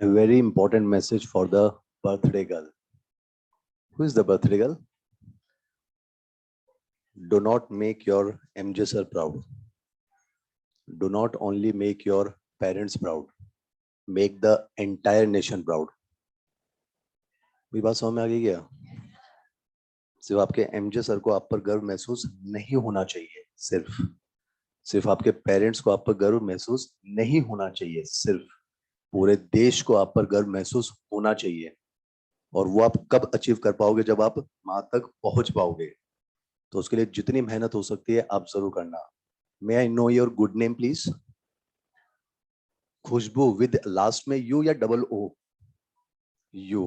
A very important message for the birthday girl. Who is the birthday girl? Do not make your MJ sir proud. Do not only make your parents proud. Make the entire nation proud. मेरी बात समझ में आ गई क्या? सिर्फ आपके MJ sir को आप पर गर्व महसूस नहीं होना चाहिए, सिर्फ आपके पेरेंट्स को आप पर गर्व महसूस नहीं होना चाहिए, सिर्फ पूरे देश को आप पर गर्व महसूस होना चाहिए। और वो आप कब अचीव कर पाओगे? जब आप वहां तक पहुंच पाओगे। तो उसके लिए जितनी मेहनत हो सकती है आप जरूर करना। May I know your good name please? Khushboo with last में यू या double O? U.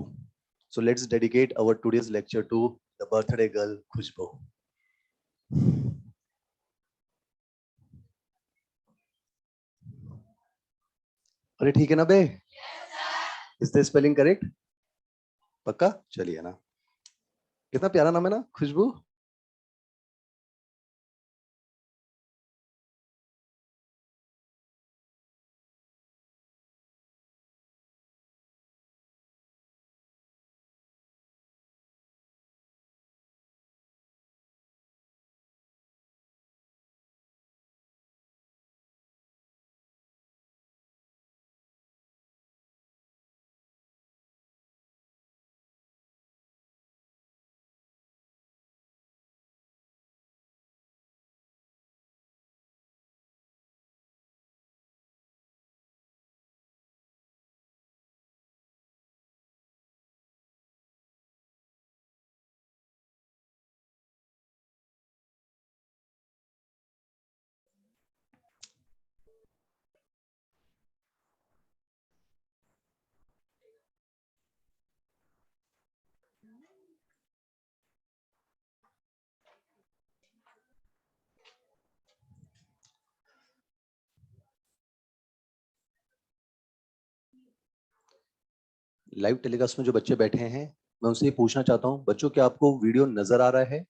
So let's dedicate our today's lecture to the birthday girl Khushboo. अरे ठीक है ना बे? Is the spelling correct? पक्का? चलिए ना, कितना प्यारा नाम है ना, खुशबू। लाइव टेलीकास्ट में जो बच्चे बैठे हैं, मैं उनसे ये पूछना चाहता हूँ, बच्चों क्या आपको वीडियो नजर आ रहा है?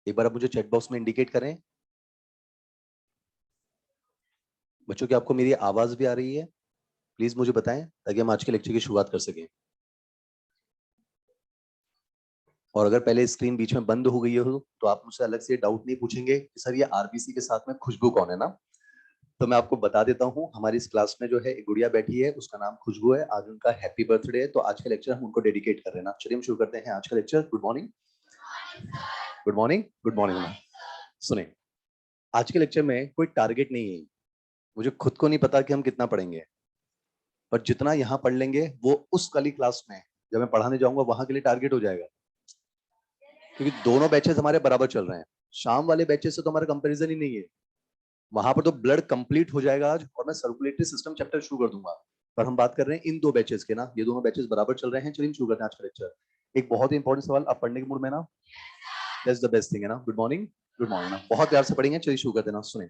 एक बार आप मुझे चैट बॉक्स में इंडिकेट करें। बच्चों क्या आपको मेरी आवाज भी आ रही है? प्लीज मुझे बताएं ताकि हम आज के लेक्चर की शुरुआत कर सकें। और अगर पहले स्क्रीन बीच में बंद हो गई हो तो आप मुझसे अलग से डाउट नहीं पूछेंगे कि सर ये आरबीसी के साथ में खुशबू कौन है ना? तो मैं आपको बता देता हूँ, हमारी इस क्लास में जो है एक गुड़िया बैठी है, उसका नाम खुशबू है। आज उनका हैप्पी बर्थडे है, तो आज का लेक्चर हम उनको डेडिकेट कर रहे हैं ना। चलिए हम शुरू करते हैं आज का lecture. Good morning. Good morning. Good morning. सुने, आज के लेक्चर में कोई टारगेट नहीं है। मुझे खुद को नहीं पता कि हम कितना पढ़ेंगे, पर जितना यहाँ पढ़ लेंगे वो उस वाली क्लास में जब मैं पढ़ाने जाऊंगा वहां के लिए टारगेट हो जाएगा। क्योंकि दोनों बैचेस हमारे बराबर चल रहे हैं। शाम वाले बैचेस से तो हमारा कंपैरिजन ही नहीं है। वहां पर तो ब्लड कंप्लीट हो जाएगा आज, और मैं सर्कुलेटरी सिस्टम चैप्टर शुरू कर दूंगा। पर हम बात कर रहे हैं इन दो बैचेस के ना, ये दोनों बैचेस बराबर चल रहे हैं। चलिए शुरू करते हैं आज का लेक्चर। एक बहुत ही इंपॉर्टेंट सवाल, आप पढ़ने के मूड में ना? दैट्स द बेस्ट थिंग है ना। Good morning. गुड मॉर्निंग ना, बहुत प्यार से पढ़ेंगे। चलिए शुरू कर देना। सुने,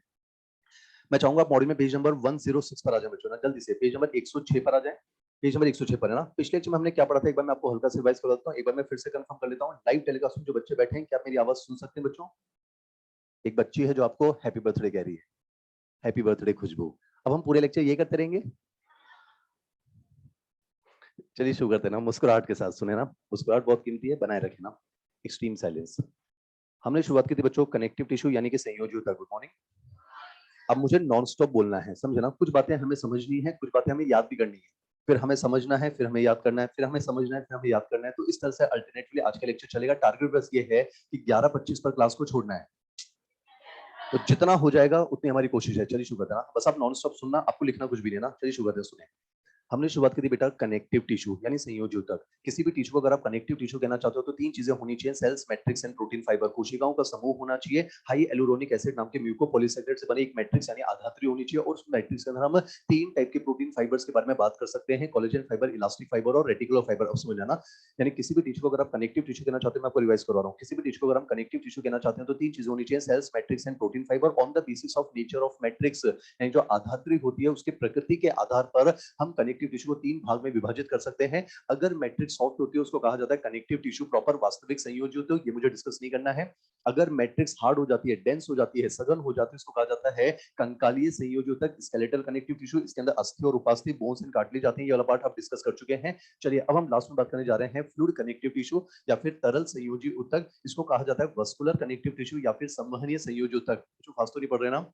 मैं चाहूंगा आप मॉड्यूल में पेज नंबर 106 पर आ जाए बच्चों ना, जल्दी से पेज नंबर 106 पर आ जाए। पेज नंबर 106 पर है ना। पिछले लेक्चर में हमने क्या पढ़ा था, एक बार मैं आपको हल्का से रिवाइज कर देता हूं, एक बार मैं फिर से कंफर्म कर लेता हूं। लाइव टेलीकास्ट में जो बच्चे बैठे हैं, क्या आप मेरी आवाज सुन सकते हैं बच्चों? एक बच्ची है जो आपको हैप्पी बर्थडे कह रही है। हैप्पी बर्थडे खुशबू। अब हम पूरे लेक्चर ये करते रहेंगे। चलिए शुरू करते हैं ना, मुस्कुराहट के साथ सुने ना। मुस्कुराहट बहुत कीमती है, बनाए रखें ना। Extreme silence. हमने शुरुआत की थी बच्चों कनेक्टिव टिश्यू यानी कि संयोजी ऊतक। Good morning. अब मुझे नॉन स्टॉप बोलना है, समझे ना। कुछ बातें हमें समझनी है, कुछ बातें हमें याद भी करनी है। फिर हमें समझना है, फिर हमें याद करना है, फिर हमें समझना है, फिर हमें याद करना है। तो इस तरह से अल्टरनेटली आज का लेक्चर चलेगा। टारगेट बस ये है कि 11:25 पर क्लास को छोड़ना है। तो जितना हो जाएगा उतनी हमारी कोशिश है। चलिए शुरू करते हैं ना, बस आप नॉन स्टॉप सुनना, आपको लिखना कुछ भी नहीं है ना। चलिए शुरू करते हैं। सुने, हमने शुरुआत की थी बेटा कनेक्टिव टिश्यू यानी संयोजी ऊतक। किसी भी टिश्यू को अगर आप कनेक्टिव टिश्यू कहना चाहते हो तो तीन चीजें होनी चाहिए, cells, matrix and protein fibre. कोशिकाओं का समूह होना चाहिए, हाई एलुरोनिक एसिड नाम के म्यूकोपॉलीसेकेराइड से बने एक मैट्रिक्स यानी आधात्री होनी चाहिए, और उस मैट्रिक्स के अंदर हम तीन टाइप के प्रोटीन फाइबर्स के बारे में बात कर सकते हैं, कोलेजन फाइबर, इलास्टिक फाइबर और रेटिकुलर फाइबर। अब समझ जाना, यानी किसी भी टिश्यू को अगर आप कनेक्टिव टिश्यू कहना चाहते हैं, मैं आपको रिवाइज करवा रहा हूँ, किसी भी टिश्यू को अगर हम कनेक्टिव टिश्यू कहना चाहते हैं तो तीन चीजें होनी चाहिए, cells, matrix and protein fibre. On the basis of nature of matrix, यानी जो आधात्री होती है उसकी प्रकृति के आधार पर हम कनेक्टिव कनेक्टिव टिश्यू को 3 भाग में विभाजित कर सकते हैं। अगर मैट्रिक्स सॉफ्ट होती है उसको कहा जाता है कनेक्टिव टिश्यू प्रॉपर वास्तविक संयोजी होते हो, ये मुझे डिस्कस नहीं करना है। अगर मैट्रिक्स हार्ड हो जाती है, डेंस हो जाती है, सघन हो जाती है, इसको कहा जाता है कंकालीय संयोजक स्केलेटल कनेक्टिव टिश्यू। इसके अंदर अस्थि और उपास्थि बोन्स एंड कार्टिलेज आती है, ये वाला पार्ट आप डिस्कस कर चुके हैं। चलिए अब हम लास्ट में बात करने जा रहे हैं फ्लूइड कनेक्टिव टिश्यू या फिर तरल संयोजी ऊतक। इसको कहा जाता है वस्कुलर कनेक्टिव टिश्यू या फिर संवहनीय संयोजी ऊतक। जो खास तो नहीं पढ़ रहे ना,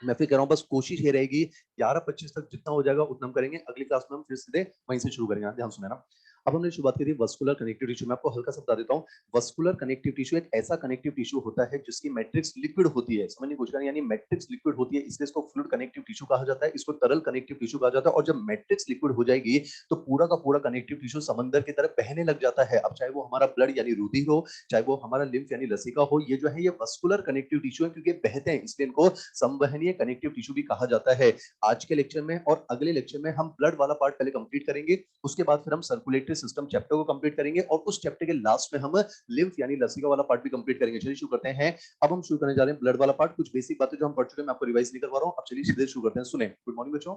मैं फिर कह रहा हूँ, बस कोशिश ये रहेगी 11-25 तक जितना हो जाएगा उतना हम करेंगे। अगली क्लास में हम फिर सीधे वहीं से शुरू करेंगे। ध्यान सुने ना, अब हमने शुरुआत की थी वस्कुलर कनेक्टिव टिश्यू। मैं आपको हल्का सा बता देता हूँ। वस्कुलर कनेक्टिव टिश्यू एक ऐसा कनेक्टिव टिश्यू होता है जिसकी मैट्रिक्स लिक्विड होती है। समझने की कोशिश करें, यानी मैट्रिक्स लिक्विड होती है, इसलिए इसको फ्लूइड कनेक्टिव टिश्यू कहा जाता है। इसको तरल कनेक्टिव टिश्यू कहा जाता है। और जब मैट्रिक्स लिक्विड हो जाएगी तो पूरा का पूरा कनेक्टिव टिश्यू समंदर की तरह बहने लग जाता है। अब चाहे वो हमारा ब्लड यानी रुधिर हो, चाहे वो हमारा लिम्फ यानी लसिका हो, ये जो है ये वस्कुलर कनेक्टिव टिश्यू है क्योंकि बहते हैं, इसलिए इनको संवहनीय कनेक्टिव टिश्यू भी कहा जाता है। आज के लेक्चर में और अगले लेक्चर में हम ब्लड वाला पार्ट पहले कंप्लीट करेंगे, उसके बाद फिर हम सर्कुलेटरी सिस्टम चैप्टर को कंप्लीट करेंगे और उस चैप्टर के लास्ट में हम लिम्फ यानी लसिका वाला पार्ट भी कंप्लीट करेंगे। चलिए शुरू करते हैं। अब हम शुरू करने जा रहे हैं ब्लड वाला पार्ट। कुछ बेसिक बातें जो हम पढ़ चुके हैं मैं आपको रिवाइज नहीं करवा रहा हूं। अब चलिए सीधे शुरू करते हैं। सुने, गुड मॉर्निंग बच्चों,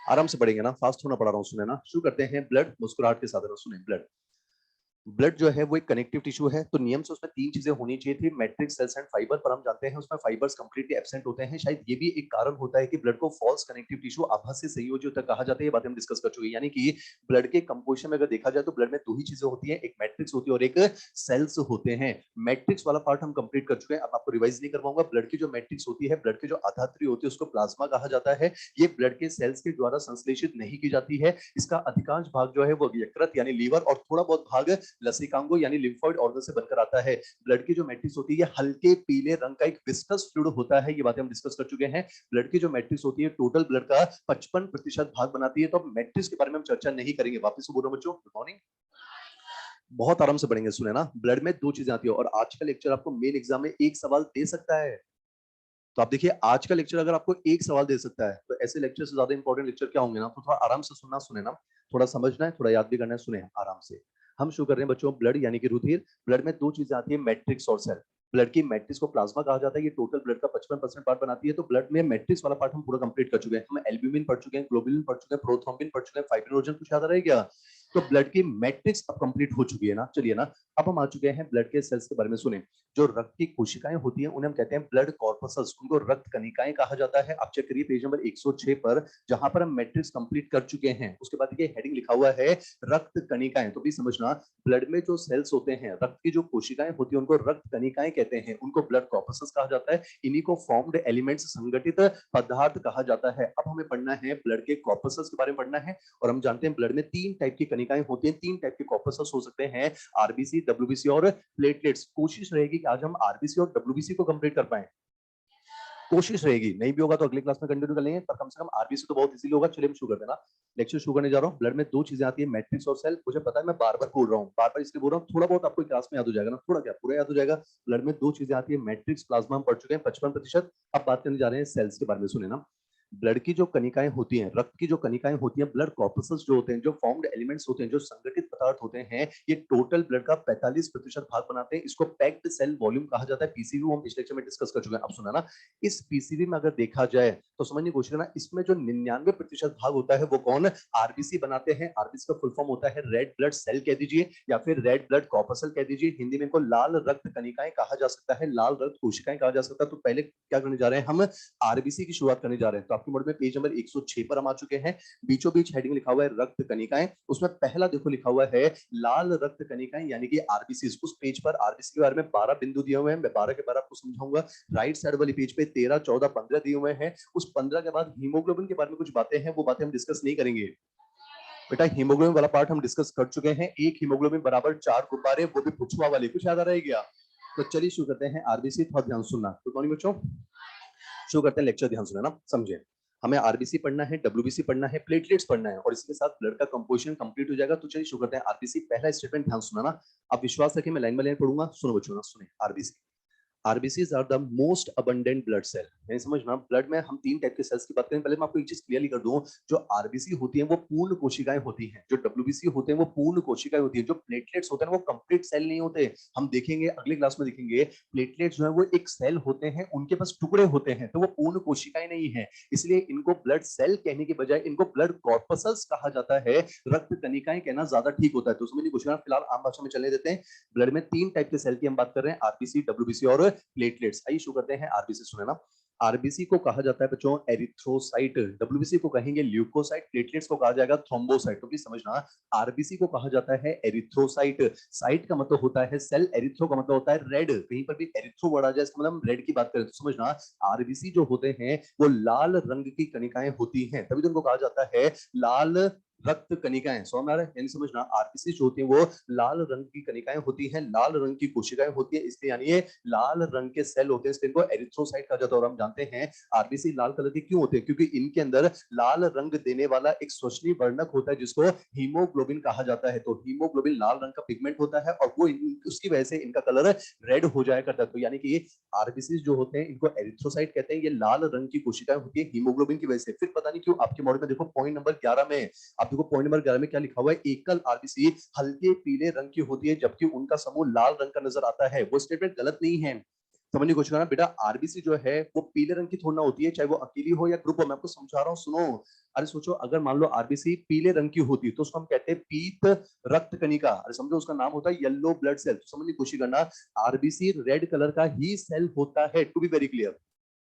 आराम से पढ़ेंगे ना, फास्ट होना पढ़ा रहा हूं, सुने ना। शुरू करते हैं ब्लड मुस्कुराहट के साथ। सुने, ब्लड ब्लड जो है वो एक कनेक्टिव टिश्यू है, तो नियम से उसमें 3 चीजें होनी चाहिए थी, मैट्रिक्स, सेल्स एंड फाइबर। पर हम जानते हैं उसमें फाइबर्स कंप्लीटली एब्सेंट होते हैं। शायद ये भी एक कारण होता है कि ब्लड को फॉल्स कनेक्टिव टिश्यू, आभासी संयोजी ऊतक कहा जाता है। ये बात हम डिस्कस कर चुके हैं। यानी कि ब्लड के कंपोजिशन में अगर देखा जाए तो ब्लड में 2 ही चीजें होती हैं, एक मैट्रिक्स होती है और एक सेल्स होते हैं। मैट्रिक्स वाला पार्ट हम कंप्लीट कर चुके हैं, अब आपको रिवाइज नहीं करवाऊंगा। ब्लड की जो मैट्रिक्स होती है, ब्लड की जो आधात्री होती है, उसको प्लाज्मा कहा जाता है। ये ब्लड के सेल्स के द्वारा संश्लेषित नहीं की जाती है। इसका अधिकांश भाग जो है वो यकृत यानी लीवर और थोड़ा बहुत भाग लसिकांगो यानी लिम्फोइड ऑर्गन से बनकर आता है। ब्लड की जो मैट्रिक्स होती है ये हल्के पीले रंग का एक विस्कस फ्लूइड होता है। ये बातें हम डिस्कस कर चुके हैं। ब्लड की जो मैट्रिक्स होती है टोटल ब्लड का 55% भाग बनाती है। तो अब मैट्रिक्स के बारे में हम चर्चा नहीं करेंगे। वापस से बोल रहा हूं बच्चों, गुड मॉर्निंग, बहुत आराम से पढ़ेंगे। सुने ना, ब्लड में 2 चीजें आती है और आज का लेक्चर आपको मेन एग्जाम में एक सवाल दे सकता है। तो आप देखिए, आज का लेक्चर अगर आपको एक सवाल दे सकता है तो ऐसे लेक्चर से ज्यादा इंपॉर्टेंट लेक्चर क्या होंगे ना। तो थोड़ा आराम से सुनना, सुने ना, थोड़ा समझना है, थोड़ा याद भी करना है। सुने आराम से। हम शुरू कर रहे हैं बच्चों, ब्लड यानी कि रुधिर। ब्लड में 2 चीजें आती है, मैट्रिक्स और सेल। ब्लड की मैट्रिक्स को प्लाज्मा कहा जाता है, ये टोटल ब्लड का 55% पार्ट बनाती है। तो ब्लड में मैट्रिक्स वाला पार्ट हम पूरा कंप्लीट कर चुके हैं। हम एल्ब्यूमिन पढ़ चुके हैं, ग्लोबुलिन पढ़ चुके हैं, प्रोथ्रोम्बिन पढ़ चुके हैं, फाइब्रिनोजन। कुछ याद आ रहा है क्या? तो ब्लड की मैट्रिक्स अब कंप्लीट हो चुकी है ना। चलिए ना, अब हम आ चुके हैं ब्लड के सेल्स के बारे में। सुने, जो रक्त की कोशिकाएं होती हैं उन्हें हम कहते हैं ब्लड कॉर्पसल्स, उनको रक्त कणिकाएं कहा जाता है। आप चेक करिए पेज नंबर 106 पर, जहां पर हम मैट्रिक्स कंप्लीट कर चुके हैं, उसके बाद ये हेडिंग लिखा हुआ है रक्त कणिकाएं। तो भी समझना, ब्लड में जो सेल्स होते हैं, रक्त की जो कोशिकाएं होती हैं, उनको रक्त कणिकाएं कहते हैं, उनको ब्लड कॉर्पसल्स कहा जाता है। इन्हीं को फॉर्म्ड एलिमेंट्स, संगठित पदार्थ कहा जाता है। अब हमें पढ़ना है ब्लड के कॉर्पसल्स के बारे में पढ़ना है। और हम जानते हैं ब्लड में 3 टाइप की कणिकाएं होती हैं, 3 टाइप के कॉर्पसल्स हो सकते हैं, आरबीसी, डब्ल्यूबीसी और प्लेटलेट्स। कोशिश रहेगी कि आज हम आरबीसी और डब्ल्यूबीसी को कंप्लीट कर पाए। कोशिश रहेगी, नहीं भी होगा तो अगली क्लास में कंटिन्यू कर लेंगे, पर कम से कम आरबीसी तो बहुत इजीली होगा। चलिए हम शुरू करते हैं ना, लेक्चर शुरू करने जा रहा हूं। ब्लड में 2 चीजें आती है, मैट्रिक्स और सेल। मुझे पता है मैं बार बार बोल रहा हूँ, बार बार इसलिए बोल रहा हूँ, थोड़ा बहुत आपको क्लास में याद हो जाएगा ना, थोड़ा क्या पूरा याद हो जाएगा। ब्लड में 2 चीजें आती है, मैट्रिक्स, प्लाज्मा हम पढ़ चुके हैं 55%। अब बात करने जा रहे हैं सेल्स के बारे में। सुने ना, ब्लड की जो कणिकाएं होती हैं, रक्त की जो कणिकाएं होती हैं, ब्लड कॉर्पसल्स जो होते हैं, जो फॉर्म्ड एलिमेंट्स होते हैं, जो संगठित पदार्थ होते हैं, ये टोटल ब्लड का 45% भाग बनाते हैं। इसको पैक्ड सेल वॉल्यूम कहा जाता है। पीसीवी हम पिछले लेक्चर में डिस्कस कर चुके हैं। अब सुना ना, इस पीसीवी में अगर देखा जाए तो समझने की कोशिश करना, इसमें जो 99% भाग होता है वो कौन आरबीसी बनाते हैं। आरबीसी का फुल फॉर्म होता है रेड ब्लड सेल कह दीजिए या फिर रेड ब्लड कॉर्पसल कह दीजिए। हिंदी में इनको लाल रक्त कणिकाएं कहा जा सकता है, लाल रक्त कोशिकाएं कहा जा सकता है। तो पहले क्या करने जा रहे हैं, हम आरबीसी की शुरुआत करने जा रहे हैं। तो आपके बोर्ड में पेज नंबर 106 पर हम आ चुके हैं। बीचों बीच हेडिंग लिखा हुआ है रक्त कणिकाएं, उसमें पहला देखो लिखा हुआ है लाल रक्त कणिकाएं यानी कि आरबीसी। उस पेज पर आरबीसी के बारे में 12 बिंदु दिए हुए हैं, मैं 12 के 12 आपको समझाऊंगा। राइट साइड वाली पेज पे 13, 14, 15 दिए हुए हैं। उस 15 के बाद हीमोग्लोबिन के बारे में कुछ बातें हैं, वो बातें हम डिस्कस नहीं करेंगे बेटा। हीमोग्लोबिन वाला पार्ट हम डिस्कस कर चुके हैं। एक हीमोग्लोबिन बराबर 4 गुब्बारे, वो भी पुछुआ वाले। कुछ याद आ रहा है क्या? तो चलिए शुरू करते हैं आरबीसी। थोड़ा ध्यान सुनना। गुड मॉर्निंग बच्चों, शुरू करते हैं लेक्चर, ध्यान सुनना ना, समझे। हमें आरबीसी पढ़ना है, डब्ल्यूबीसी पढ़ना है, प्लेटलेट्स पढ़ना है और इसके साथ ब्लड का कंपोजिशन कंप्लीट हो जाएगा। तो चलिए शुरू करते हैं आरबीसी। पहला स्टेटमेंट ध्यान सुनना ना, आप विश्वास रखें मैं लाइन बाय लाइन पढ़ूंगा। सुनो बच्चों ना, सुने RBC. RBCs are the most abundant blood cell. यानी समझना, ब्लड में हम तीन टाइप के सेल्स की बात करें। पहले मैं आपको एक चीज क्लियरली कर दूं, जो आरबीसी होती है वो पूर्ण कोशिकाएं होती हैं, जो डब्ल्यूबीसी होते हैं वो पूर्ण कोशिकाएं होती है, जो प्लेटलेट्स होते हैं वो कंप्लीट सेल नहीं होते। हम देखेंगे अगली क्लास में देखेंगे, प्लेटलेट्स जो है वो एक सेल होते हैं, उनके पास टुकड़े होते हैं, तो वो पूर्ण कोशिकाएं नहीं है। इसलिए इनको ब्लड सेल कहने के बजाय इनको ब्लड कॉर्पसल्स कहा जाता है, रक्त कणिकाएं कहना ज्यादा ठीक होता है। तो समझने की कोशिश करें, फिलहाल आम भाषा में चलने देते हैं। ब्लड में तीन टाइप के सेल की हम बात कर रहे हैं, आरबीसी, डब्ल्यूबीसी और प्लेटलेट्स। आइए शुरू करते हैं आरबीसी सुने ना। आरबीसी को कहा जाता है बच्चों एरिथ्रोसाइट, डब्ल्यूबीसी को कहेंगे ल्यूकोसाइट, प्लेटलेट्स को कहा जाएगा थ्रोम्बोसाइट। तो प्लीज समझना, आरबीसी को कहा जाता है एरिथ्रोसाइट। साइट का मतलब होता है सेल, एरिथ्रो का मतलब होता है रेड। कहीं पर भी एरिथ्रो वर्ड आ जाए इसका मतलब हम रेड की बात करें। तो समझना, आरबीसी जो होते हैं वो लाल रंग की कणिकाएं होती हैं, तभी तो उनको कहा जाता है लाल रक्त कणिकाएं। समझ में आ रहा है? यानी समझना, आरबीसी जो होती है वो लाल रंग की कणिकाएं होती हैं, लाल रंग की कोशिकाएं होती है, इसलिए यानी ये लाल रंग के सेल होते हैं, इसलिए इनको एरिथ्रोसाइट कहा जाता है। और हम जानते हैं आरबीसी लाल कलर के क्यों होते हैं, क्योंकि इनके अंदर लाल रंग देने वाला एक श्वसनीय वर्णक होता है जिसको हीमोग्लोबिन कहा जाता है। तो हीमोग्लोबिन लाल रंग का पिगमेंट होता है और वो उसकी वजह से इनका कलर रेड हो जाया करता है। तो यानी कि आरबीसी जो होते हैं इनको एरिथ्रोसाइट कहते हैं, ये लाल रंग की कोशिकाएं होती है हीमोग्लोबिन की वजह से। फिर पता नहीं क्यों आपके मॉडल में देखो पॉइंट नंबर 11 में, आप देखो पॉइंट नंबर 11 में क्या लिखा हुआ है, एकल आरबीसी हल्के पीले रंग की होती है जबकि उनका समूह लाल रंग का नजर आता है। वो स्टेटमेंट गलत नहीं है, समझने की कोशिश करना बेटा। आरबीसी जो है वो पीले रंग की थोड़ी ना होती है, चाहे वो अकेली हो या ग्रुप हो। मैं आपको समझा रहा हूँ, सुनो। अरे सोचो, अगर मान लो आरबीसी पीले रंग की होती तो उसको हम कहते हैं पीत रक्त कणिका। अरे समझो, उसका नाम होता है येलो ब्लड सेल। तो समझने की कोशिश करना, आरबीसी रेड कलर का ही सेल होता है, टू बी वेरी क्लियर।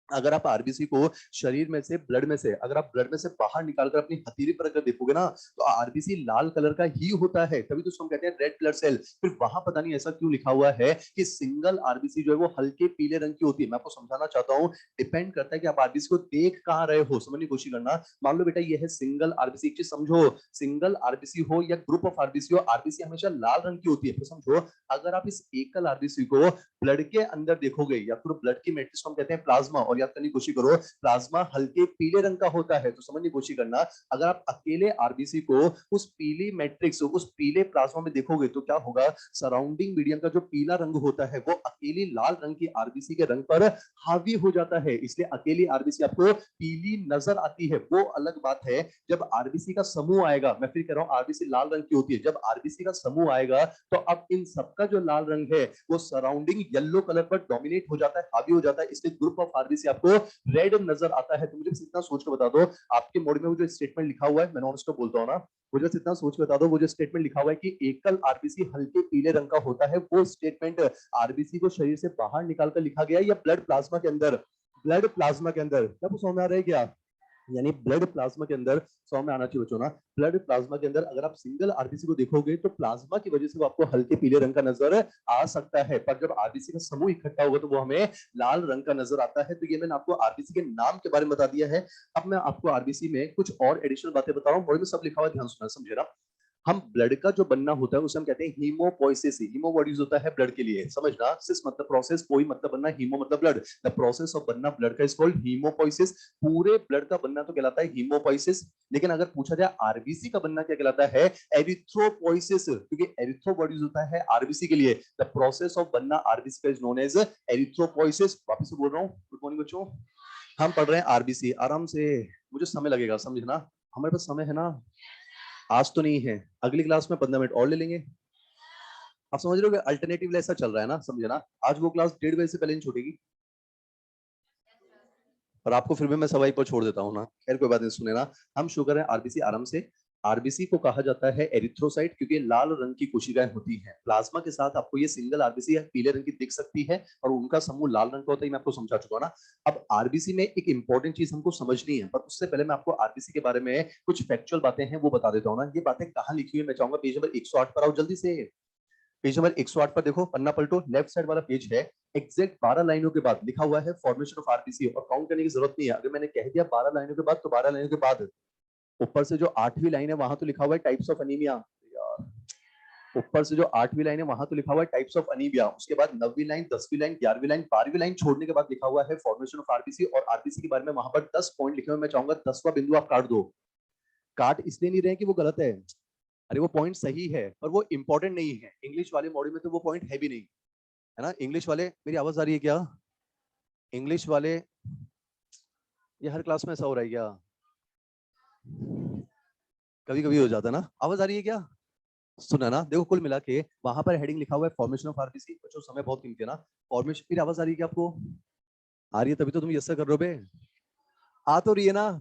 अगर आप आरबीसी को शरीर में से, ब्लड में से, अगर आप ब्लड में से बाहर निकालकर अपनी हथेली पर अगर देखोगे ना, तो आरबीसी लाल कलर का ही होता है, तभी तो उसको हम कहते हैं रेड ब्लड सेल। फिर वहां पता नहीं ऐसा क्यों लिखा हुआ है कि सिंगल आरबीसी जो है वो हल्के पीले रंग की होती है। मैं आपको समझाना चाहता हूँ, डिपेंड करता है कि आप आरबीसी को देख कहाँ रहे हो, समझने की कोशिश करना। मान लो बेटा ये है सिंगल आरबीसी, एक चीज समझो, सिंगल आरबीसी हो या ग्रुप ऑफ आरबीसी हो, आरबीसी हमेशा लाल रंग की होती है। तो समझो, अगर आप इस एकल आरबीसी को ब्लड के अंदर देखोगे, या फिर ब्लड की मैट्रिक्स को हम कहते हैं प्लाज्मा, और याद करने की कोशिश करो प्लाज्मा हल्के पीले रंग का होता है। तो समझने की कोशिश करना, अगर आप अकेले आरबीसी को उस पीली मैट्रिक्स, उस पीले प्लाज्मा में देखोगे तो क्या होगा, सराउंडिंग मीडियम का जो पीला रंग होता है वो अकेली लाल रंग की आरबीसी के रंग पर हावी हो जाता है, इसलिए अकेली आरबीसी आपको पीली नजर आती है। वो अलग बात है जब आरबीसी का समूह आएगा। मैं फिर कह रहा हूं, आरबीसी लाल रंग की होती है, जब आरबीसी का समूह आएगा तो अब इन सबका जो लाल रंग है वो सराउंडिंग येलो कलर पर डोमिनेट हो जाता है, हावी हो जाता है, इसलिए ग्रुप ऑफ आरबीसी आपको रेड नजर आता है। तो मुझे बस इतना सोच के बता दो, आपके मॉडल में वो जो स्टेटमेंट लिखा हुआ है, मैं उसको बोलता हूँ ना, मुझे बस इतना सोच के बता दो, वो जो स्टेटमेंट लिखा हुआ है कि एकल आरबीसी हल्के पीले रंग का होता है, वो स्टेटमेंट आरबीसी को शरीर से बाहर निकाल कर लिखा गया है या ब्लड प्लाज्मा के अंदर? ब्लड प्लाज्मा के अंदर। क्या वो समझ में आ रहा है क्या? यानी ब्लड प्लाज्मा के अंदर, सौ में आना चाहिए बच्चों ना, ब्लड प्लाज्मा के अंदर अगर आप सिंगल आरबीसी को देखोगे तो प्लाज्मा की वजह से वो आपको हल्के पीले रंग का नजर आ सकता है, पर जब आरबीसी का समूह इकट्ठा होगा तो वो हमें लाल रंग का नजर आता है। तो ये मैंने आपको आरबीसी के नाम के बारे में बता दिया है। अब मैं आपको आरबीसी में कुछ और एडिशनल बातें बता रहा हूँ, में सब लिखा हुआ है, ध्यान सुनना, समझे ना। हम ब्लड का जो बनना होता है उसे हम कहते हैं हीमोपोइसिस। हीमो वर्ड यूज होता है ब्लड के लिए, समझना, सिस मतलब प्रोसेस, पोई मतलब बनना, हीमो मतलब ब्लड, द प्रोसेस ऑफ बनना ब्लड का इज कॉल्ड हीमोपोइसिस। पूरे ब्लड का बनना तो कहलाता है हीमोपोइसिस, लेकिन अगर पूछा जाए आरबीसी का बनना क्या कहलाता है, एरिथ्रोपोइसिस, क्योंकि एरिथ्रो वर्ड यूज होता है आरबीसी के लिए। द प्रोसेस ऑफ बनना आरबीसी का इज नोन एज एरिथ्रोपोइसिस। वापस से बोल रहा हूँ, गुड मॉर्निंग बच्चों। हम पढ़ रहे हैं आरबीसी, आराम से, मुझे समय लगेगा, समझना, हमारे पास समय है ना, आज तो नहीं है, अगली क्लास में 15 मिनट और ले लेंगे। आप समझ रहे हो कि अल्टरनेटिव ऐसा चल रहा है ना, समझे ना। आज वो क्लास 1:30 बजे से पहले नहीं छूटेगी, पर आपको फिर भी मैं सवाई पर छोड़ देता हूँ ना। खैर कोई बात नहीं, सुने ना, हम शुगर है आरबीसी, आराम से। आरबीसी को कहा जाता है एरिथ्रोसाइट क्योंकि लाल रंग की कोशिकाएं होती हैं। प्लाज्मा के साथ आपको ये सिंगल आरबीसी पीले रंग की दिख सकती है और उनका समूह लाल रंग का होता है, मैं आपको समझा चुका हूं ना। अब आरबीसी में एक इंपॉर्टेंट चीज हमको समझनी है, पर उससे पहले मैं आपको आरबीसी के बारे में कुछ फैक्चुअल बातें हैं वो बता देता हूँ ना। ये बातें कहाँ लिखी हुई है मैं चाहूंगा पेज नंबर 108 पर आओ जल्दी से। पेज नंबर 108 पर देखो, पन्ना पलटो, लेफ्ट साइड वाला पेज है। एग्जैक्ट 12 लाइनों के बाद लिखा हुआ है फॉर्मेशन ऑफ आरबीसी, और काउंट करने की जरूरत नहीं है। अगर मैंने कह दिया 12 लाइनों के बाद तो 12 लाइनों के बाद ऊपर से जो 8वीं लाइन है वहां तो लिखा हुआ है टाइप्स ऑफ अनीमिया। यार, ऊपर से जो 8वीं लाइन है वहां तो लिखा हुआ है टाइप्स ऑफ अनीमिया, उसके बाद 9वीं लाइन, 10वीं लाइन, 11वीं लाइन, 12वीं लाइन छोड़ने के बाद लिखा हुआ है फॉर्मेशन ऑफ आरबीसी, और आरबीसी के बारे में वहां पर 10 पॉइंट लिखे हुए। मैं चाहूंगा 10वां बिंदु आप काट दो। काट इसलिए नहीं रहे कि वो गलत है, अरे वो पॉइंट सही है पर वो इंपॉर्टेंट नहीं है, इंग्लिश वाले मॉड्यूल में तो वो पॉइंट है भी नहीं। है ना। इंग्लिश वाले, मेरी आवाज आ रही है क्या? इंग्लिश वाले, ये हर क्लास में ऐसा हो रहा है क्या? कभी कभी हो जाता है ना। आवाज आ रही है क्या? सुना ना, देखो कुल मिला के वहां पर हेडिंग लिखा हुआ है फॉर्मेशन ऑफ आरबीसी। बच्चों समय बहुत कीमती है ना। फॉर्मेशन, मेरी आवाज आ रही है क्या आपको? आ रही है तभी तो तुम यस कर रहे हो बे। आ तो रही है ना।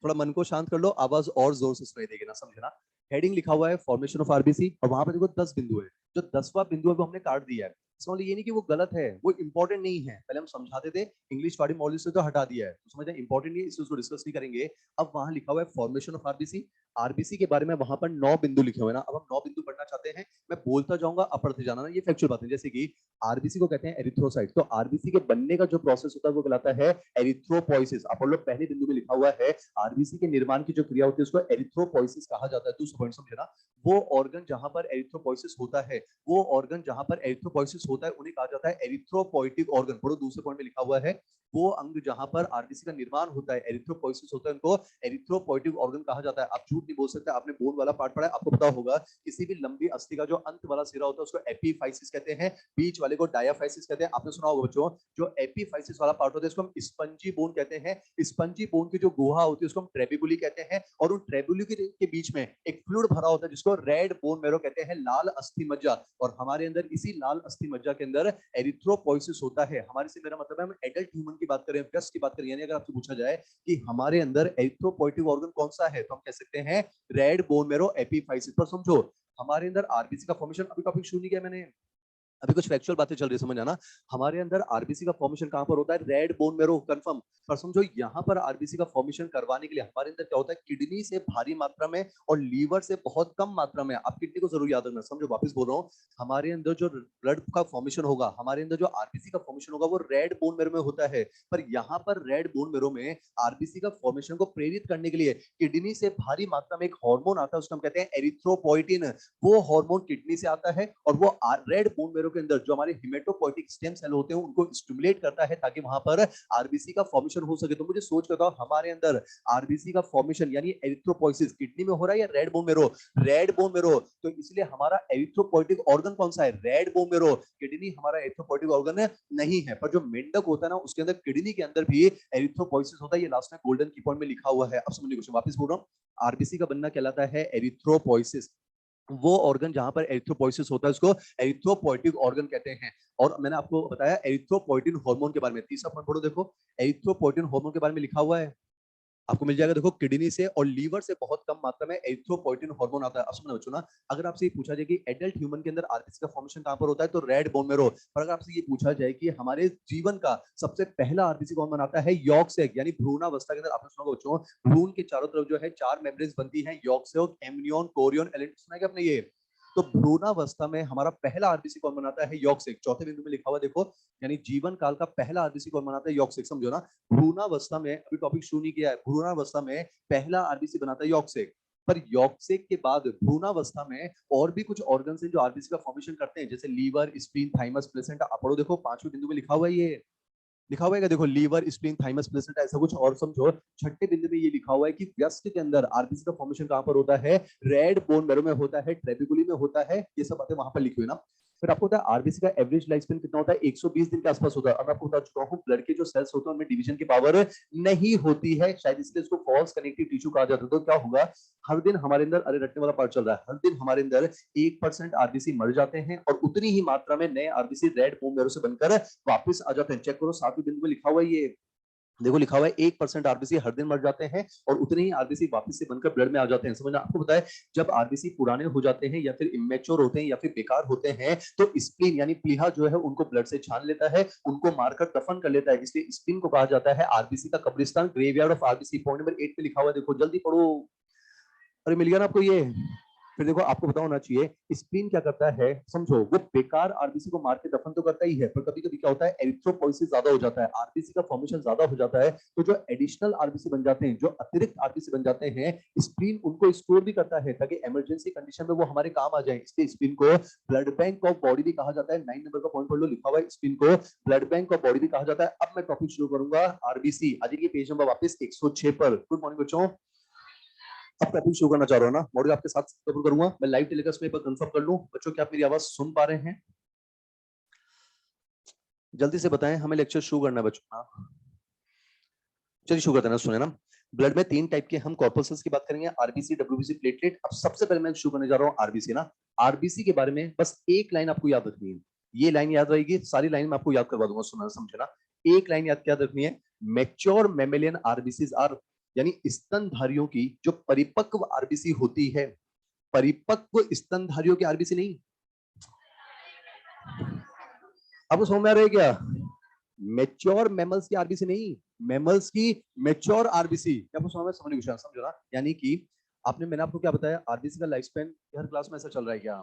थोड़ा मन को शांत कर लो, आवाज और जोर से सुनाई देगी ना, समझे ना। हेडिंग लिखा हुआ है फॉर्मेशन ऑफ आरबीसी और वहां पर देखो 10 बिंदु है। जो 10वां बिंदु है वो हमने काट दिया है। इसका मतलब ये नहीं कि वो गलत है, वो इंपॉर्टेंट नहीं है। पहले हम समझाते थे, इंग्लिश वाली मॉड्यूल से तो हटा दिया है, तो समझ इंपॉर्टेंट नहीं है, इसलिए उसको डिस्कस नहीं करेंगे। अब वहां लिखा हुआ है फॉर्मेशन ऑफ आरबीसी। आरबीसी के बारे में वहां पर 9 बिंदु लिखे हुए हैं ना। अब हम 9 बिंदु पढ़ना चाहते हैं। मैं बोलता जाऊंगा, अब पढ़ते जाना ना, ये फैक्चुअल बात है। जैसे कि आरबीसी को कहते हैं एरिथ्रोसाइट, तो आरबीसी के बनने का जो प्रोसेस होता है वो कहलाता है एरिथ्रोपोइसिस। आप लोग पहले बिंदु में लिखा हुआ है आरबीसी के निर्माण की जो क्रिया होती है उसको एरिथ्रोपोइसिस कहा जाता है। दूसरा पॉइंट समझे ना, वो ऑर्गन जहां पर एरिथ्रोपोइसिस होता है, वो ऑर्गन जहां पर एरिथ्रोपोइसिस होता है उन्हें कहा जाता है एरिथ्रोपोइटिक ऑर्गन। पढ़ो, दूसरे पॉइंट में लिखा हुआ है वो अंग जहां पर आरबीसी का निर्माण होता है, एरिथ्रोपोइसिस होता है, उनको एरिथ्रोपोइटिक ऑर्गन कहा जाता है। आप झूठ नहीं बोल सकते, आपने बोन वाला पार्ट पढ़ा है, आपको पता होगा किसी भी लंबी अस्थि का जो अंत वाला सिरा होता है उसको एपीफाइसिस कहते हैं, बीच वाले को डायाफाइसिस कहते हैं। आपने सुना होगा बच्चों, जो एपीफाइसिस वाला पार्ट होता है इसको हम स्पंजी बोन कहते हैं। स्पंजी बोन की जो गुहा होती है उसको हम ट्रेबिकुली कहते हैं, और उन ट्रेबिकुली के बीच में एक फ्लूइड भरा होता है जिसको रेड बोन मैरो कहते हैं, लाल अस्थि मज्जा। और हमारे अंदर इसी लाल अस्थि मज्जा के अंदर एरिथ्रोपोइसिस होता है। हमारे से मेरा मतलब है हम एडल्ट ह्यूमन की बात करें, व्यस्त की बात करें, यानी अगर आपसे पूछा जाए कि हमारे अंदर एरिथ्रोपोइटिक ऑर्गन कौन सा है, तो हम कह सकते हैं रेड बोन मैरो एपीफाइसिस। पर समझो, हमारे अंदर आरबीसी का फॉर्मेशन, अभी टॉपिक शुरू नहीं किया मैंने, अभी कुछ फैक्चुअल बातें चल रही है, समझ आना। हमारे अंदर आरबीसी का फॉर्मेशन कहां पर होता है? Red bone marrow, confirm. पर समझो यहाँ पर आरबीसी का फॉर्मेशन करवाने के लिए हमारे अंदर क्या होता है? किडनी से भारी मात्रा में और लीवर से बहुत कम मात्रा में, आप किडनी को जरूर याद रखना। समझो, वापस बोल रहा हूँ, हमारे अंदर जो ब्लड का फॉर्मेशन होगा, हमारे अंदर जो आरबीसी का फॉर्मेशन होगा वो रेड बोन मैरो में होता है। पर यहाँ पर रेड बोन मैरो में आरबीसी का फॉर्मेशन को प्रेरित करने के लिए किडनी से भारी मात्रा में एक हार्मोन आता है, उसको हम कहते हैं एरिथ्रोपोइटिन। वो हार्मोन किडनी से आता है और वो रेड बोन मैरो के अंदर जो हमारे हिमेटोपोइटिक स्टेम सेल होते हैं उनको स्टिमुलेट करता है ताकि वहां पर आरबीसी का फॉर्मेशन हो सके। तो मुझे सोच कर बताओ, हमारे अंदर आरबीसी का फॉर्मेशन यानी एरिथ्रोपोइसिस किडनी में हो रहा है या red bone marrow? Red bone marrow. तो इसलिए हमारा एरिथ्रोपोइटिक ऑर्गन कौन सा है? Red bone marrow. किडनी हमारा एरिथ्रोपोइटिक ऑर्गन नहीं है, पर जो मेंढक होता है ना उसके अंदर किडनी के अंदर भी एरिथ्रोपोइसिस होता है। ये लास्ट में गोल्डन की पॉइंट में लिखा हुआ है। अब समझिए, क्वेश्चन वापस बोल रहा हूँ, आरबीसी का बनना कहलाता है एरिथ्रोपोइसिस। वो ऑर्गन जहां पर एरिथ्रोपोइसिस होता है उसको एरिथ्रोपोइटिक ऑर्गन कहते हैं। और मैंने आपको बताया एरिथ्रोपोइटिन हार्मोन के बारे में। तीसरा पॉइंट पढ़ो, देखो एरिथ्रोपोइटिन हार्मोन के बारे में लिखा हुआ है, आपको मिल जाएगा। देखो, किडनी से और लीवर से बहुत कम मात्रा में एरिथ्रोपोइटिन हार्मोन आता है। अब समझो बच्चों ना, अगर आपसे ये पूछा जाए कि एडल्ट ह्यूमन के अंदर आरबीसी का फॉर्मेशन कहां पर होता है, तो रेड बोन मैरो। पर अगर आपसे ये पूछा जाए कि हमारे जीवन का सबसे पहला आरबीसी कौन बनाता है, यॉर्क से, यानी भ्रूणावस्था के अंदर, आपने सुना होगा बच्चों, भ्रूण के चारों तरफ जो है 4 मेम्ब्रेन्स बनती हैं यॉर्क से, एमनियन, कोरियन, एलेंट, सुना है क्या आपने ये? तो भ्रूणावस्था में हमारा पहला आरबीसी कौन बनाता है? यॉर्क से। चौथे बिंदु में लिखा हुआ देखो, यानी जीवन काल का पहला आरबीसी कौन बनाता है? यॉर्क से। समझो ना, भ्रूणावस्था में, अभी टॉपिक शुरू नहीं किया है, भ्रूणावस्था में पहला आरबीसी बनाता है यॉर्कसेक। पर यॉर्कसेक के बाद भ्रूणावस्था में और भी कुछ ऑर्गन्स हैं जो आरबीसी का फॉर्मेशन करते हैं, जैसे लीवर, स्प्लीन, थाइमस, प्लेसेंटा। आप पढ़ो, देखो 5वें बिंदु में लिखा हुआ है, ये लिखा हुआ है क्या? देखो, लीवर, स्प्लीन, थाइमस, प्लेसेंटा, ऐसा कुछ। और समझो, छठे बिंदु में ये लिखा हुआ है कि वयस्क के अंदर आरबीसी का फॉर्मेशन कहां पर होता है? रेड बोन मैरो में होता है, ट्रेबिकुली में होता है। ये सब बातें वहां पर लिखी हुई ना। फिर आपको पता है आरबीसी का एवरेज लाइफ स्पेन कितना होता है? 120 दिन के आसपास होता है। अब मैं आपको बता चुका हूँ, ब्लड के जो सेल्स होते हैं उनमें डिवीजन की पावर नहीं होती है, शायद इसलिए इसको फॉल्स कनेक्टिव टिश्यू कहा जाता है। तो क्या होगा, हर दिन हमारे अंदर, अरे रटने वाला पार्ट चल रहा है, हर दिन हमारे अंदर 1% आरबीसी मर जाते हैं और उतनी ही मात्रा में नए आरबीसी रेड बोन मैरो से बनकर वापस आ जाते हैं। चेक करो, 7वें बिंदु में लिखा हुआ है, ये देखो लिखा हुआ है 1% आरबीसी हर दिन मर जाते हैं और उतने ही आरबीसी वापस से बनकर ब्लड में आ जाते हैं। समझना, आपको बताया, जब आरबीसी पुराने हो जाते हैं या फिर इमेच्योर होते हैं या फिर बेकार होते हैं तो स्प्लीन यानी प्लीहा जो है उनको ब्लड से छान लेता है, उनको मारकर दफन कर लेता है। इसलिए स्प्लीन को कहा जाता है आरबीसी का कब्रिस्तान, graveyard of RBC. Point number 8 पे लिखा हुआ है, देखो जल्दी पढ़ो। अरे मिल गया ना आपको ये? फिर देखो, आपको पता होना चाहिए स्प्लीन क्या करता है। समझो, वो बेकार आरबीसी को मार के दफन तो करता ही है, पर कभी कभी क्या होता है, एरिथ्रोपोइसिस ज्यादा हो जाता है, आरबीसी का फॉर्मेशन ज्यादा हो जाता है, तो जो एडिशनल आरबीसी बन जाते हैं, जो अतिरिक्त आरबीसी बन जाते हैं, स्प्लीन उनको स्टोर भी करता है ताकि इमरजेंसी कंडीशन में वो हमारे काम आ जाए। इसलिए स्प्लीन को ब्लड बैंक ऑफ बॉडी भी कहा जाता है। 9 नंबर का पॉइंट पढ़ लो, लिखा हुआ है स्प्लीन को ब्लड बैंक ऑफ बॉडी भी कहा जाता है। अब मैं टॉपिक शुरू करूंगा आरबीसी। आज के पेज नंबर वापस 106 पर। गुड मॉर्निंग बच्चों। अब टॉपिक शुरू करना चाह रहा हूँ ना, मॉड्यूल आपके साथ कवर करूंगा। मैं लाइव टेलीकास्ट में एक बार कंफर्म कर लूं बच्चों, क्या आप मेरी आवाज सुन पा रहे हैं? जल्दी से बताएं, हमें लेक्चर शुरू करना है बच्चों। हाँ चलिए शुरू करते हैं ना, सुने ना। ब्लड में 3 टाइप के हम कॉर्पल्स की बात करेंगे, आरबीसी, डब्ल्यूबीसी, प्लेटलेट। अब सबसे पहले मैं शुरू करने जा रहा हूँ आरबीसी ना। आरबीसी के बारे में बस एक लाइन आपको याद रखनी है, ये लाइन याद रहेगी, सारी लाइन मैं आपको याद करवा दूंगा, सुनना समझे ना। एक लाइन याद रखनी है, मैच्योर मेमेलियन आरबीसीज आर, यानी स्तनधारियों की जो परिपक्व आरबीसी होती है, परिपक्व स्तनधारियों की आरबीसी नहीं। अब समझ में आ रहा है क्या? मेच्योर मेमल्स की आरबीसी नहीं, मेमल्स की मेच्योर आरबीसी। क्या समझने की कोशिश समझो ना, यानी कि मैंने आपको क्या बताया, आरबीसी का लाइफ स्पैन हर क्लास में ऐसा चल रहा है क्या?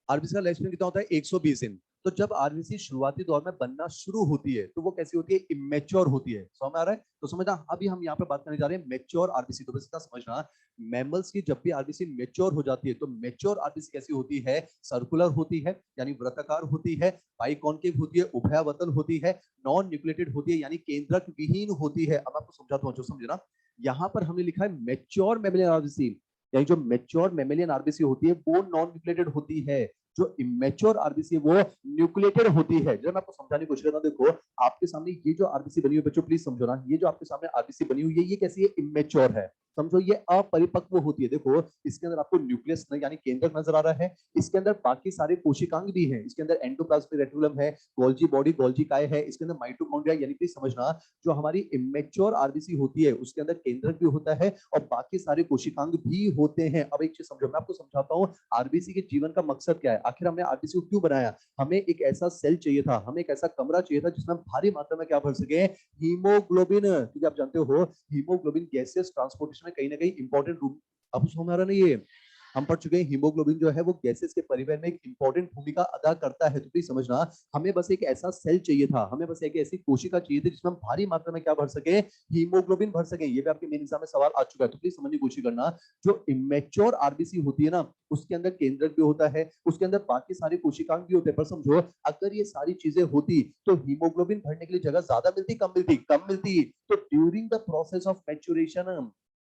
आरबीसी का लाइफ स्पैन कितना होता है? 120 दिन। तो जब आरबीसी शुरुआती दौर में बनना शुरू होती है तो वो कैसी होती है? इमेच्योर होती है। समझ में आ रहा है? तो समझना, अभी हम यहाँ पे बात करने जा रहे हैं मेच्योर आरबीसी। तो बस इतना समझना, मैमल्स की जब भी आरबीसी मेच्योर हो जाती है तो मेच्योर आरबीसी कैसी होती है? सर्कुलर होती है, यानी वृत्ताकार होती है, बाइकॉन्केव होती है, उभयावतल होती है, नॉन न्यूक्लिएटेड होती है, यानी केंद्रक विहीन होती है। अब आपको समझाता हूं, जो समझे ना। यहाँ पर हमने लिखा है मेच्योर मेमेलियन आरबीसी, यानी जो मेच्योर मेमेलियन आरबीसी होती है वो नॉन न्यूक्लिएटेड होती है, जो इमेच्योर आरबीसी वो न्यूक्लिएटेड होती है। जब मैं आपको समझाने की कोशिश करता हूं, देखो आपके सामने ये जो आरबीसी बनी हुई, बच्चों प्लीज समझो ना, ये जो आपके सामने आरबीसी बनी हुई है ये कैसी है? इमेच्योर है। समझो, ये अपरिपक्व होती है। देखो इसके अंदर आपको न्यूक्लियस यानी केंद्रक नजर आ रहा है, इसके अंदर बाकी सारे कोशिकांग भी हैं, इसके अंदर एंडोप्लाज्मिक रेटिकुलम है, गोल्जी बॉडी, गोल्जी काय है, इसके अंदर माइटोकॉन्ड्रिया, यानी कि समझना, जो हमारी इमेच्योर आरबीसी होती है उसके अंदर केंद्रक भी होता है और बाकी सारे कोशिकांग भी होते हैं। अब एक चीज समझो, मैं आपको समझाता हूँ आरबीसी के जीवन का मकसद क्या है, आखिर हमने आरबीसी को क्यों बनाया। हमें एक ऐसा सेल चाहिए था, हमें एक ऐसा कमरा चाहिए था जिसमें भारी मात्रा में क्या भर सके? हीमोग्लोबिन। क्योंकि आप जानते हो हीमोग्लोबिन गैसेस ट्रांसपोर्टेशन में कहीं ना कहीं इंपॉर्टेंट रूप, अब समझ आ रहा नहीं ये, हम पढ़ चुके हैं हीमोग्लोबिन जो है वो गैसेस के परिवहन में एक इंपॉर्टेंट भूमिका अदा करता है। तो प्लीज समझना, हमें बस एक ऐसा सेल चाहिए था, हमें बस एक ऐसी कोशिका चाहिए थी जिसमें हम भारी मात्रा में क्या भर सके? हीमोग्लोबिन भर सके। ये भी आपके मेन एग्जाम में सवाल आ चुका है, तो प्लीज समझने की कोशिश करना। जो इमेच्योर आरबीसी होती है ना, उसके अंदर केंद्रक भी होता है, उसके अंदर बाकी सारे कोशिकांग भी होते हैं, पर समझो अगर ये सारी चीजें होती तो हीमोग्लोबिन भरने के लिए जगह ज्यादा मिलती, कम मिलती? कम मिलती। तो during the process of maturation,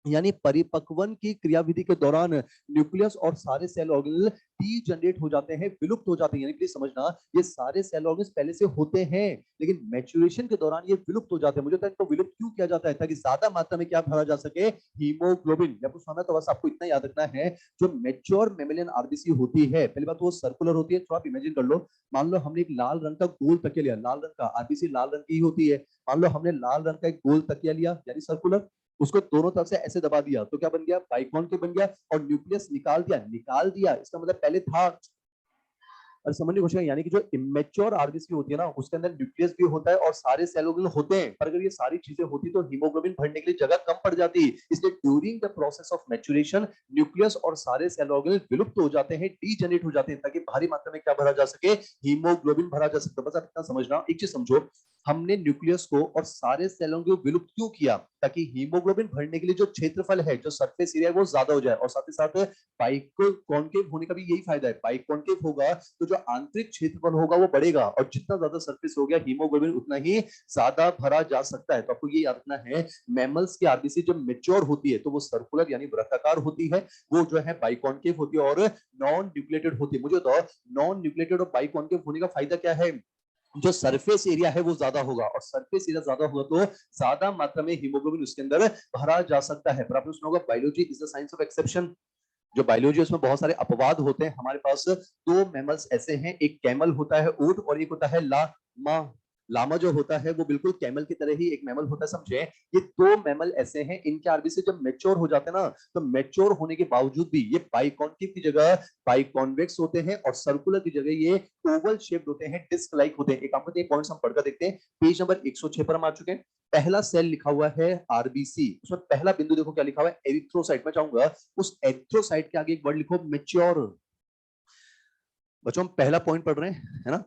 यानी परिपक्वन की क्रियाविधि के दौरान न्यूक्लियस और सारे सेल ऑर्गेनल डीजनरेट हो जाते हैं, विलुप्त हो जाते हैं। यानी प्लीज समझना, ये सारे सेल ऑर्गेनल्स पहले से होते हैं लेकिन मैच्योरेशन के दौरान ये विलुप्त हो जाते हैं। मुझे तो इनको विलुप्त क्यों किया जाता है? ताकि ज्यादा मात्रा में क्या भरा जा सके? हीमोग्लोबिन। जब सुना तो बस आपको इतना याद रखना है, जो मैच्योर मेमेलियन आरबीसी होती है, पहली बात वो सर्कुलर होती है। तो आप इमेजिन कर लो, मान लो हमने एक लाल रंग का गोल तकिया लिया, लाल रंग का, आरबीसी लाल रंग की होती है। मान लो हमने लाल रंग का एक गोल तकिया लिया यानी सर्कुलर, उसको दोनों तरफ से ऐसे दबा दिया तो क्या बन गया? बाइकॉन्केव बन गया। और न्यूक्लियस निकाल दिया, निकाल दिया इसका मतलब पहले था। और समझने की कोशिश करें, यानी कि जो इमेच्योर आरबीसी होती है ना उसके अंदर न्यूक्लियस भी होता है और सारे सेल ऑर्गेनल होते हैं, पर अगर ये सारी चीजें होती तो हीमोग्लोबिन भरने के लिए जगह कम पड़ जाती। इसलिए during the process of maturation nucleus और सारे सेल ऑर्गेनल विलुप्त हो जाते हैं, डीजनरेट हो जाते हैं, ताकि भारी मात्रा में क्या भरा जा सके? हीमोग्लोबिन भरा जा सकता है। बस आप इतना समझना। एक चीज समझो, हमने न्यूक्लियस को और सारे सेलों को विलुप्त क्यों किया? ताकि हीमोग्लोबिन भरने के लिए जो क्षेत्रफल है, जो सरफेस एरिया है वो ज्यादा हो जाए, और साथ ही साथ बाइकॉन्केव होने का भी यही फायदा है। बाइकॉन्केव होगा तो जो आंतरिक क्षेत्रफल होगा वो बढ़ेगा, और जितना ज्यादा सरफेस हो गया हीमोग्लोबिन उतना ही ज्यादा भरा जा सकता है। तो आपको ये याद रखना है, मैमल्स की आरबीसी जब मेच्योर होती है तो वो सर्कुलर यानी वृत्ताकार होती है, वो जो है बाइकॉन्केव होती है और नॉन न्यूक्लिएटेड होती है। मुझे तो नॉन न्यूक्लिएटेड और बाइकॉन्केव होने का फायदा क्या है? जो सरफेस एरिया है वो ज्यादा होगा, और सरफेस एरिया ज्यादा होगा तो ज्यादा मात्रा में हीमोग्लोबिन उसके अंदर भरा जा सकता है। पर आपने सुना होगा biology is the science of exception. जो बायोलॉजी है उसमें बहुत सारे अपवाद होते हैं। हमारे पास 2 मैमल्स ऐसे हैं, एक कैमल होता है ऊंट, और एक होता है लामा। लामा जो होता है वो बिल्कुल कैमल की तरह ही एक मैमल होता है, समझे? ये 2 मैमल ऐसे हैं, इनके आरबीसी जब मैच्योर हो जाते हैं ना, तो मैच्योर होने के बावजूद भी ये बाइकॉन्केव की जगह बाइकॉन्वेक्स होते हैं, और सर्कुलर की जगह ये ओवल शेप्ड होते हैं, डिस्क लाइक होते हैं। एक आपको पॉइंट्स हम पढ़कर देखते हैं, पेज नंबर 106 पर हम आ चुके हैं। पहला सेल लिखा हुआ है आरबीसी, उसमें पहला बिंदु देखो क्या लिखा हुआ है? एरिथ्रोसाइट। में चाहूंगा उस एरिथ्रोसाइट के आगे एक वर्ड लिखो, मैच्योर। बच्चों हम पहला पॉइंट पढ़ रहे हैं, है ना?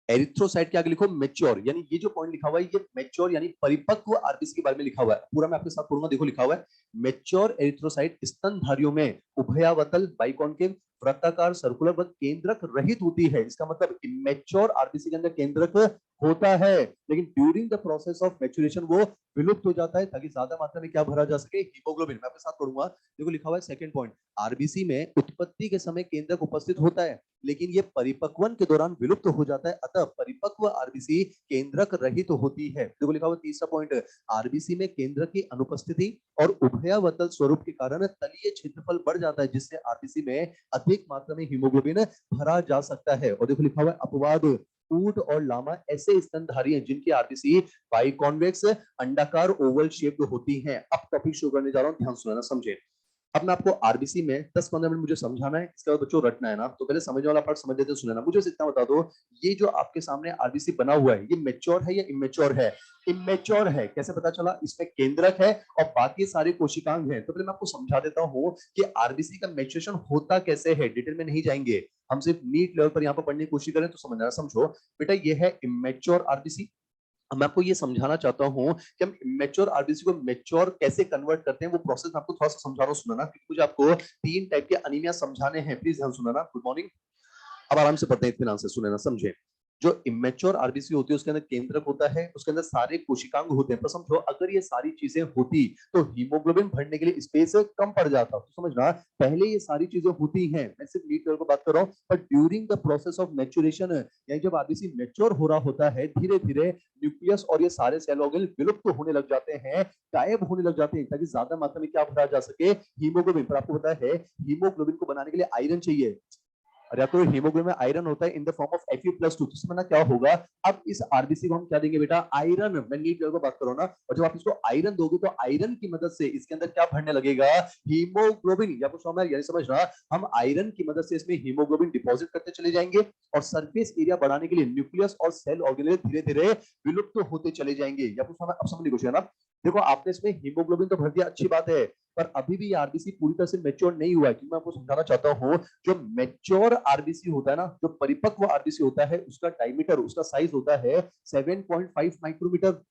एरिथ्रोसाइट के आगे लिखो मैच्योर, यानी ये जो पॉइंट लिखा हुआ है ये मैच्योर यानी परिपक्व आरबीसी के बारे में लिखा हुआ है। पूरा मैं आपके साथ पढ़ूंगा, देखो लिखा हुआ है मैच्योर एरिथ्रोसाइट स्तनधारियों में उभयावतल, बाइकॉन्केव, वृत्ताकार, सर्कुलर व केंद्रक रहित होती है। इसका मतलब इमेच्योर आरबीसी के अंदर केंद्रक होता है, लेकिन during the process of maturation वो विलुप्त हो जाता है, ताकि ज्यादा मात्रा में क्या भरा जा सके, हीमोग्लोबिन। मैं आपके साथ पढ़ूंगा, देखो लिखा हुआ है सेकंड पॉइंट, आरबीसी में उत्पत्ति के समय केंद्रक उपस्थित होता है, लेकिन ये परिपक्वन के दौरान विलुप्त हो जाता है, अतः परिपक्व आरबीसी केंद्रक रहित होती है। देखो लिखा हुआ तीसरा पॉइंट, आरबीसी में केंद्रक की अनुपस्थिति और उभयावतल स्वरूप के कारण तलीय क्षेत्रफल बढ़ जाता है, जिससे आरबीसी में अधिक मात्रा में हीमोग्लोबिन भरा जा सकता है। और देखो लिखा हुआ है अपवाद, ऊंट और लामा ऐसे स्तनधारी हैं जिनकी आरबीसी बाइकॉन्वेक्स अंडाकार ओवल शेप्ड होती हैं। अब टॉपिक शुरू करने जा रहा हूं, ध्यान सुनना समझे। अब मैं आपको आरबीसी में 10-15 मिनट मुझे समझाना है, इसके बाद बच्चों रटना है ना, तो पहले समझने वाला पार्ट समझ लेते, सुनना। मुझे इतना बता दो, ये जो आपके सामने आरबीसी बना हुआ है, ये मैच्योर है या इमेच्योर है? इमेच्योर है। कैसे पता चला? इसमें केंद्रक है और बाकी सारे कोशिकांग हैं। तो पहले मैं आपको समझा देता हूँ कि आरबीसी का मैच्योरेशन होता कैसे है। डिटेल में नहीं जाएंगे, हम सिर्फ नीट लेवल पर यहाँ पर पढ़ने की कोशिश करें तो समझना। समझो बेटा, ये है इमेच्योर आरबीसी। अब मैं आपको ये समझाना चाहता हूं कि हम इमेच्योर आरबीसी को मैच्योर कैसे कन्वर्ट करते हैं, वो प्रोसेस मैं आपको थोड़ा सा समझा रहा हूं, सुनना, क्योंकि मुझे आपको 3 टाइप के अनीमिया समझाने हैं। प्लीज ध्यान सुनना। Good morning. अब आराम से पढ़ते हैं, इत्मीनान से सुने ना, समझे। जो इमेच्योर आरबीसी होती है उसके अंदर केंद्रक होता है, उसके अंदर सारे कोशिकांग होते हैं। पर समझो, अगर ये सारी चीजें होती तो हीमोग्लोबिन भरने के लिए स्पेस कम पड़ जाता। तो समझना, पहले ये सारी चीजें होती हैं, मैं सिर्फ नीट लेवल पर बात कर रहा हूँ, पर during the process of maturation, यानी जब आरबीसी मैच्योर हो रहा होता है, धीरे धीरे न्यूक्लियस और ये सारे सेल ऑर्गेनल विलुप्त होने लग जाते हैं, गायब होने लग जाते हैं, ताकि ज्यादा मात्रा में क्या भरा जा सके, हीमोग्लोबिन। पर आपको पता है हीमोग्लोबिन को बनाने के लिए आयरन चाहिए। और या तो हीमोग्लोबिन में आयरन होता है in the form of Fe+2। तो इसमें ना क्या होगा, अब इस आरबीसी को हम क्या देंगे बेटा, आयरन। मैं नीट लेवल पर बात करूँ ना, और जब आप इसको आयरन दोगे तो आयरन की मदद से इसके अंदर क्या भरने लगेगा, हीमोग्लोबिन। या कुछ समझना, हम आयरन की मदद से इसमें हीमोग्लोबिन डिपॉजिट करते चले जाएंगे, और सरफेस एरिया बढ़ाने के लिए न्यूक्लियस और सेल ऑर्गेनल धीरे धीरे विलुप्त होते चले जाएंगे। या कुछ अब समझने की कोशिश है ना। देखो, आपने इसमें हीमोग्लोबिन तो भर दिया, अच्छी बात है, पर अभी भी आरबीसी पूरी तरह से मैच्योर नहीं हुआ है। क्योंकि मैं आपको समझाना चाहता हूँ, जो मैच्योर आरबीसी होता है ना, जो परिपक्व आरबीसी होता है, उसका डायमीटर, उसका साइज होता है 7.5 माइक्रोमीटर।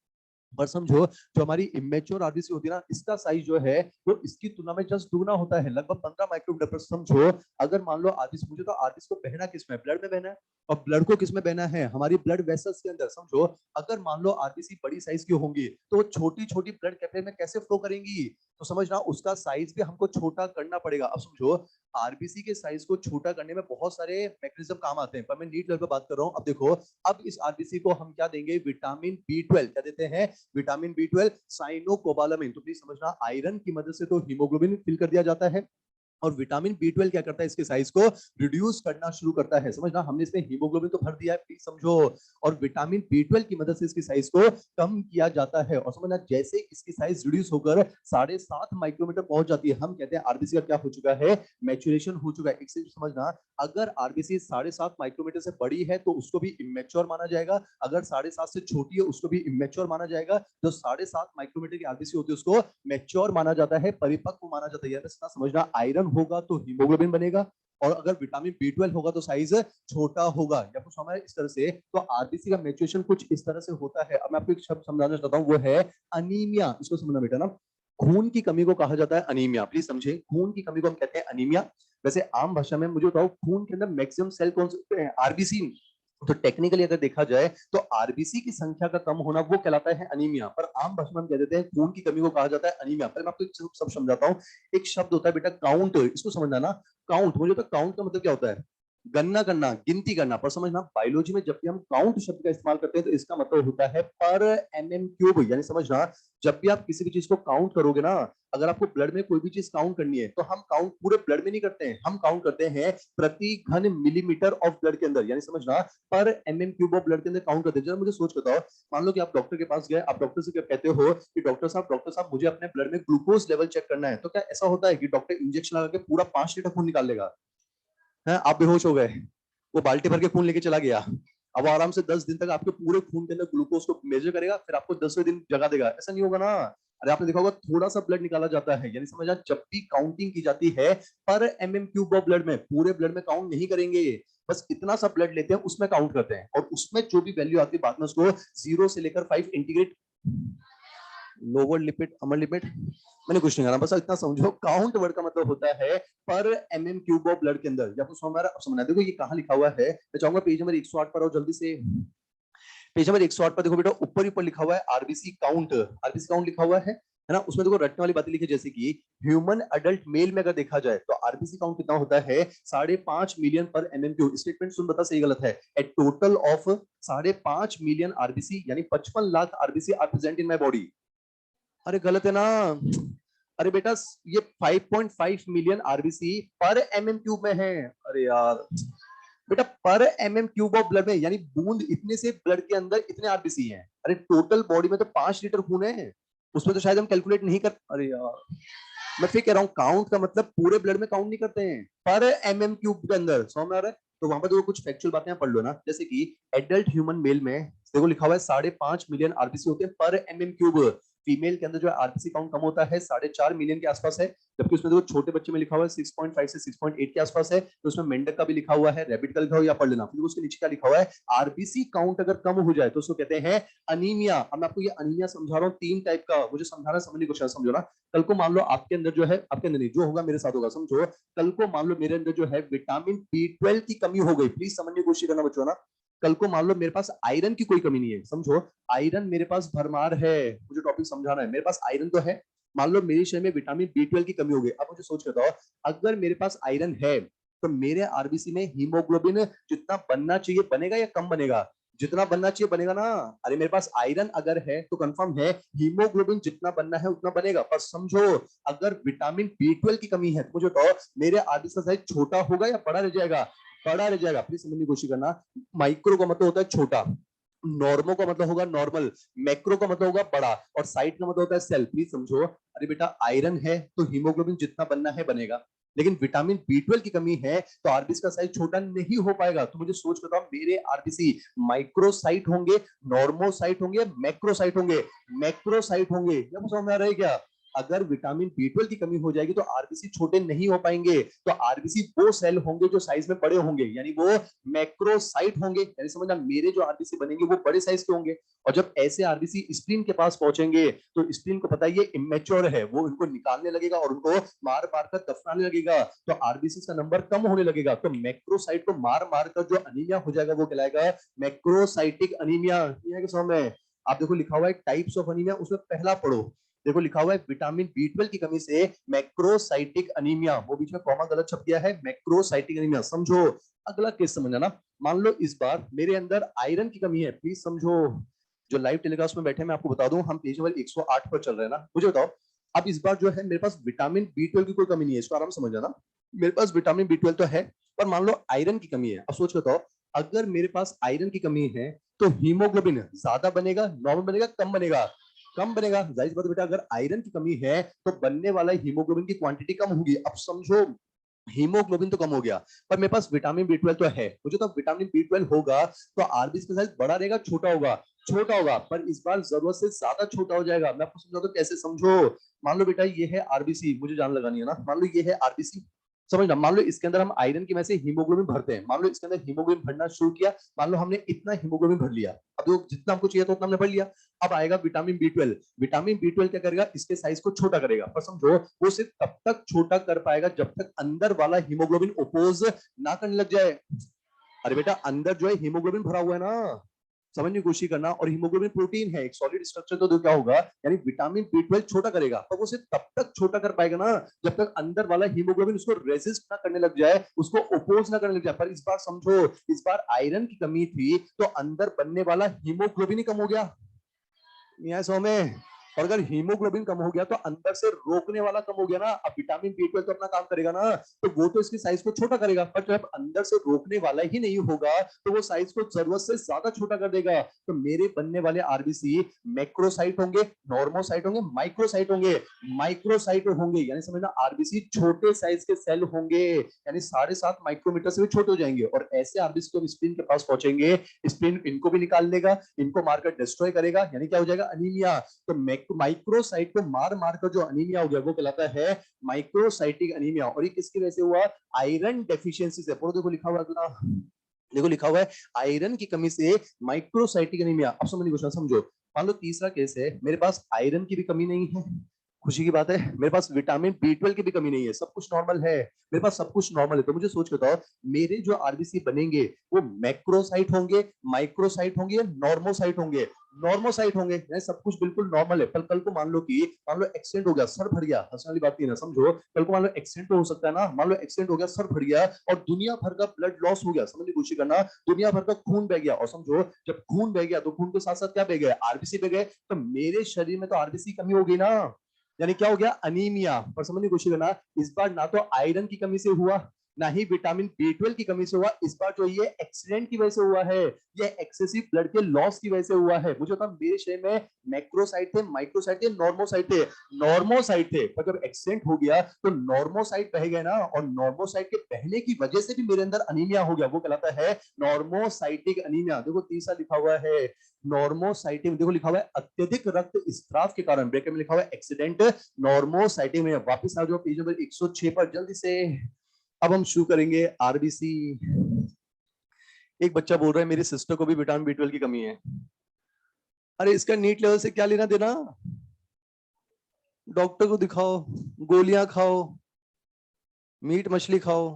पर समझो, जो हमारी इमेच्योर आरबीसी होती है ना, इसका साइज जो है वो इसकी तुलना में जस्ट दुगना होता है, लगभग 15 माइक्रोमीटर। पर समझो, अगर मान लो आरबीसी, मुझे तो आरबीसी को बहना किसमें, ब्लड में बहना है, और ब्लड को किसमें बहना है, हमारी ब्लड वेसल्स के अंदर। समझो, अगर मान लो आरबीसी बड़ी साइज की होंगी तो छोटी छोटी ब्लड कैपिलरी में कैसे फ्लो करेंगी, तो समझना उसका साइज भी हमको छोटा करना पड़ेगा। अब समझो, आरबीसी के साइज को छोटा करने में बहुत सारे मैकेनिज्म काम आते हैं, पर मैं नीट लेवल पे बात कर रहा हूं। अब देखो, अब इस आरबीसी को हम क्या देंगे, विटामिन बी 12। क्या देते हैं, विटामिन बी 12, साइनोकोबालामिन। तो प्लीज समझना, आयरन की मदद से तो हीमोग्लोबिन फिल कर दिया जाता है, और विटामिन बी 12 क्या करता है, इसके साइज को रिड्यूस करना शुरू करता है। समझना, हमने इसमें हीमोग्लोबिन तो भर दिया है, प्लीज समझो, और विटामिन बी 12 की मदद से इसकी साइज को कम किया जाता है। और समझना, जैसे इसकी साइज रिड्यूस होकर 7.5 माइक्रोमीटर पहुंच जाती है, हम कहते हैं आरबीसी का क्या हो चुका है, मैच्योरेशन हो चुका है। एक चीज समझना, अगर आरबीसी 7.5 माइक्रोमीटर से बड़ी है तो उसको भी इमेच्योर माना जाएगा, अगर 7.5 से छोटी है उसको भी इमेच्योर माना जाएगा। जो 7.5 माइक्रोमीटर की आरबीसी होती है उसको मैच्योर माना जाता है, परिपक्व माना जाता है। समझना, आयरन होगा तो हीमोग्लोबिन बनेगा, और अगर विटामिन बी 12 होगा तो साइज छोटा होगा। या कुछ हमारे इस तरह से, तो आरबीसी का मैच्योरेशन कुछ इस तरह से होता है। अब मैं आपको एक शब्द समझाना चाहता हूँ, वो है अनीमिया। इसको समझना बेटा ना, खून की कमी को कहा जाता है अनीमिया। प्लीज समझे, खून की कमी को हम कहते हैं अनीमिया। वैसे आम भाषा में मुझे बताओ, खून के अंदर मैक्सिमम सेल कौन से हैं, आरबीसी। तो टेक्निकली अगर देखा जाए तो आरबीसी की संख्या का कम होना वो कहलाता है अनीमिया, पर आम भाषा में हम कह देते हैं खून की कमी को कहा जाता है अनीमिया। पहले मैं आपको सब समझाता हूँ। एक शब्द होता है बेटा काउंट, इसको समझना ना। काउंट, मुझे तो काउंट का मतलब क्या होता है, गणना करना, गिनती करना। पर समझना, बायोलॉजी में जब भी हम काउंट शब्द का इस्तेमाल करते हैं तो इसका मतलब होता है पर mm³। यानी समझना, जब भी आप किसी भी चीज को काउंट करोगे ना, अगर आपको ब्लड में कोई भी चीज काउंट करनी है तो हम काउंट पूरे ब्लड में नहीं करते हैं, हम काउंट करते हैं प्रति घन मिलीमीटर ऑफ ब्लड के अंदर। यानी समझना, पर mm³ ऑफ ब्लड के अंदर काउंट करते हैं। जरा मुझे सोच बताओ, मान लो कि आप डॉक्टर के पास गए, आप डॉक्टर से क्या कहते हो कि डॉक्टर साहब मुझे अपने ब्लड में ग्लूकोज लेवल चेक करना है, तो क्या ऐसा होता है कि डॉक्टर इंजेक्शन लगा के पूरा 5 लीटर खून निकाल लेगा है? आप बेहोश हो गए, वो बाल्टी भर के खून लेके चला गया, अब वो आराम से 10 दिन तक आपके पूरे खून के अंदर ग्लूकोज को मेजर करेगा, फिर आपको 10वें दिन जगा देगा? ऐसा नहीं होगा ना। अरे आपने देखा होगा, थोड़ा सा ब्लड निकाला जाता है। यानी समझा, जब भी काउंटिंग की जाती है पर mm³ ऑफ ब्लड में, पूरे ब्लड में काउंट नहीं करेंगे, बस इतना सा ब्लड लेते हैं उसमें काउंट करते हैं, और उसमें जो भी वैल्यू आती है बाद में उसको 0 से लेकर 5 integrate, lower limit, upper limit, मैंने कुछ नहीं करना, बस इतना समझो, काउंट वर्ड का मतलब होता है पर mm³ ऑफ ब्लड के अंदर। या कुछ हमारा समझना, देखो ये कहां लिखा हुआ है, मैं चाहूंगा पेज नंबर 108 पर आओ जल्दी से। पेज नंबर 108 पर देखो बेटा, ऊपर ऊपर लिखा हुआ है आरबीसी काउंट, आरबीसी काउंट लिखा हुआ है ना। उसमें देखो रटने वाली बातें लिखी, जैसे कि ह्यूमन अडल्ट मेल में अगर देखा जाए तो आरबीसी काउंट कितना होता है, 5.5 मिलियन पर एमएमक्यू। स्टेटमेंट सुन, बता सही गलत है। A total of 5.5 million RBC, यानी 55 lakh RBC are present in my body. अरे गलत है ना। अरे बेटा ये 5.5 मिलियन आरबीसी पर एमएम क्यूब में है। अरे यार बेटा, पर एमएम क्यूब ऑफ ब्लड में, यानी बूंद इतने से ब्लड के अंदर इतने आरबीसी हैं। अरे टोटल बॉडी में तो 5 लीटर खून है, उसमें तो शायद हम कैलकुलेट नहीं कर। अरे यार मैं फिर कह रहा हूँ, काउंट का मतलब पूरे ब्लड में काउंट नहीं करते हैं, पर एमएम क्यूब के अंदर। समझ में आ रहा है? तो वहां पर देखो कुछ फैक्चुअल बातें पढ़ लो ना, जैसे कि एडल्ट ह्यूमन मेल में देखो लिखा हुआ है 5.5 मिलियन आरबीसी होते हैं पर एमएम क्यूब। फीमेल के अंदर जो है आरबीसी काउंट कम होता है, 4.5 मिलियन के आसपास है। जबकि उसमें देखो छोटे बच्चे में लिखा हुआ है 6.5 से 6.8 के आसपास है। तो उसमें मेंढक का भी लिखा हुआ है, रैबिट का लिखा हुआ है, या पढ़ लेना। फिर उसके नीचे क्या लिखा हुआ है, आरबीसी काउंट अगर कम हो जाए तो उसको कहते हैं अनीमिया। अब मैं आपको ये अनीमिया समझा रहा हूँ, 3 टाइप का। मुझे समझाना समझने की कोशिश समझो ना। कल को मान लो आपके अंदर जो है, आपके अंदर नहीं, जो होगा मेरे साथ होगा, समझो। कल को मान लो मेरे अंदर जो है विटामिन बी 12 की कमी हो गई, प्लीज समझने की कोशिश करना बच्चों ना। कल को मान लो मेरे पास आयरन की कोई कमी नहीं है, समझो। आयरन मेरे पास भरमार है, मुझे टॉपिक समझाना है। मेरे पास आयरन तो है, मान लो मेरे शरीर में विटामिन बी 12 की कमी हो गई। अब मुझे सोच के बताओ, अगर मेरे पास आयरन है तो मेरे आरबीसी में हीमोग्लोबिन जितना बनना चाहिए बनेगा या कम बनेगा? जितना बनना चाहिए बनेगा ना। अरे मेरे पास आयरन अगर है तो कंफर्म है हीमोग्लोबिन जितना बनना है उतना बनेगा। पर समझो, अगर विटामिन बी 12 की कमी है तो मुझे बताओ मेरे आरबीसी का साइज छोटा होगा या बड़ा रह जाएगा? बड़ा रह जाएगा। प्लीज समझने की कोशिश करना। माइक्रो का मतलब होता है छोटा, नॉर्मो का मतलब होगा नॉर्मल, मैक्रो का मतलब होगा बड़ा, और साइट का मतलब होता है सेल। प्लीज समझो। अरे बेटा आयरन है तो हीमोग्लोबिन जितना बनना है बनेगा, लेकिन विटामिन बी 12 की कमी है तो आरबीसी का साइज छोटा नहीं हो पाएगा। तो मुझे सोच बताओ, मेरे आरबीसी माइक्रोसाइट होंगे, नॉर्मोसाइट होंगे, मैक्रोसाइट होंगे? मैक्रोसाइट होंगे। क्या समझ में आ रहा है क्या? अगर विटामिन बी 12 की कमी हो जाएगी तो आरबीसी छोटे नहीं हो पाएंगे। तो आरबीसी वो सेल होंगे जो साइज में बड़े होंगे, यानी वो मैक्रोसाइट होंगे। यानी समझना, मेरे जो आरबीसी बनेंगे वो बड़े साइज के होंगे। और जब ऐसे आरबीसी स्प्लीन के पास पहुंचेंगे तो स्प्लीन को पता है ये इमेच्योर है, वो इनको निकालने लगेगा और उनको मार मार कर दफनाने लगेगा। तो आरबीसी का नंबर कम होने लगेगा। तो मैक्रोसाइट को मार मार कर जो अनीमिया हो जाएगा वो कहलाएगा मैक्रोसाइटिक अनीमिया। ये है कि समझ में? आप देखो लिखा हुआ है टाइप्स ऑफ अनीमिया, उसमें पहला पढ़ो। देखो लिखा हुआ है विटामिन बी 12 की कमी से मैक्रोसाइटिक अनीमिया, वो बीच में कॉमा गलत छप गया है, मैक्रोसाइटिक अनीमिया। समझो। अगला केस समझना ना। मान लो इस बार मेरे अंदर आयरन की कमी है, प्लीज समझो। जो लाइव टेलीकास्ट में बैठे मैं आपको बता दूं, हम पेज नंबर 108 पर चल रहे हैं ना। मुझे बताओ, अब इस बार जो है मेरे पास विटामिन बी 12 की कोई कमी नहीं है, इसको आराम समझ ना। मेरे पास विटामिन बी 12 तो है, पर मान लो आयरन की कमी है। अब सोच बताओ, अगर मेरे पास आयरन की कमी है तो हीमोग्लोबिन ज्यादा बनेगा, नॉर्मल बनेगा, कम बनेगा? कम बनेगा। जाहिर सी बात है बेटा, अगर आयरन की कमी है तो बनने वाला हीमोग्लोबिन की क्वांटिटी कम होगी। अब समझो, हीमोग्लोबिन तो कम हो गया, पर मेरे पास विटामिन बी 12 तो है। मुझे तो विटामिन बी 12 होगा तो आरबीसी का साइज बड़ा रहेगा, छोटा होगा? छोटा होगा, पर इस बार जरूरत से ज्यादा छोटा हो जाएगा। मैं आपको समझाता हूँ कैसे, समझो। मान लो बेटा ये है आरबीसी, मुझे जान लगानी है ना। मान लो ये है आरबीसी, समझना। मान लो इसके अंदर हम आयरन की वजह से हीमोग्लोबिन भरते हैं, मान लो इसके अंदर हीमोग्लोबिन भरना शुरू किया, मान लो हमने इतना हीमोग्लोबिन भर लिया। अब जो जितना हमको चाहिए था उतना हमने भर लिया। अब आएगा विटामिन बी 12। विटामिन बी 12 क्या करेगा, इसके साइज को छोटा करेगा। पर समझो, वो सिर्फ तब तक छोटा कर पाएगा जब तक अंदर वाला हीमोग्लोबिन ओपोज ना करने लग जाए। अरे बेटा अंदर जो है हीमोग्लोबिन भरा हुआ है ना, समझने की कोशिश करना। और हीमोग्लोबिन प्रोटीन है, एक सॉलिड स्ट्रक्चर। तो क्या होगा, यानी विटामिन बी 12 छोटा करेगा, पर वो सिर्फ तब तक छोटा कर पाएगा ना जब तक अंदर वाला हीमोग्लोबिन उसको रेजिस्ट ना करने लग जाए, उसको ओपोज ना करने लग जाए। पर इस बार समझो, इस बार आयरन की कमी थी तो अंदर बनने वाला हीमोग्लोबिन ही कम हो गया। यहाँ सौ में। और अगर हीमोग्लोबिन कम हो गया तो अंदर से रोकने वाला कम हो गया ना। अब विटामिन बी 12 तो अपना काम करेगा ना, तो वो तो इसकी साइज को छोटा करेगा, पर जब अंदर से रोकने वाला ही नहीं होगा तो वो साइज को जरूरत से ज्यादा छोटा कर देगा। तो मेरे बनने वाले आरबीसी मैक्रोसाइट होंगे, नॉर्मोसाइट होंगे, माइक्रोसाइट होंगे? माइक्रोसाइट होंगे, यानी समझना आरबीसी छोटे साइज के सेल होंगे, यानी 7.5 माइक्रोमीटर से भी छोटे हो जाएंगे। और ऐसे आरबीसी को स्प्लीन के पास पहुंचेंगे, स्प्लीन इनको भी निकाल लेगा, इनको मारकर डिस्ट्रॉय करेगा, यानी क्या हो जाएगा, अनीमिया। तो माइक्रोसाइट को मार मार कर जो अनीमिया हो गया वो कहलाता है माइक्रोसाइटिक अनीमिया। और ये किसकी वजह से हुआ, आयरन डेफिशिएंसी से। देखो लिखा हुआ है, देखो लिखा हुआ है आयरन की कमी से माइक्रोसाइटिक अनीमिया। अब समझने की कोशिश समझो। मान लो तीसरा केस है, मेरे पास आयरन की भी कमी नहीं है, खुशी की बात है, मेरे पास विटामिन B12 की भी कमी नहीं है, सब कुछ नॉर्मल है, मेरे पास सब कुछ नॉर्मल है। तो मुझे सोच के बताओ, मेरे जो आरबीसी बनेंगे वो मैक्रोसाइट होंगे, माइक्रोसाइट होंगे, या नॉर्मोसाइट होंगे? नॉर्मोसाइट होंगे, यानी सब कुछ बिल्कुल नॉर्मल है। कल को मान लो कि एक्सीडेंट हो गया, सर फट गया, हंसने वाली बात नहीं है ना, समझो। कल को मान लो एक्सीडेंट तो हो सकता है ना, मान लो एक्सीडेंट हो गया, सर फट गया और दुनिया भर का ब्लड लॉस हो गया, समझने की कोशिश करना, दुनिया भर का खून बह गया। और समझो जब खून बह गया तो खून के साथ साथ क्या बह गया? आरबीसी बह गए। तो मेरे शरीर में तो आरबीसी की कमी हो गई ना, यानी क्या हो गया? अनीमिया। पर समझने की कोशिश करना, इस बार ना तो आयरन की कमी से हुआ, ना ही विटामिन B12 की कमी से हुआ, इस बार जो ये एक्सीडेंट की वजह से हुआ है, ये एक्सेसिव ब्लड के लॉस की वजह से हुआ है। मुझे पता मेरे शरीर में मैक्रोसाइट थे, माइक्रोसाइट थे, नॉर्मोसाइट थे। नॉर्मोसाइट थे, पर जब एक्सीडेंट हो गया तो नॉर्मोसाइट बह गए ना, और नॉर्मोसाइट के बहने की वजह से भी मेरे अंदर अनीमिया हो गया। वो कहलाता है नॉर्मोसाइटिक अनीमिया। देखो तीसरा लिखा हुआ है नॉर्मोसाइटिक, देखो लिखा हुआ है अत्यधिक रक्त स्त्राव के कारण, ब्रैकेट में लिखा हुआ है एक्सीडेंट नॉर्मोसाइटिक में। वापस आ जाओ पेज नंबर 106 पर जल्दी से। अब हम शुरू करेंगे आरबीसी। एक बच्चा बोल रहा है मेरी सिस्टर को भी विटामिन B12 की कमी है। अरे इसका नीट लेवल से क्या लेना देना? डॉक्टर को दिखाओ, गोलियां खाओ, मीट मछली खाओ।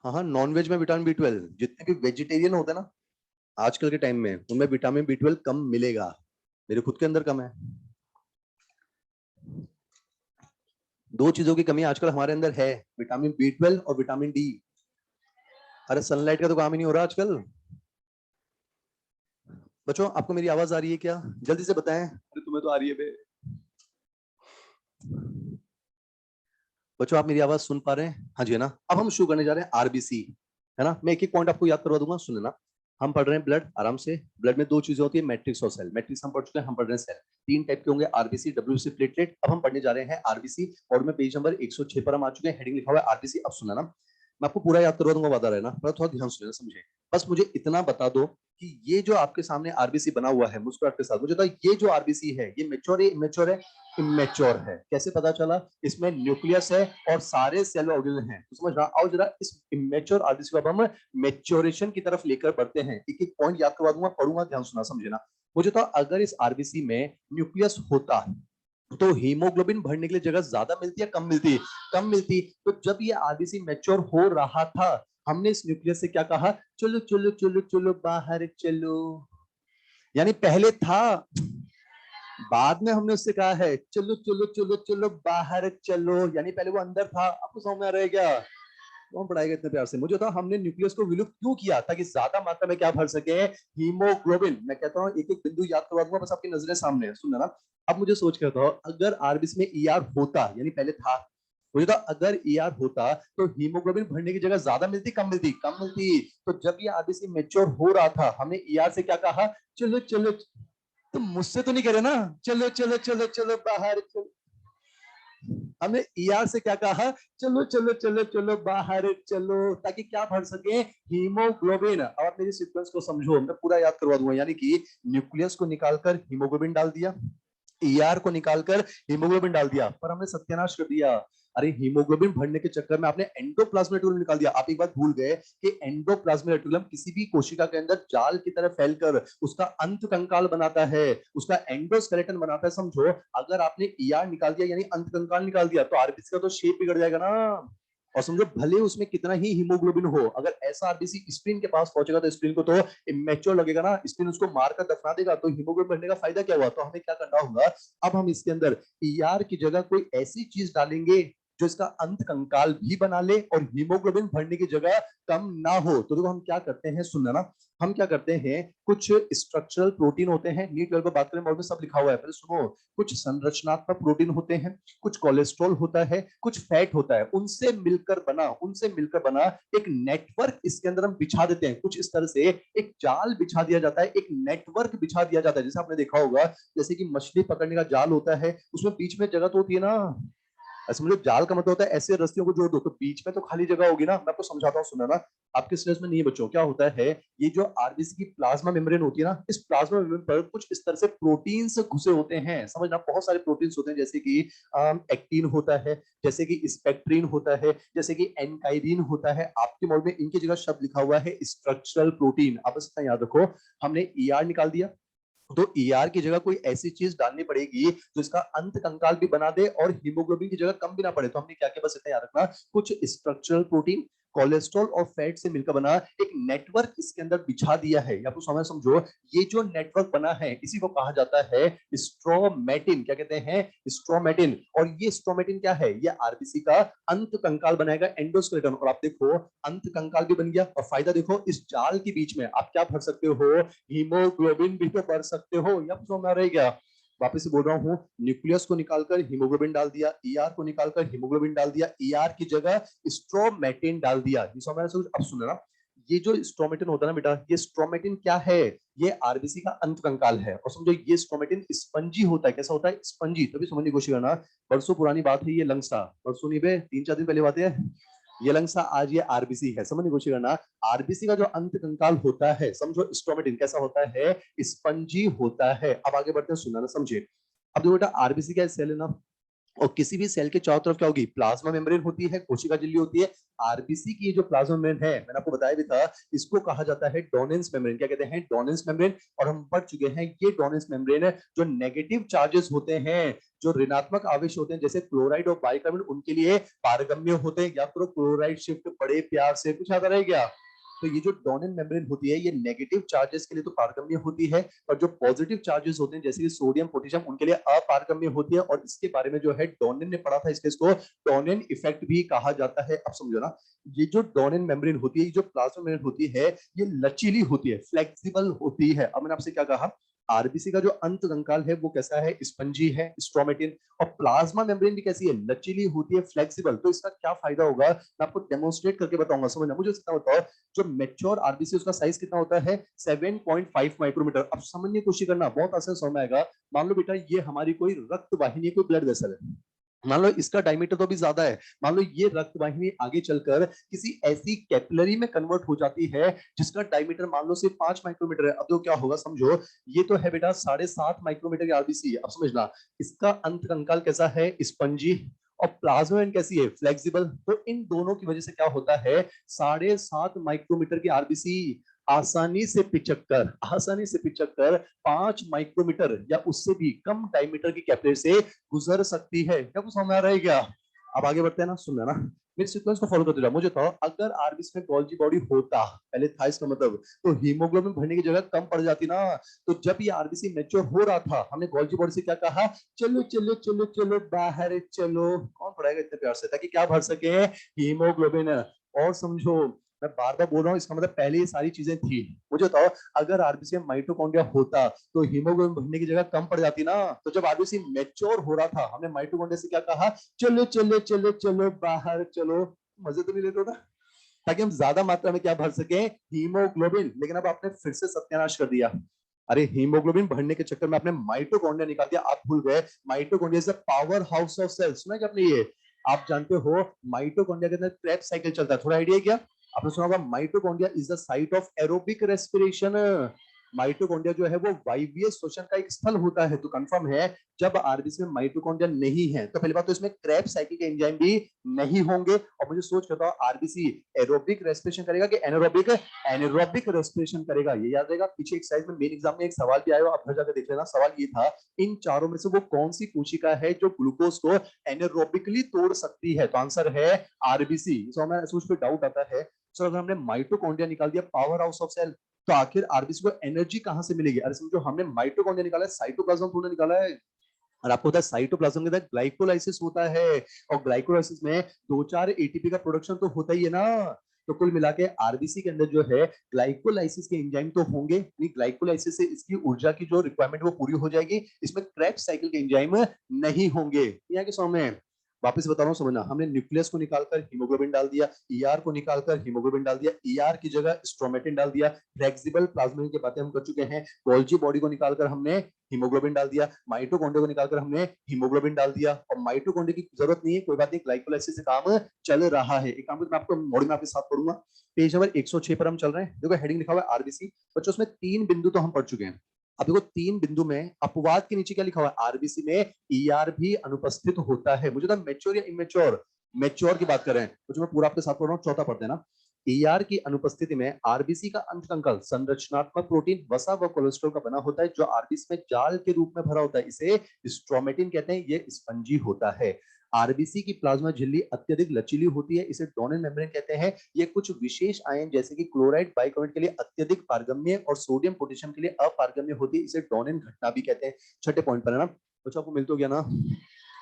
हाँ हाँ, नॉनवेज में विटामिन B12, जितने भी वेजिटेरियन होते हैं ना आजकल के टाइम में, उनमें विटामिन B12 कम मिलेगा। मेरे खुद के अंदर कम है। दो चीजों की कमी आजकल हमारे अंदर है, विटामिन B12 और विटामिन डी। अरे सनलाइट का तो काम ही नहीं हो रहा आजकल। बच्चों आपको मेरी आवाज आ रही है क्या? जल्दी से बताएं। अरे तुम्हें तो आ रही है बे। बच्चों आप मेरी आवाज सुन पा रहे हैं? हाँ जी है ना। अब हम शुरू करने जा रहे हैं आरबीसी, है ना। मैं एक एक पॉइंट आपको याद करवा दूंगा, सुन लेना। हम पढ़ रहे हैं ब्लड, आराम से। ब्लड में दो चीजें होती है, मैट्रिक्स और सेल। मैट्रिक्स हम पढ़ चुके हैं, हम पढ़ रहे हैं सेल। तीन टाइप के होंगे, आरबीसी, डब्ल्यूसी, प्लेटलेट। अब हम पढ़ने जा रहे हैं आरबीसी, और में पेज नंबर 106 पर हम आ चुके हैं। हेडिंग लिखा हुआ है आरबीसी। अब सुना ना, मैं आपको पूरा याद करवा दूंगा, वादा रहना, पर थोड़ा ध्यान सुनना, समझे। बस मुझे इतना बता दो कि ये जो आपके सामने आरबीसी बना हुआ है मुस्कुराहट के साथ, मुझे तो ये जो आरबीसी है ये मैच्योर है, इमेच्योर है? इमेच्योर है। कैसे पता चला? इसमें न्यूक्लियस है और सारे सेल ऑर्गेनल हैं, तो समझ रहा। आओ जरा इस इमेच्योर आरबीसी को अब हम मेच्योरेशन की तरफ लेकर बढ़ते हैं। एक एक पॉइंट याद करवा दूंगा, पढ़ूंगा, ध्यान सुना, समझे ना। मुझे तो अगर इस आरबीसी में न्यूक्लियस होता तो हीमोग्लोबिन भरने के लिए जगह ज्यादा मिलती है, कम मिलती? कम मिलती। तो जब ये आरबीसी मैच्योर हो रहा था, हमने इस न्यूक्लियस से क्या कहा? चलो चलो चलो चलो बाहर चलो। यानी पहले था, बाद में हमने उससे कहा है चलो चलो चलो चलो बाहर चलो। यानी पहले वो अंदर था। आपको समझ में आ रहा है क्या? कौन पढ़ाएगा इतने प्यार से? मुझे था हमने न्यूक्लियस को विलुप्त क्यों किया? ताकि ज्यादा मात्रा में क्या भर सके? हीमोग्लोबिन। मैं कहता हूँ एक एक बिंदु याद करवा दूंगा, बस आपकी नजरें सामने है, सुनना ना। अब मुझे सोच के बताओ, अगर आरबीसी में ईआर होता, यानी पहले था, मुझे तो अगर ईआर होता तो हीमोग्लोबिन भरने की जगह ज्यादा मिलती, कम मिलती? कम मिलती। तो जब ये आरबीसी मेच्योर हो रहा था, हमने ईआर से क्या कहा? चलो चलो। तो मुझसे तो नहीं करे ना, चलो चलो चलो चलो बाहर चलो। हमने ईआर से क्या कहा? चलो चलो चलो चलो बाहर चलो, ताकि क्या भर सके? हीमोग्लोबिन। अब आप मेरी सीक्वेंस को समझो, मैं पूरा याद करवा दूंगा। यानी कि न्यूक्लियस को निकालकर हीमोग्लोबिन डाल दिया, ईआर को निकालकर हीमोग्लोबिन डाल दिया, पर हमने सत्यानाश कर दिया। अरे हीमोग्लोबिन भरने के चक्कर में आपने एंडोप्लाज्मिक रेटिकुलम निकाल दिया। आप एक बात भूल गए कि एंडोप्लाज्मिक रेटिकुलम किसी भी कोशिका के अंदर जाल की तरह फैलकर उसका अंत कंकाल बनाता है, उसका एंडोस्केलेटन बनाता है, समझो। अगर आपने ईआर निकाल दिया यानी अंत कंकाल निकाल दिया, तो आरबीसी का तो शेप बिगड़ जाएगा ना। और समझो भले उसमें कितना ही हीमोग्लोबिन हो, अगर ऐसा आरबीसी स्क्रीन के पास पहुंचेगा तो स्क्रीन को तो इमेच्योर लगेगा ना, स्क्रीन उसको मारकर दफना देगा। तो हीमोग्लोबिन भरने का फायदा क्या हुआ? तो हमें क्या करना होगा? अब हम इसके अंदर ईआर की जगह कोई ऐसी चीज डालेंगे जो इसका अंत कंकाल भी बना ले और हीमोग्लोबिन भरने की जगह कम ना हो। तो देखो हम क्या करते हैं, सुनना ना। हम क्या करते हैं, कुछ स्ट्रक्चरल प्रोटीन होते हैं, नीट लेवल पर बात करें में सब लिखा हुआ है, पहले सुनो। कुछ संरचनात्मक प्रोटीन होते हैं, कुछ कोलेस्ट्रॉल होता है, कुछ फैट होता है, उनसे मिलकर बना एक नेटवर्क इसके अंदर हम बिछा देते हैं। कुछ इस तरह से एक जाल बिछा दिया जाता है, एक नेटवर्क बिछा दिया जाता है। जैसे आपने देखा होगा, जैसे कि मछली पकड़ने का जाल होता है, उसमें बीच में जगह तो होती है ना। ऐसे मुझे जाल का मतलब होता है ऐसे रस्सियों को जोड़ दो, तो बीच में तो खाली जगह होगी ना। मैं आपको समझाता हूँ, सुना ना। आपके सिलेबस में नहीं है बच्चों। क्या होता है, ये जो आरबीसी की प्लाज्मा मेम्ब्रेन होती है ना, इस प्लाज्मा मेम्ब्रेन पर कुछ इस तरह से प्रोटीन्स घुसे होते हैं, समझना। बहुत सारे प्रोटीन्स होते हैं, जैसे कि एक्टिन होता है, जैसे कि स्पेक्ट्रिन होता है, जैसे कि एनकाइडिन होता है। आपके मॉडल में इनकी जगह शब्द लिखा हुआ है स्ट्रक्चरल प्रोटीन। आप बस इतना याद रखो, हमने ईआर निकाल दिया, तो ईआर की जगह कोई ऐसी चीज डालनी पड़ेगी जो इसका अंत कंकाल भी बना दे और हीमोग्लोबिन की जगह कम भी ना पड़े। तो हमने क्या किया, बस इतना याद रखना, कुछ स्ट्रक्चरल प्रोटीन कोलेस्ट्रॉल और फैट से मिलकर बना एक नेटवर्क इसके अंदर बिछा दिया है। या तो समझो, ये जो नेटवर्क बना है इसी को कहा जाता है स्ट्रोमेटिन। क्या कहते हैं, स्ट्रोमेटिन। और ये स्ट्रोमेटिन क्या है, ये आरबीसी का अंत कंकाल बनाएगा, एंडोस्केलेटन। और आप देखो अंत कंकाल भी बन गया, और फायदा देखो, इस जाल के बीच में आप क्या भर सकते हो, हीमोग्लोबिन भी तो भर सकते हो। या समझ में रह गया। वापस से बोल रहा हूँ, न्यूक्लियस को निकालकर हीमोग्लोबिन डाल दिया, ईआर को निकालकर हीमोग्लोबिन डाल दिया, ईआर की जगह स्ट्रोमेटिन डाल दिया। अब सुनो ना, ये जो स्ट्रोमेटिन होता है ना बेटा, ये स्ट्रोमेटिन क्या है, ये आरबीसी का अंत कंकाल है। और समझो ये स्ट्रोमेटिन स्पंजी होता है। कैसा होता है, स्पंजी। तभी समझने की कोशिश करना, बरसों पुरानी बात है ये लंग्स था, बरसों नहीं बे, 3-4 दिन पहले बात है ये लंग्स था, आज ये आरबीसी है। समझने की कोशिश करना, आरबीसी का जो अंत कंकाल होता है, समझो स्ट्रोमेटिन कैसा होता है, स्पंजी होता है। अब आगे बढ़ते हैं, सुनना ना, समझे। अब देखो बेटा, आरबीसी का सेल है ना, और किसी भी सेल के चारों तरफ क्या होगी, प्लाज्मा मेम्ब्रेन होती है, कोशिका झिल्ली होती है। आरबीसी की जो प्लाज्मा मेम्ब्रेन है, मैंने आपको बताया भी था, इसको कहा जाता है डोनेंस मेम्ब्रेन। क्या कहते हैं, डोनेंस मेम्ब्रेन। और हम पढ़ चुके हैं ये डोनेंस मेम्ब्रेन है, जो नेगेटिव चार्जेस होते हैं, जो ऋणात्मक आवेश होते हैं, जैसे क्लोराइड और बाइकार्बोनेट, उनके लिए पारगम्य होते हैं। या करो क्लोराइड शिफ्ट बड़े प्यार से, कुछ आता रह गया। तो ये जो डोनेन मेम्ब्रेन होती है, ये नेगेटिव चार्जेस के लिए तो पारगम्य होती है, और जो पॉजिटिव चार्जेस होते हैं जैसे कि सोडियम पोटेशियम, उनके लिए अपारगम्य होती है। और इसके बारे में जो है डोनेन ने पढ़ा था, इसके इसको डोनेन इफेक्ट भी कहा जाता है। अब समझो ना, ये जो डोनेन मेम्ब्रेन होती है, जो प्लाज्मा मेम्ब्रेन होती है, ये लचीली होती है, फ्लेक्सिबल होती है। अब मैंने आपसे क्या कहा, आरबीसी का जो अंत कंकाल है वो कैसा है, स्पंजी है, स्ट्रोमेटिन। और प्लाज्मा मेम्ब्रेन भी कैसी है, लचीली होती है, फ्लेक्सिबल। तो इसका क्या फायदा होगा, मैं आपको डेमोन्स्ट्रेट करके बताऊंगा, समझना। मुझे कितना बताओ, जो मेच्योर आरबीसी उसका साइज कितना होता है, 7.5 माइक्रोमीटर। अब समझने की कोशिश करना, बहुत आसान समझ में आएगा। मान लो बेटा ये हमारी कोई रक्त वाहिनी, कोई ब्लड वेसल है, मान लो इसका डायमीटर तो अभी ज्यादा है, मान लो ये रक्त वाहिनी आगे चलकर किसी ऐसी कैपिलरी में कन्वर्ट हो जाती है जिसका डायमीटर मान लो सिर्फ 5 माइक्रोमीटर है। अब तो क्या होगा समझो, ये तो है बेटा 7.5 माइक्रोमीटर की आरबीसी है। अब समझना, इसका अंत कंकाल कैसा है, स्पंजी, और प्लाज्मा कैसी है, फ्लेक्सिबल। तो इन दोनों की वजह से क्या होता है, 7.5 माइक्रोमीटर की आरबीसी आसानी से पिचक्कर 5 माइक्रोमीटर या उससे भी कम डायमीटर की कैपिलरी से गुजर सकती है। क्या कुछ समझ आ रहा है क्या। अब आगे बढ़ते हैं ना, सुनना ना, मेरे सीक्वेंस को फॉलो करते जाओ। मुझे तो अगर आरबीसी में गोल्जी बॉडी होता, पहले था इसका मतलब, तो हीमोग्लोबिन भरने की जगह कम पड़ जाती ना। तो जब ये आरबीसी मैच्योर हो रहा था, हमने गोल्जी बॉडी से क्या कहा, चलो चलो चलो चलो बाहर चलो। कौन पढ़ाएगा इतने प्यार से, ताकि क्या भर सके, हीमोग्लोबिन। और समझो, मैं बार बार बोल रहा हूँ, इसका मतलब पहले ये सारी चीजें थी। मुझे बताओ, अगर आरबीसी में माइटोकॉन्ड्रिया होता तो हीमोग्लोबिन भरने की जगह कम पड़ जाती ना। तो जब आरबीसी मैच्योर हो रहा था, हमने माइटोकॉन्ड्रिया से क्या कहा, चलो चलो चलो चलो बाहर चलो। मजे तो नहीं लेते हो ना, ताकि हम ज्यादा मात्रा में क्या भर सके, हीमोग्लोबिन। लेकिन अब आपने फिर से सत्यानाश कर दिया। अरे हीमोग्लोबिन भरने के चक्कर में आपने माइटोकॉन्ड्रिया निकाल दिया। आप भूल गए, mitochondria is the power house of cells. सुना क्या आपने ये, आप जानते हो माइटोकॉन्ड्रिया के अंदर क्रेब्स साइकिल चलता है, थोड़ा आइडिया क्या। आपने सुना होगा mitochondria is the site of aerobic respiration. Mitochondria जो है वो वायवीय श्वसन का एक स्थल होता है। तो कंफर्म है, जब आरबीसी में माइटोकॉन्ड्रिया नहीं है तो पहली बात तो इसमें क्रेब्स साइकिल के एंजाइम भी नहीं होंगे। और मुझे सोच करता हूँ, आरबीसी एरोबिक रेस्पिरेशन करेगा कि एनारोबिक, एनारोबिक रेस्पिरेशन करेगा, ये याद रहेगा। पीछे एक साइड में मेन एग्जाम में एक सवाल भी आया, आप घर जाकर देख लेना। सवाल ये था, इन चारों में से वो कौन सी कोशिका है जो ग्लूकोज को एनारोबिकली तोड़ सकती है। तो आंसर है आरबीसी। सो हमें उस पर डाउट आता है, सो अगर हमने माइटोकॉन्ड्रिया निकाल दिया, पावर हाउस ऑफ सेल, तो आखिर आरबीसी को एनर्जी कहां से मिलेगी। अरे समझो, हमने माइटोकॉन्ड्रिया निकाला है, साइटोप्लाज्म थोड़ा निकाला है। और आपको पता है साइटोप्लाज्म के अंदर ग्लाइकोलाइसिस होता है, और ग्लाइकोलाइसिस में 2-4 एटीपी का प्रोडक्शन तो होता ही है ना। तो कुल मिला के आरबीसी के अंदर जो है ग्लाइकोलाइसिस के एंजाइम तो होंगे नहीं, ग्लाइकोलाइसिस से इसकी ऊर्जा की जो रिक्वायरमेंट वो पूरी हो जाएगी। इसमें क्रेब्स साइकिल के एंजाइम नहीं होंगे। यहाँ के सामने वापस बता रहा हूँ, समझना। हमने न्यूक्लियस को निकालकर हीमोग्लोबिन डाल दिया, ईआर को निकालकर हीमोग्लोबिन डाल दिया, ईआर की जगह स्ट्रोमेटिन डाल दिया, फ्लेक्सिबल प्लाज्मा की बातें हम कर चुके हैं। गोल्जी बॉडी को निकालकर हमने हीमोग्लोबिन डाल दिया, माइटोकॉन्ड्रिया को निकालकर हमने हीमोग्लोबिन डाल दिया। और माइटोकॉन्ड्रिया की जरूरत नहीं है, कोई बात नहीं, ग्लाइकोलाइसिस से काम चल रहा है। एक काम मैं आपको मॉडल में आपके साथ पढ़ूंगा, पेज नंबर 106 पर हम चल रहे हैं। देखो हेडिंग लिखा हुआ है आरबीसी, बच्चों उसमें 3 बिंदु तो हम पढ़ चुके हैं। अब देखो 3 बिंदु में अपवाद के नीचे क्या लिखा हुआ है, आरबीसी में ईआर भी अनुपस्थित होता है। मुझे तो मैच्योर या इमेच्योर, मैच्योर की बात कर रहे हैं, तो मैं पूरा आपके साथ पढ़ रहा हूँ, चौथा पढ़ते हैं ना। ER की अनुपस्थिति में आरबीसी का अंतकंकाल संरचनात्मक प्रोटीन वसा व कोलेस्ट्रॉल का बना होता है, जो आरबीसी में जाल के रूप में भरा होता है। इसे स्ट्रोमेटिन कहते हैं। ये स्पंजी होता है। आरबीसी की प्लाज्मा झिल्ली अत्यधिक लचीली होती है, इसे डोनल मेम्ब्रेन कहते हैं। ये कुछ विशेष आयन जैसे कि क्लोराइड बाइकार्बोनेट के लिए अत्यधिक पारगम्य और सोडियम पोटेशियम के लिए अपारगम्य होती है, इसे डोनेन घटना भी कहते हैं। छठे पॉइंट पर है ना बच्चों, आपको मिल तो गया ना,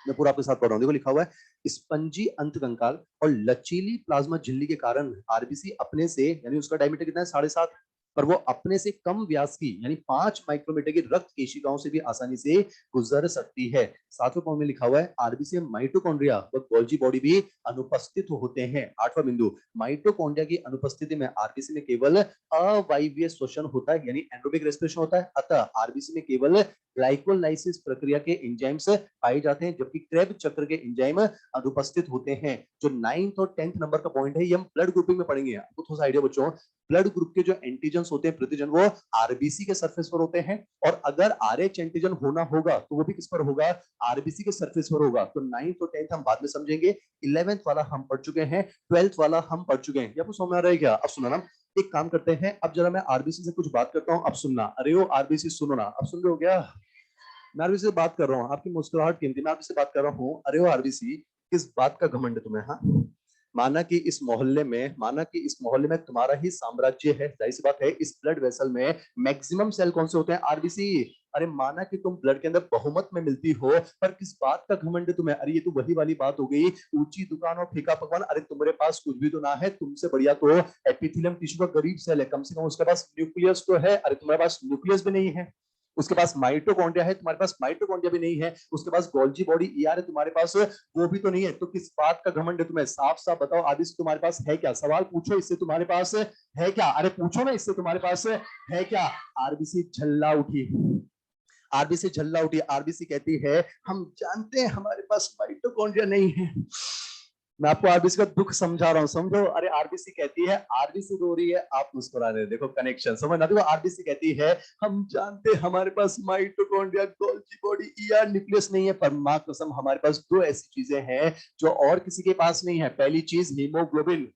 मैं पूरा आपके साथ पढ़ रहा हूँ। देखो लिखा हुआ है स्पंजी अंतकंकाल और लचीली प्लाज्मा झिल्ली के कारण आरबीसी अपने से, यानी उसका डायमीटर कितना है 7.5, पर वो अपने से कम व्यास की यानी 5 माइक्रोमीटर की रक्त केशिकाओं से भी आसानी से गुजर सकती है। सातवें पॉइंट में लिखा हुआ है आरबीसी में माइटोकॉन्ड्रिया व गोल्जी बॉडी भी अनुपस्थित होते हैं। आठवां बिंदु, माइटोकॉन्ड्रिया की अनुपस्थिति में आरबीसी में केवल अवायवीय श्वसन होता है, यानी एंडोबिक रेस्पिरेशन होता है। अतः आरबीसी में केवल ग्लाइकोलाइसिस प्रक्रिया के एंजाइम्स पाए जाते हैं, जबकि क्रेब चक्र के एंजाइम अनुपस्थित होते हैं। जो 9th और 10th नंबर का पॉइंट है, ये हम ब्लड ग्रुपिंग में पढ़ेंगे। आपको थोड़ा सा आइडिया बच्चों, ब्लड ग्रुप के जो एंटीजन होते हैं प्रतिजन, वो आरबीसी के सरफेस पर होते हैं, और अगर आरएच एंटीजन होना होगा तो वो भी किस पर होगा, आरबीसी के सरफेस पर होगा। तो 9th और 10th हम बाद में समझेंगे। 11th वाला हम पढ़ चुके हैं, 12th वाला हम पढ़ चुके हैं। आपको समझ में आ रहा है क्या? अब सुना ना, एक काम करते हैं, अब जरा मैं आरबीसी से कुछ बात करता हूं, अब सुनना। अरे ओ आरबीसी सुनो ना, अब सुन रहे हो क्या? मैं आरबीसी से बात कर रहा हूँ, आपकी मुस्कुराहट कीमती, मैं आपसे बात कर रहा हूँ। अरे ओ आरबीसी, किस बात का घमंड है तुम्हें? हाँ, माना कि इस मोहल्ले में तुम्हारा ही साम्राज्य है। जाहिर सी बात है, इस ब्लड वेसल में मैक्सिमम सेल कौन से होते हैं? आरबीसी। अरे माना कि तुम ब्लड के अंदर बहुमत में मिलती हो, पर किस बात का घमंड है तुम्हें? अरे ये तो वही वाली बात हो गई, ऊंची दुकान और फीका पकवान। अरे तुम्हारे पास कुछ भी तो ना है, तुमसे बढ़िया तो एपिथेलियम टिश्यू का गरीब सेल है, कम से कम उसके पास न्यूक्लियस तो है। अरे तुम्हारे पास न्यूक्लियस भी नहीं है, उसके पास माइटोकॉन्ड्रिया है, तुम्हारे पास माइटोकॉन्ड्रिया भी नहीं है, उसके पास गोल्जी बॉडी ईआर है, तुम्हारे पास वो भी तो नहीं है। तो किस बात का घमंड है तुम्हें? साफ साफ बताओ आदिश, तुम्हारे पास है क्या? सवाल पूछो इससे, तुम्हारे पास है क्या? अरे पूछो ना इससे, तुम्हारे पास है क्या? आरबीसी झल्ला उठी, आरबीसी झल्ला उठी। आरबीसी कहती है हम जानते हैं हमारे पास माइटोकॉन्ड्रिया नहीं है। मैं आपको आरबीसी का दुख समझा रहा हूं, समझो। अरे आरबीसी कहती है, आरबीसी रो रही है, आप मुस्कुरा रहे हैं, देखो कनेक्शन समझ ना। देखो आरबीसी कहती है हम जानते हैं हमारे पास mitochondria, Golgi body, ER, nucleus नहीं है, पर मां कसम हमारे पास दो ऐसी चीजें हैं जो और किसी के पास नहीं है। पहली चीज हीमोग्लोबिन,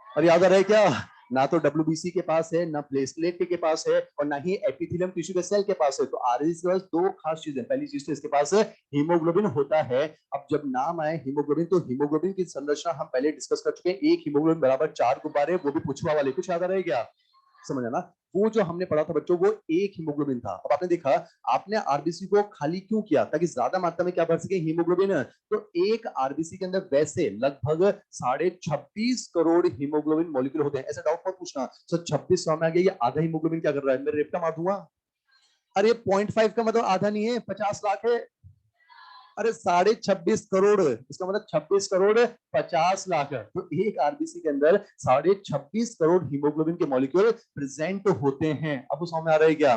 और याद आ रहा है क्या? ना तो डब्ल्यूबीसी के पास है, ना प्लेटलेट के पास है, और ना ही एपिथेलियम टिश्यू के सेल के पास है। तो आरबीसी के पास दो खास चीजें। पहली चीज तो इसके पास हीमोग्लोबिन होता है। अब जब नाम आए हीमोग्लोबिन, तो हीमोग्लोबिन की संरचना हम पहले डिस्कस कर चुके हैं। एक हीमोग्लोबिन बराबर 4 गुब्बारे, वो भी पुछवा वाले। कुछ याद आ रहा है क्या? समझ आना, वो जो हमने पढ़ा था बच्चों, वो एक हीमोग्लोबिन था। अब आपने देखा, आपने आरबीसी को खाली क्यों किया? ताकि ज्यादा मात्रा में क्या भर सके, हीमोग्लोबिन। तो एक आरबीसी के अंदर वैसे लगभग 26.5 करोड़ हीमोग्लोबिन मॉलिक्यूल होते हैं। ऐसा डाउट मत पूछना सर 2600 में आ गया, ये आधा हीमोग्लोबिन क्या कर रहा है, मैं रेपटा मार दूंगा? अरे 0.5 का मतलब आधा नहीं है, 50 लाख है। अरे 26.5 करोड़, इसका मतलब 26 करोड़ 50 लाख है। तो एक आरबीसी के अंदर 26.5 करोड़ हीमोग्लोबिन के मॉलिक्यूल प्रेजेंट होते हैं। अब उस में आ रहा है क्या?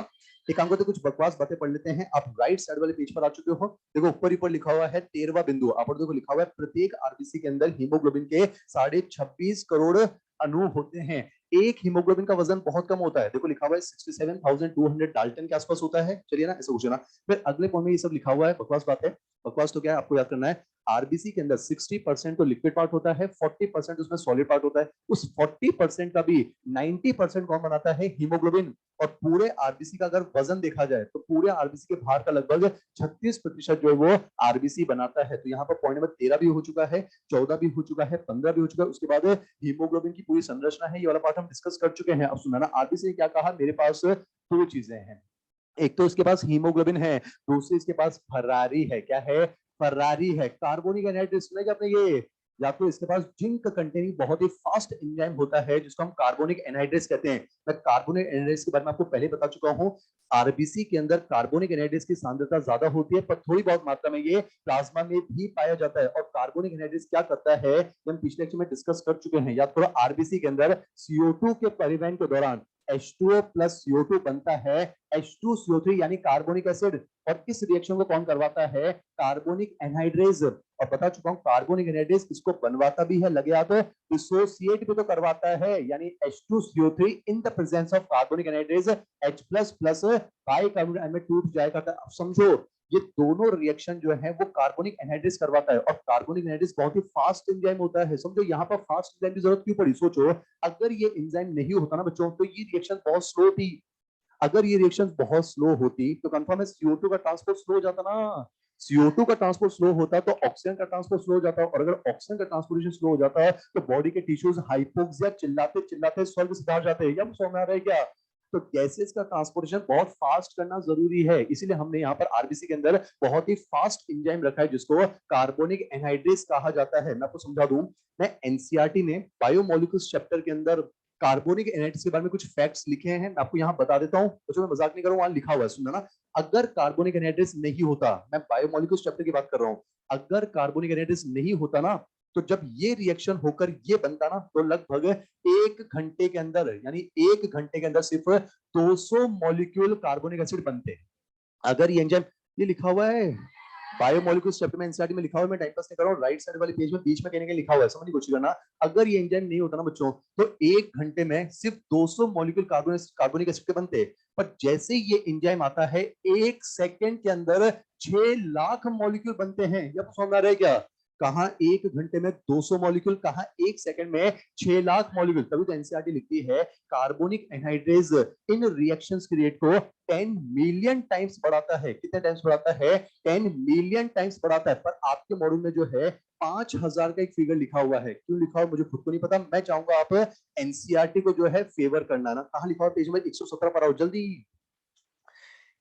एक काम करते, कुछ बकवास बातें पढ़ लेते हैं। आप राइट साइड वाले पेज पर आ चुके हो, देखो ऊपर ही पर लिखा हुआ है 13वां बिंदु। आप देखो लिखा हुआ है प्रत्येक आरबीसी के अंदर हीमोग्लोबिन के 26.5 करोड़ अणु होते हैं। एक हीमोग्लोबिन का वजन बहुत कम होता है, देखो लिखा हुआ है 67,200 डाल्टन के आसपास होता है। चलिए ना, ऐसा पूछना। फिर अगले पॉइंट में ये सब लिखा हुआ है, बकवास बात है। बकवास तो क्या है, आपको याद करना है। आरबीसी के अंदर 60% तो लिक्विड पार्ट होता है, 40% उसमें सॉलिड पार्ट होता है। उस 40% का भी 90% कौन बनाता है? हीमोग्लोबिन। और पूरे आरबीसी का अगर वजन देखा जाए, तो पूरे आरबीसी के भार का लगभग 36% जो है वो आरबीसी बनाता है। तो यहाँ पर पॉइंट नंबर 13 भी हो चुका है, 14 भी हो चुका है, 15 भी हो चुका है। उसके बाद हीमोग्लोबिन की पूरी संरचना है, ये वाला पार्ट हम डिस्कस कर चुके हैं। अब सुना ना, आरबीसी ने क्या कहा, मेरे पास दो चीजें हैं। एक तो इसके पास हीमोग्लोबिन है, दूसरी इसके पास फरारी है। क्या है? फरारी है। कार्बोनिक एनहाइड्रेट सुना क्या आपने? ये या तो इसके पास जिंक कंटेनिंग बहुत ही फास्ट एंजाइम होता है, जिसको हम कार्बोनिक एनहाइड्रेस कहते हैं। मैं कार्बोनिक एनहाइड्रेस के बारे में आपको पहले बता चुका हूं। आरबीसी के अंदर कार्बोनिक एनहाइड्रेस की सांद्रता ज्यादा होती है, पर थोड़ी बहुत मात्रा में ये प्लाज्मा में भी पाया जाता है। और कार्बोनिक एनहाइड्रेस क्या करता है, हम पिछले लेक्चर में डिस्कस कर चुके हैं। याद करो, आरबीसी के अंदर CO2 के परिवहन के दौरान H2O प्लस CO2 बनता है H2CO3 यानी कार्बोनिक एसिड। और इस रिएक्शन को कौन करवाता है? Carbonic anhydrase. और बता चुका हूं, कार्बोनिक एनहाइड्रेज इसको बनवाता भी है, लगे हाथ डिसोसिएट भी तो करवाता है, यानी H2CO3 in the presence of carbonic anhydrase H++ bicarbonate ion में टूट जाएगा। अब समझो, ये दोनों रिएक्शन जो है वो कार्बोनिक एनहाइड्रेस करवाता है, और कार्बोनिक एनहाइड्रेस बहुत ही फास्ट एंजाइम होता है। समझो यहाँ पर फास्ट एंजाइम की जरूरत क्यों पड़ी, सोचो अगर ये एंजाइम नहीं होता ना बच्चों तो ये रिएक्शन बहुत स्लो थी। अगर ये रिएक्शन बहुत स्लो होती तो कंफर्म है CO2 का ट्रांसपोर्ट स्लो हो जाता ना। CO2 का ट्रांसपोर्ट स्लो होता तो ऑक्सीजन का ट्रांसपोर्ट स्लो हो जाता, और अगर ऑक्सीजन का ट्रांसपोर्टेशन स्लो हो जाता है तो बॉडी के टिश्यूज हाइपोक्सिया चिल्लाते चिल्लाते स्वर्ग सिधार जाते हैं। या समझ में आ रहा है क्या? तो गैसेस का ट्रांसपोर्टेशन बहुत फास्ट करना जरूरी है, इसीलिए हमने यहाँ पर आरबीसी के अंदर बहुत ही फास्ट एंजाइम रखा है जिसको कार्बोनिक एनहाइड्रेस कहा जाता है। मैं आपको समझा दूं, मैं एनसीईआरटी ने बायोमोलिक्यूल्स चैप्टर के अंदर कार्बोनिक एनहाइड्रेस के बारे में कुछ फैक्ट्स लिखे हैं, मैं आपको यहाँ बता देता हूँ, तो मैं मजाक नहीं कर रहा हूँ, वहां लिखा हुआ है, सुनना ना। अगर कार्बोनिक एनहाइड्रेस नहीं होता, मैं बायोमोलिक्यूल्स चैप्टर की बात कर रहा हूँ, अगर कार्बोनिक एनहाइड्रेस नहीं होता ना तो जब ये रिएक्शन होकर ये बनता ना तो लगभग 1 घंटे के अंदर, यानी 1 घंटे के अंदर सिर्फ 200 मॉलिक्यूल कार्बोनिक एसिड बनते हैं। अगर ये एंजाइम, ये लिखा हुआ है बायोमोलिक्यूल्स चैप्टर में एनसीईआरटी में लिखा हुआ है, मैं टाइम पास नहीं कर रहा हूँ, राइट साइड वाले पेज में बीच में कहने के लिखा हुआ है, समझने की कोशिश करना। अगर ये एंजाइम नहीं होता ना बच्चों तो 1 घंटे में सिर्फ 200 मॉलिक्यूल कार्बोनिक एसिड के बनते, पर जैसे ये एंजाइम आता है 1 सेकंड के अंदर 6 लाख मॉलिक्यूल बनते हैं। ये समझ आ रहा है क्या? कहा 1 घंटे में 200 मॉलिक्यूल, कहा 1 सेकंड में 6 लाख मॉलिक्यूल। तभी तो एनसीईआरटी लिखती है कार्बोनिक एनहाइड्रेज इन रिएक्शंस के रेट को 10 मिलियन टाइम्स बढ़ाता है। कितने टाइम्स बढ़ाता है? 10 मिलियन टाइम्स बढ़ाता है। पर आपके मॉड्यूल में जो है 5000 का एक फिगर लिखा हुआ है, क्यों लिखा हुआ मुझे खुद को नहीं पता। मैं चाहूंगा आप एनसीईआरटी को जो है फेवर करना ना। कहां लिखा हुआ? पेज नंबर 117 पर आओ जल्दी,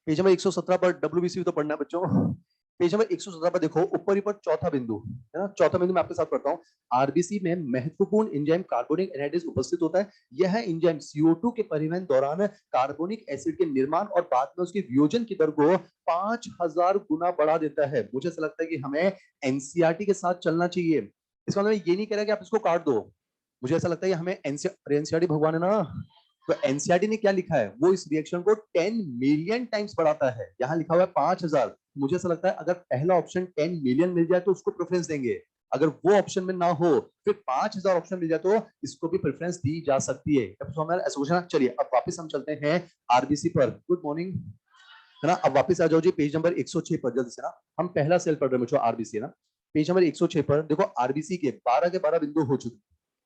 पेज नंबर 117 पर। डब्ल्यूबीसी तो पढ़ना है बच्चों। पेज नंबर 117 पर देखो, ऊपर ही पर चौथा बिंदु है ना, चौथा बिंदु मैं आपके साथ पढ़ता हूँ। आरबीसी में महत्वपूर्ण एंजाइम कार्बोनिक एनहाइड्रेस उपस्थित होता है। यह एंजाइम CO2 के परिवहन दौरान कार्बोनिक एसिड के निर्माण और बाद में उसके वियोजन की दर को 5000 गुना बढ़ा देता है। मुझे ऐसा लगता है कि हमें एनसीईआरटी के साथ चलना चाहिए। इसका मतलब ये नहीं कह रहा कि आप इसको काट दो, मुझे ऐसा लगता है कि हमें एनसीईआरटी भगवान है ना, तो एनसीईआरटी ने क्या लिखा है, वो इस रिएक्शन को 10 मिलियन टाइम्स बढ़ाता है। यहाँ लिखा हुआ है 5000। मुझे ऐसा लगता है अगर पहला ऑप्शन 10 मिलियन मिल जाए तो उसको प्रेफरेंस देंगे, अगर वो ऑप्शन में ना हो फिर 5000 ऑप्शन मिल जाए तो इसको भी प्रेफरेंस दी जा सकती है। चलिए अब वापस हम चलते हैं आरबीसी पर। गुड मॉर्निंग, है ना। अब वापस आ जाओ जी पेज नंबर 106 पर जल्दी से ना। हम पहला सेल पढ़ रहे हैं आरबीसी, है ना। पेज नंबर 106 पर देखो, आरबीसी के 12 के 12 बिंदु हो चुके,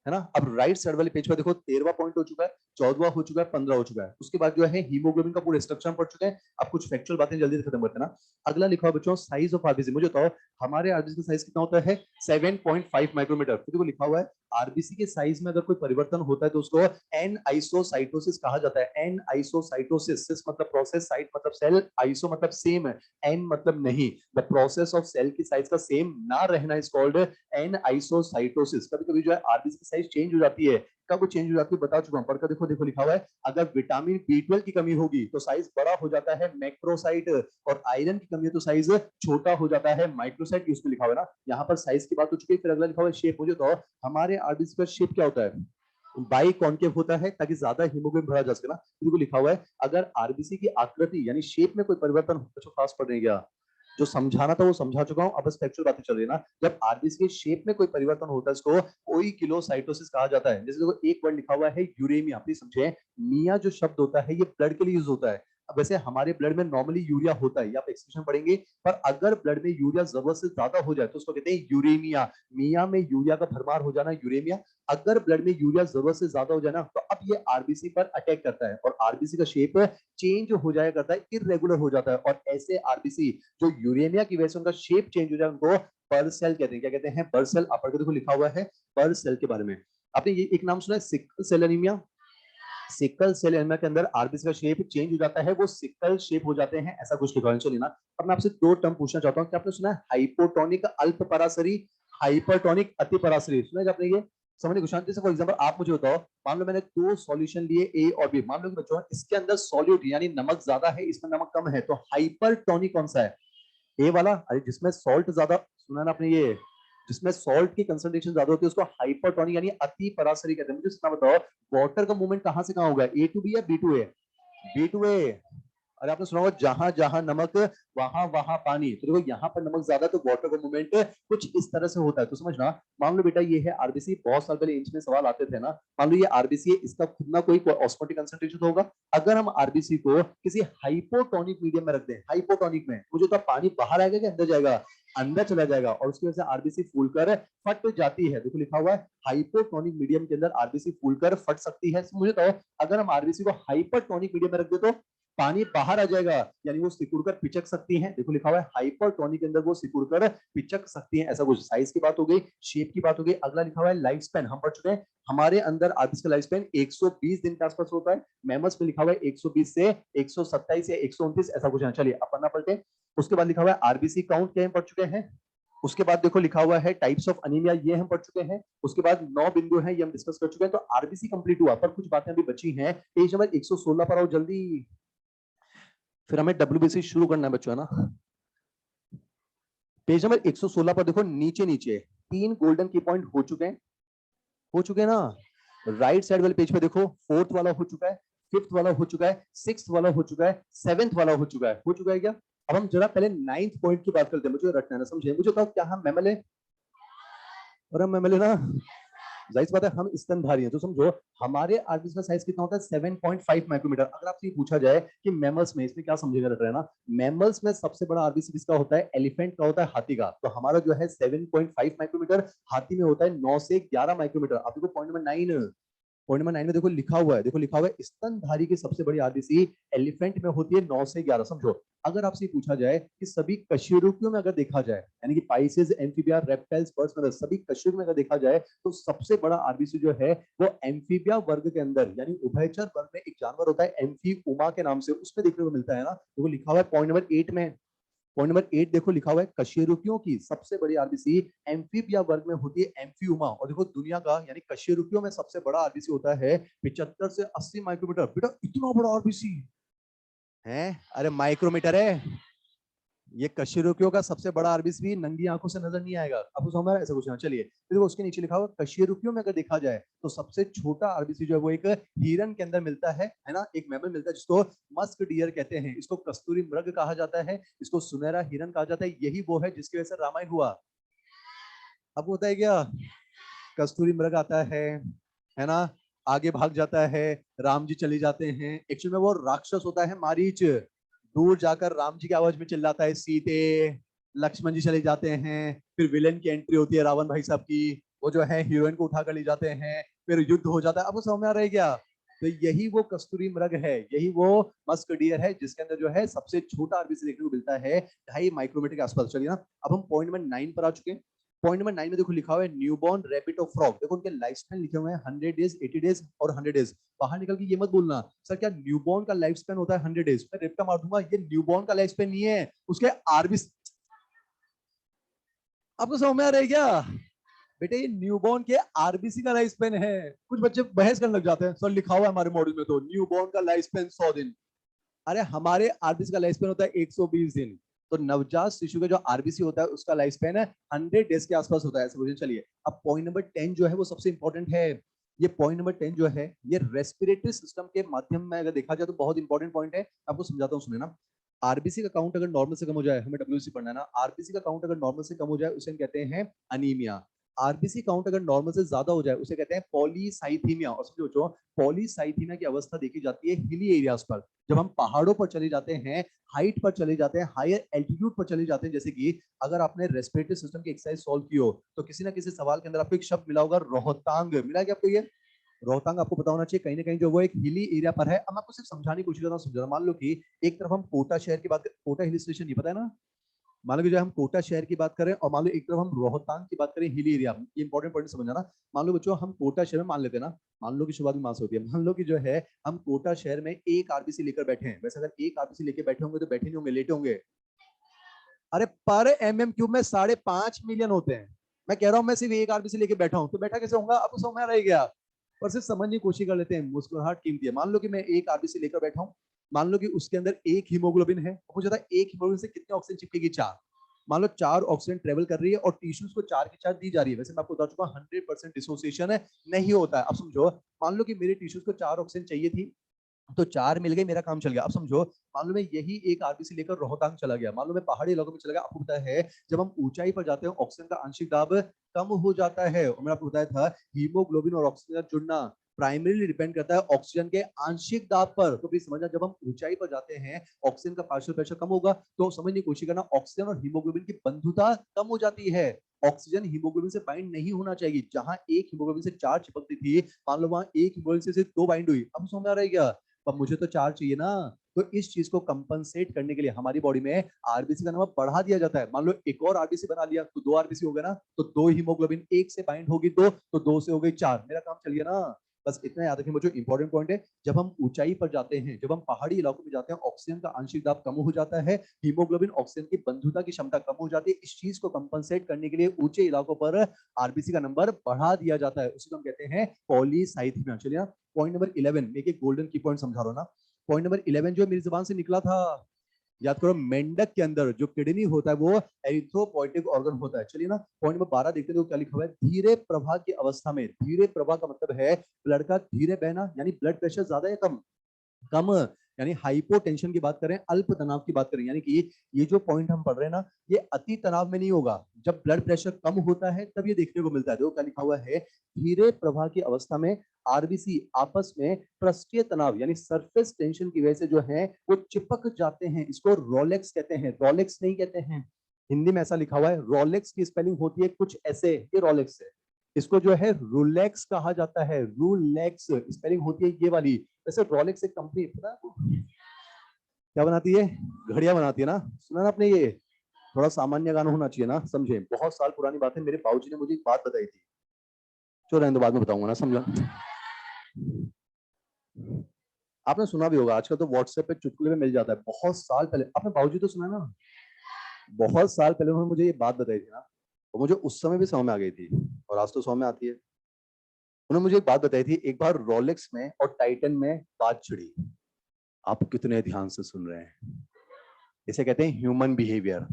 है ना। अब राइट साइड वाले पेज पर देखो 13वां पॉइंट हो चुका है, 14वां हो चुका है, 15 हो चुका है। उसके बाद जो है हीमोग्लोबिन का पूरा स्ट्रक्चर पढ़ चुके हैं। अब कुछ फैक्चुअल बातें जल्दी से खत्म करते हैं ना। अगला लिखा हुआ बच्चों साइज ऑफ आरबीसी। मुझे बताओ हमारे आरबीसी का साइज कितना होता है? 7.5 माइक्रोमीटर। देखो लिखा हुआ है आरबीसी के साइज में अगर कोई परिवर्तन होता है तो उसको एन आइसोसाइटोसिस कहा जाता है। एन आइसोसाइटोसिस, सिस मतलब प्रोसेस, साइट मतलब सेल, आइसो मतलब सेम, एन मतलब नहीं। द प्रोसेस ऑफ सेल की साइज का सेम ना रहना इज कॉल्ड एन आइसोसाइटोसिस। कभी कभी जो है आरबीसी की साइज चेंज हो जाती है। कब वो चेंज हो जाती है बता चुका हूं, पढ़कर देखो। देखो लिखा हुआ है अगर विटामिन B12 की कमी होगी तो साइज बड़ा हो जाता है मैक्रोसाइट, और आयरन की कमी है तो साइज छोटा हो जाता है माइक्रोसाइट। उसमें लिखा हुआ है ना, यहाँ पर साइज की बात हो चुकी है। फिर अगला लिखा हुआ है शेप। मुझे तो हमारे आरबीसी का शेप क्या होता है? बाई कॉन्केव होता है ताकि ज्यादा हीमोग्लोबिन भरा जा सके ना। तो लिखा हुआ है अगर आरबीसी की आकृति यानी शेप में कोई परिवर्तन हो तो फास्ट पढ़ रहे क्या? जो समझाना था वो समझा चुका हूं, अब बस फैक्चुअल बातें चल रही है ना। जब आरबीसी के शेप में कोई परिवर्तन होता है इसको कोई किलोसाइटोसिस कहा जाता है। जैसे देखो एक वर्ड लिखा हुआ है यूरेमिया, प्लीज समझे। मिया जो शब्द होता है ये ब्लड के लिए यूज होता है। अब वैसे हमारे ब्लड में नॉर्मली यूरिया होता है, ये आप एक्सप्रेशन पढ़ेंगे, पर अगर ब्लड में यूरिया जरूरत से ज्यादा हो जाए तो उसको कहते हैं यूरेमिया। मिया में यूरिया का भरमार हो जाना यूरेमिया। अगर ब्लड में यूरिया जरूरत से ज्यादा हो जाए ना तो अब ये आरबीसी पर अटैक करता है और आरबीसी का शेप चेंज हो जाया करता है, इरेगुलर हो जाता है। और ऐसे आरबीसी जो यूरेनिया की वजह से उनका शेप चेंज हो जाए उनको बर्ल सेल कहते हैं। क्या कहते हैं? बर्ल सेल। आप पढ़ के देखो लिखा हुआ है बर्ल सेल के बारे में। आपने ये एक नाम सुना है sickle cell anaemia? Sickle cell anaemia के अंदर आरबीसी का शेप चेंज हो जाता है, वो सिकल शेप हो जाते हैं, ऐसा कुछ लिखा है। चलिए ना, अब मैं आपसे दो टर्म पूछना चाहता हूँ। क्या आपने सुना है हाइपोटोनिक अल्प पराशरी, हाइपरटोनिक अति पराशरी? सुना है आपने ये? समझने को शांति से। फॉर एग्जांपल आप मुझे बताओ, मान लो मैंने दो सॉल्यूशन लिए ए और बी, मान लो कि बच्चों इसके अंदर सॉल्यूट यानी नमक ज्यादा है, इसमें नमक कम है, तो हाइपरटोनिक कौन सा है? ए वाला। अरे जिसमें सॉल्ट ज्यादा, सुना ना आपने ये, जिसमें सॉल्ट की कंसंट्रेशन ज्यादा होती है उसको हाइपरटोनिक यानी अति पराशरी कहते हैं। मुझे इतना बताओ वाटर का मूवमेंट कहां से कहां होगा, ए टू बी या B to A? B to A. अरे आपने सुना होगा जहां जहां नमक वहां वहां पानी। तो देखो यहाँ पर नमक ज्यादा तो वाटर का मूवमेंट कुछ इस तरह से होता है। तो समझना, मान लो बेटा ये है आरबीसी, बहुत साल पहले इंच में सवाल आते थे ना, मान लो ये आरबीसी है, इसका खुद ना कोई ऑस्मोटिक कंसंट्रेशन तो होगा। अगर हम आरबीसी को किसी हाइपोटोनिक मीडियम में रख दें, हाइपोटोनिक में मुझे तो पानी बाहर आएगा कि अंदर जाएगा, अंदर चला जाएगा, और उसकी वजह से आरबीसी फूलकर फट जाती है। देखो लिखा हुआ है हाइपोटोनिक मीडियम के अंदर आरबीसी फूलकर फट सकती है। मुझे तो अगर हम आरबीसी को हाइपरटोनिक मीडियम में रख दे तो पानी बाहर आ जाएगा, यानी वो सिकुड़कर पिचक सकती हैं। देखो लिखा हुआ है हाइपरटोनिक के अंदर वो सिकुड़कर पिचक सकती हैं। ऐसा कुछ साइज की बात हो गई, शेप की बात हो गई। अगला लिखा हुआ है लाइफ स्पैन, हम पढ़ चुके हैं हमारे अंदर आरबीसी का लाइफ स्पैन 120 दिन के आसपास होता है। मैमल्स में लिखा हुआ है 120 से 127 या 129, ऐसा कुछ है। चलिए अब पढ़ना पलटे। उसके बाद लिखा हुआ है आरबीसी काउंट, क्या हम पढ़ चुके हैं। उसके बाद देखो लिखा हुआ है टाइप्स ऑफ अनीमिया, ये हम पढ़ चुके हैं। उसके बाद 9 बिंदु हैं, ये हम डिस्कस कर चुके हैं। तो आरबीसी कंप्लीट हुआ, पर कुछ बातें अभी बची हैं। पेज नंबर 116 पर आओ जल्दी, फिर हमें डब्ल्यूबीसी शुरू करना है बच्चों, है ना। पेज नंबर 116 पर देखो, नीचे नीचे 3 गोल्डन की पॉइंट हो चुके हैं ना। राइट साइड वाले पेज पे देखो, फोर्थ वाला हो चुका है, फिफ्थ वाला हो चुका है, सिक्स्थ वाला हो चुका है, सेवेंथ वाला हो चुका है क्या। अब हम जरा पहले 9th पॉइंट की बात करते हैं, मुझे रटना है ना, समझे। मुझे कहा क्या हम मैमल है, और हम मैमल है ना, जाहिर सी बात है हम स्तनधारी हैं। तो समझो हमारे आरबीसी का साइज कितना होता है, 7.5 माइक्रोमीटर। अगर आपसे पूछा जाए कि मैमल्स में, इसमें क्या समझेगा रट रहे हैं ना, मैमल्स में सबसे बड़ा आरबीसी किसका होता है, एलिफेंट का होता है, हाथी का। तो हमारा जो है 7.5 माइक्रोमीटर, हाथी में होता है 9 से 11 माइक्रोमीटर। आप देखो पॉइंट नंबर 9, पॉइंट नंबर 9 में देखो लिखा हुआ है, देखो लिखा हुआ है स्तनधारी की सबसे बड़ी आरबीसी एलिफेंट में होती है 9 से 11। समझो अगर आपसे पूछा जाए कि सभी कशेरुकियों में अगर देखा जाए, यानी कि पाइसेस, एम्फीबिया, रेप्टाइल्स, बर्ड्स में, सभी कशेरुक में अगर देखा जाए, तो सबसे बड़ा आरबीसी जो है वो एम्फीबिया वर्ग के अंदर, यानी उभयचर वर्ग में एक जानवर होता है एम्फीउमा के नाम से, उसमें देखने को मिलता है ना। देखो लिखा हुआ है पॉइंट नंबर 8 में, पॉइंट नंबर 8 देखो लिखा हुआ है कशेरुकियों की सबसे बड़ी आरबीसी एम्फीबिया वर्ग में होती है एम्फीउमा। और देखो दुनिया का, यानी कशेरुकियों में सबसे बड़ा आरबीसी होता है 75 से 80 माइक्रोमीटर। बेटा इतना बड़ा आरबीसी है, अरे माइक्रोमीटर है। ये कशेरुकियों का सबसे बड़ा आरबीसी भी नंगी आंखों से नजर नहीं आएगा, आपको समझ में ऐसा कुछ ना। चलिए फिर उसके नीचे लिखा हुआ कशेरुकियों में अगर देखा जाए तो सबसे छोटा आरबीसी जो है वो एक हिरन के अंदर मिलता है ना, एक मैमल मिलता है जिसको मस्क डियर कहते हैं। इसको कस्तूरी मृग कहा जाता है, इसको सुनहरा हिरन कहा जाता है। यही वो है जिसकी वजह से रामायण हुआ। अब होता है क्या, कस्तूरी मृग आता है ना, आगे भाग जाता है, राम जी चले जाते हैं। एक्चुअली में वो राक्षस होता है मारीच, दूर जाकर राम जी की आवाज में चिल्लाता है सीते, लक्ष्मण जी चले जाते हैं। फिर विलेन की एंट्री होती है रावण भाई साहब की, वो जो है हीरोइन को उठाकर ले जाते हैं, फिर युद्ध हो जाता है। अब वो समझ में आ रहा है क्या। तो यही वो कस्तूरी मृग है, यही वो मस्क डियर है जिसके अंदर जो है सबसे छोटा आरबीसी देखने को मिलता है 2.5 माइक्रोमीटर के आसपास। चलिए ना, अब हम पॉइंट नंबर 9 पर आ चुके हैं। पॉइंट नंबर 9 में देखो लिखा हुआ है न्यूबॉर्न रैबिट ऑफ फ्रॉग। देखो उनके लाइफ स्पैन लिखे हुए हैं 100 डेज, 80 डेज और 100 डेज। बाहर निकल के ये मत बोलना सर क्या न्यूबॉर्न का लाइफ स्पैन होता है 100 डेज, मैं रेपटा मार दूंगा। ये न्यूबॉर्न का लाइफ स्पैन नहीं है, उसके आरबीसी। आपको समझ में आ रहा है क्या बेटे, ये न्यूबॉर्न के आरबीसी का लाइफ स्पैन है। कुछ बच्चे बहस करने लग जाते हैं, सर लिखा हुआ है हमारे मॉडल में तो न्यूबॉर्न का लाइफ स्पैन 100 दिन। अरे हमारे आरबीसी का लाइफ स्पैन होता है 120 दिन। तो नवजात शिशु का जो आरबीसी होता है उसका लाइफ स्पैन है 100 डेज के आसपास होता है, ऐसे मुझे। चलिए अब पॉइंट नंबर 10 जो है वो सबसे इंपॉर्टेंट है। ये पॉइंट नंबर 10 जो है ये रेस्पिरेटरी सिस्टम के माध्यम में अगर देखा जाए तो बहुत इंपॉर्टेंट पॉइंट है। आपको समझाता हूँ, सुने ना। आरबीसी का काउंट अगर नॉर्मल से कम हो जाए, हमें डब्ल्यूसी पढ़ना है ना, आरबीसी का काउंट अगर नॉर्मल से कम हो जाए उसे हम कहते हैं अनीमिया। आरबीसी काउंट अगर नॉर्मल से ज्यादा हो जाए उसे कहते हैं पॉलीसाइथीमिया। और समझो पॉलीसाइथीमिया की अवस्था देखी जाती है हिली एरियाज पर, जब हम पहाड़ों पर चले जाते हैं, हाइट पर चले जाते हैं, हायर एल्टीट्यूड पर चले जाते हैं। जैसे कि अगर आपने रेस्पिरेटरी सिस्टम की एक्सरसाइज सॉल्व की हो तो किसी ना किसी सवाल के अंदर आपको एक शब्द मिला होगा रोहतांग, मिला है क्या आपको ये रोहतांग। आपको पता होना चाहिए कहीं ना कहीं जो वो एक हिली एरिया पर है। अब मैं आपको सिर्फ समझाने की कोशिश कर रहा हूँ, समझा। मान लो कि एक तरफ हम कोटा शहर की बात, कोटा हिल स्टेशन नहीं पता है ना, मान लो कि जो हम कोटा शहर की बात करें और मान लो एक तरफ हम रोहतांग की बात करें हिली एरिया, ये इंपॉर्टेंट पॉइंट समझना ना। मान लो बच्चों हम कोटा शहर में, मान लेते हैं ना, मान लो कि शुरुआत में मान से होती है, मान लो कि जो है हम कोटा शहर में एक आरबीसी लेकर बैठे हैं। वैसे अगर एक आरबीसी लेकर बैठे होंगे तो बैठे नहीं होंगे, लेटे होंगे। अरे पर MM³ में 5.5 मिलियन होते हैं। मैं कह रहा हूं मैं सिर्फ एक आरबीसी लेके बैठा हूं तो बैठा कैसे होगा, आपको समझ में रह गया। पर सिर्फ समझने की कोशिश कर लेते हैं, मुस्कुराहट कीमती है। मान लो कि मैं एक आरबीसी लेकर बैठा हूं, मान लो कि उसके अंदर एक हीमोग्लोबिन है, मुझे पता है एक हीमोग्लोबिन से कितने ऑक्सीजन चिपकेगी, 4। मान लो 4 ऑक्सीजन ट्रेवल कर रही है और टिश्यूज को 4 की 4 दी जा रही है। वैसे मैं आपको बता चुका 100% डिसोसिएशन नहीं होता है। अब समझो मान लो कि मेरे टिश्यूज को 4 ऑक्सीजन चाहिए थी, तो 4 मिल गए, मेरा काम चल गया। अब समझो, मान लो मैं यही एक आरबीसी लेकर रोहतांग चला गया, मान लो मैं पहाड़ी इलाकों में चला गया। आपको पता है जब हम ऊंचाई पर जाते हैं ऑक्सीजन का आंशिक दाब कम हो जाता है, और मैंने आपको बताया था हीमोग्लोबिन और ऑक्सीजन का जुड़ना प्राइमरीली डिपेंड करता है ऑक्सीजन के आंशिक दाब पर। तो प्लीज समझना, जब हम ऊंचाई पर जाते हैं ऑक्सीजन का पार्शियल प्रेशर कम होगा, तो समझने की कोशिश करना, ऑक्सीजन और हीमोग्लोबिन की बंधुता कम हो जाती है। ऑक्सीजन हीमोग्लोबिन से बाइंड नहीं होना चाहिए। जहां एक हीमोग्लोबिन से 4 चिपकती थी, मान लो वहां एक हीमोग्लोबिन से सिर्फ 2 बाइंड हुई। अब समझ आ रहा है क्या? अब मुझे तो 4 चाहिए ना। तो इस चीज को कंपनसेट करने के लिए हमारी बॉडी में आरबीसी का नंबर बढ़ा दिया जाता है। मान लो एक और आरबीसी बना लिया तो 2 आरबीसी हो गया ना, तो 2 हीमोग्लोबिन एक से बाइंड होगी 2, तो 2 से हो गई 4, मेरा काम चल गया ना। बस इतना याद रखें, मुझे इंपॉर्टेंट पॉइंट है, जब हम ऊंचाई पर जाते हैं, जब हम पहाड़ी इलाकों में जाते हैं, ऑक्सीजन का आंशिक दाब कम हो जाता है, हीमोग्लोबिन ऑक्सीजन की बंधुता की क्षमता कम हो जाती है। इस चीज को कंपनसेट करने के लिए ऊंचे इलाकों पर आरबीसी का नंबर बढ़ा दिया जाता है, उसी को हम कहते हैं पॉलीसाइथीमिया। चलिए पॉइंट नंबर 11, मैं एक गोल्डन की पॉइंट समझा रहा हूँ ना। पॉइंट नंबर 11 जो मेरी जुबान से निकला था, याद करो, मेंढक के अंदर जो किडनी होता है वो एरिथ्रोपोइटिक ऑर्गन होता है। चलिए ना पॉइंट नंबर 12 देखते हैं, क्या लिखा हुआ है। धीरे प्रवाह की अवस्था में, धीरे प्रवाह का मतलब है ब्लड का धीरे बहना, यानी ब्लड प्रेशर ज्यादा या कम? कम। यानी हाइपोटेंशन की बात करें, अल्प तनाव की बात करें, यानी कि ये जो पॉइंट हम पढ़ रहे हैं ना, ये अति तनाव में नहीं होगा। जब ब्लड प्रेशर कम होता है तब ये देखने को मिलता है। देखो क्या लिखा हुआ है, धीरे प्रवाह की अवस्था में आरबीसी आपस में पृष्ठीय तनाव यानी सरफेस टेंशन की वजह से जो है वो चिपक जाते हैं। इसको रोलेक्स कहते हैं, रोलेक्स नहीं कहते हैं। हिंदी में ऐसा लिखा हुआ है, रोलेक्स की स्पेलिंग होती है कुछ ऐसे, ये रोलेक्स है। इसको जो है रूलेक्स कहा जाता है, रूलेक्स स्पेलिंग होती है ये वाली। वैसे रोलेक्स एक कंपनी पता है आपको क्या बनाती है? घड़ियां बनाती है ना, सुना ना आपने ये? थोड़ा सामान्य गाना होना चाहिए ना, समझे? बहुत साल पुरानी बात है, मेरे बाबूजी ने मुझे एक बात बताई थी, जो रहने दो बाद में बताऊंगा ना, समझा? आपने सुना भी होगा, आजकल तो व्हाट्सएप पे चुटकुले में मिल जाता है। बहुत साल पहले आपने बाबूजी तो सुना ना, बहुत साल पहले उन्होंने मुझे ये बात बताई थी ना, और मुझे उस समय भी समझ में आ गई थी, और आज तो समझ में आती है। उन्होंने मुझे एक बात बताई थी, एक बार रोलेक्स में और टाइटन में बात छिड़ी। आप कितने ध्यान से सुन रहे हैं? इसे कहते हैं ह्यूमन बिहेवियर।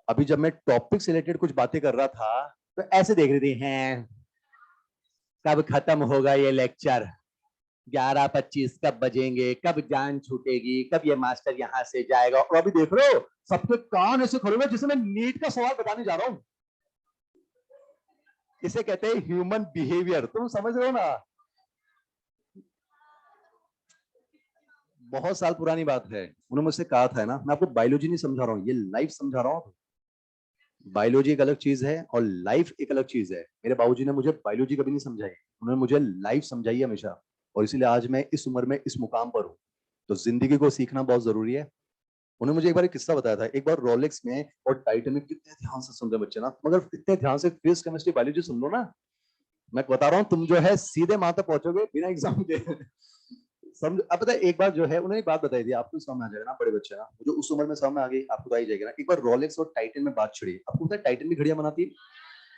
अभी जब मैं टॉपिक से रिलेटेड कुछ बातें कर रहा था, तो ऐसे देख रही थी, हैं कब खत्म होगा ये लेक्चर, 11:25 कब बजेंगे, कब जान छूटेगी, कब ये मास्टर यहाँ से जाएगा। और अभी देख रहे हो सबके कान ऐसे खुले हुए जिसे मैं नीट का सवाल बताने जा रहा हूं। इसे कहते हैं ह्यूमन बिहेवियर, तुम समझ रहे हो ना? बहुत साल पुरानी बात है, उन्होंने मुझसे कहा था ना, मैं आपको बायोलॉजी नहीं समझा रहा हूँ, ये लाइफ समझा रहा हूँ। बायोलॉजी एक अलग चीज है और लाइफ एक अलग चीज है। मेरे बाबूजी ने मुझे बायोलॉजी कभी नहीं समझाई, उन्होंने मुझे लाइफ समझाई हमेशा, और इसीलिए आज मैं इस उम्र में इस मुकाम पर हूँ। तो जिंदगी को सीखना बहुत जरूरी है। उन्होंने मुझे एक बार एक किस्सा बताया था, एक बार रोलेक्स में और टाइटन में, कितने ध्यान से सुन रहे बच्चे ना, मगर इतने ध्यान से फिजिक्स केमिस्ट्री बायोलॉजी सुन लो ना, मैं बता रहा हूँ तुम जो है सीधे वहां तक पहुंचोगे बिना एग्जाम के। समझ? अब पता है, एक बार जो है उन्होंने एक बात बताई थी, आपको समझ आ जाएगा ना, बड़े बच्चे ना, मुझे उस उम्र में समझ में आ गई, आपको तो आ ही जाएगा ना। एक बार रोलेक्स और टाइटन में बात छिड़ी। आपको पता है टाइटन भी घड़ियां बनाती है,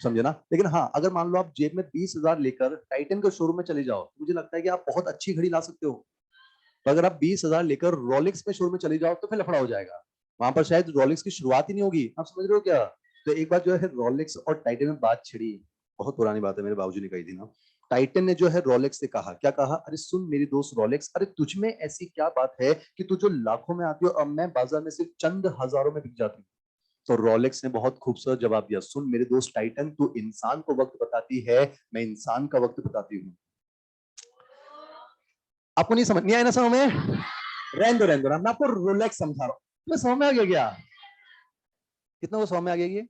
समझे ना? लेकिन हाँ, अगर मान लो आप जेब में 20,000 लेकर टाइटन के शोरूम में चले जाओ, तो मुझे लगता है कि आप बहुत अच्छी घड़ी ला सकते हो। तो अगर आप 20,000 लेकर रोलेक्स में शोरूम में चले जाओ तो फिर लफड़ा हो जाएगा, वहां पर शायद रोलेक्स की शुरुआत ही नहीं होगी। आप समझ रहे हो क्या? तो एक बार जो है रोलेक्स और टाइटन में बात छिड़ी, बहुत पुरानी बात है, मेरे बाबूजी ने कही थी ना। टाइटन ने जो है रोलेक्स से कहा, क्या कहा, अरे सुन मेरी दोस्त रोलेक्स, अरे तुझ में ऐसी क्या बात है कि तू जो लाखों में आती हो और मैं बाजार में सिर्फ चंद हजारों में बिक जाती हूँ? तो रोलेक्स ने बहुत खूबसूरत जवाब दिया, सुन मेरे दोस्त टाइटन, तू इंसान को वक्त बताती है, मैं इंसान का वक्त बताती हूँ। आपको नहीं आया ना समझ में? रहने दो ना, मैं आपको रोलेक्स समझा रहा हूँ। मैं समझ में आ गया क्या? कितना वो समझ में आ गया? ये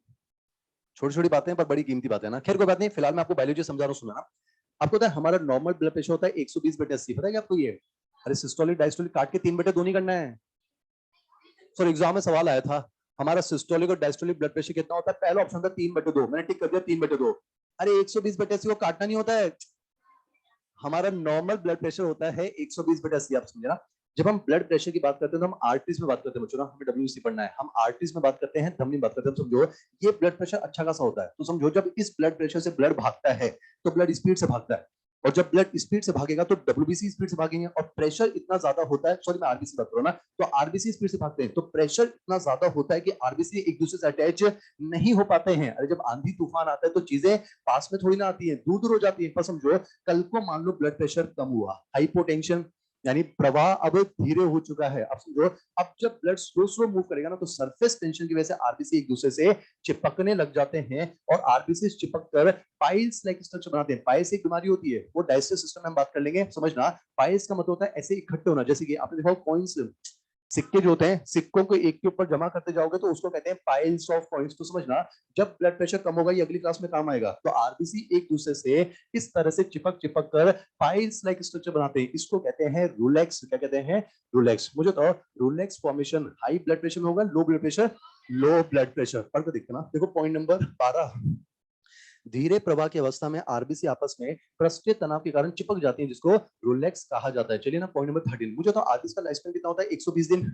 छोटी छोटी बातें पर बड़ी कीमती बातें ना। खैर कोई बात नहीं, फिलहाल मैं आपको बायोलॉजी समझा रहा हूँ, सुना ना। आपको पता है हमारा नॉर्मल ब्लड प्रेशर होता है 120/80, पता है क्या आपको ये? अरे सिस्टोलिक डायस्टोलिक काट के 3/2 नहीं करना है। सर एग्जाम में सवाल आया था, हमारा सिस्टोलिक और डायस्टोलिक ब्लड प्रेशर कितना होता है? पहला ऑप्शन था 3/2, मैंने टिक कर दिया 3/2। अरे 120/80 को काटना नहीं होता है। हमारा नॉर्मल ब्लड प्रेशर होता है 120/80, आप समझे ना? जब हम ब्लड प्रेशर की बात करते हैं तो हम आर्टरीज में बात करते हैं बच्चों ना, हमें डब्ल्यूबीसी पढ़ना है, हम आर्टरीज में बात करते हैं, धमनी में बात करते हैं। समझो ये ब्लड प्रेशर अच्छा खासा होता है, तो समझो जब इस ब्लड प्रेशर से ब्लड भागता है तो ब्लड स्पीड से भागता है, और जब ब्लड स्पीड से भागेगा तो डब्ल्यूबीसी स्पीड से भागेंगे, और प्रेशर इतना ज्यादा होता है, सॉरी मैं आरबीसी बात करूँ ना, तो आरबीसी स्पीड से भागते हैं, तो प्रेशर इतना ज्यादा होता है कि आरबीसी एक दूसरे से अटैच नहीं हो पाते हैं। अरे जब आंधी तूफान आता है तो चीजें पास में थोड़ी ना आती है, दूर दूर हो जाती है। पर समझो कल को मान लो ब्लड प्रेशर कम हुआ, हाइपोटेंशन, यानी प्रवाह अब धीरे हो चुका है। अब समझो, अब जब ब्लड स्लो स्लो मूव करेगा ना, तो सरफेस टेंशन की वजह से आरबीसी एक दूसरे से चिपकने लग जाते हैं, और आरबीसी चिपक कर पाइल्स लाइक स्ट्रक्चर बनाते हैं। पाइल्स एक बीमारी होती है, वो डाइजेस्टिव सिस्टम में हम बात कर लेंगे, समझना। पाइल्स का मतलब होता है ऐसे इकट्ठे होना, जैसे कि आपने देखा कॉइन्स, सिक्के जो होते हैं, सिक्कों को एक के ऊपर जमा करते जाओगे तो उसको कहते हैं पाइल्स ऑफ कॉइन्स। तो समझना, जब ब्लड प्रेशर कम होगा, ये अगली क्लास में काम आएगा, तो आरबीसी एक दूसरे से इस तरह से चिपक चिपक कर पाइल्स लाइक स्ट्रक्चर बनाते हैं। इसको कहते हैं रूलेक्स। क्या कहते हैं? रूलेक्स। मुझे तो रूलेक्स फॉर्मेशन हाई ब्लड प्रेशर में होगा, low blood pressure, low blood pressure. पढ़ के देखना, देखो पॉइंट नंबर 12। धीरे प्रवाह की अवस्था में आरबीसी आपस में पृष्ठीय तनाव के कारण चिपक जाती है, जिसको रोलेक्स कहा जाता है। चलिए ना, पॉइंट नंबर 13। मुझे तो आरबीसी का लाइफ स्पैन कितना होता है? 120 दिन।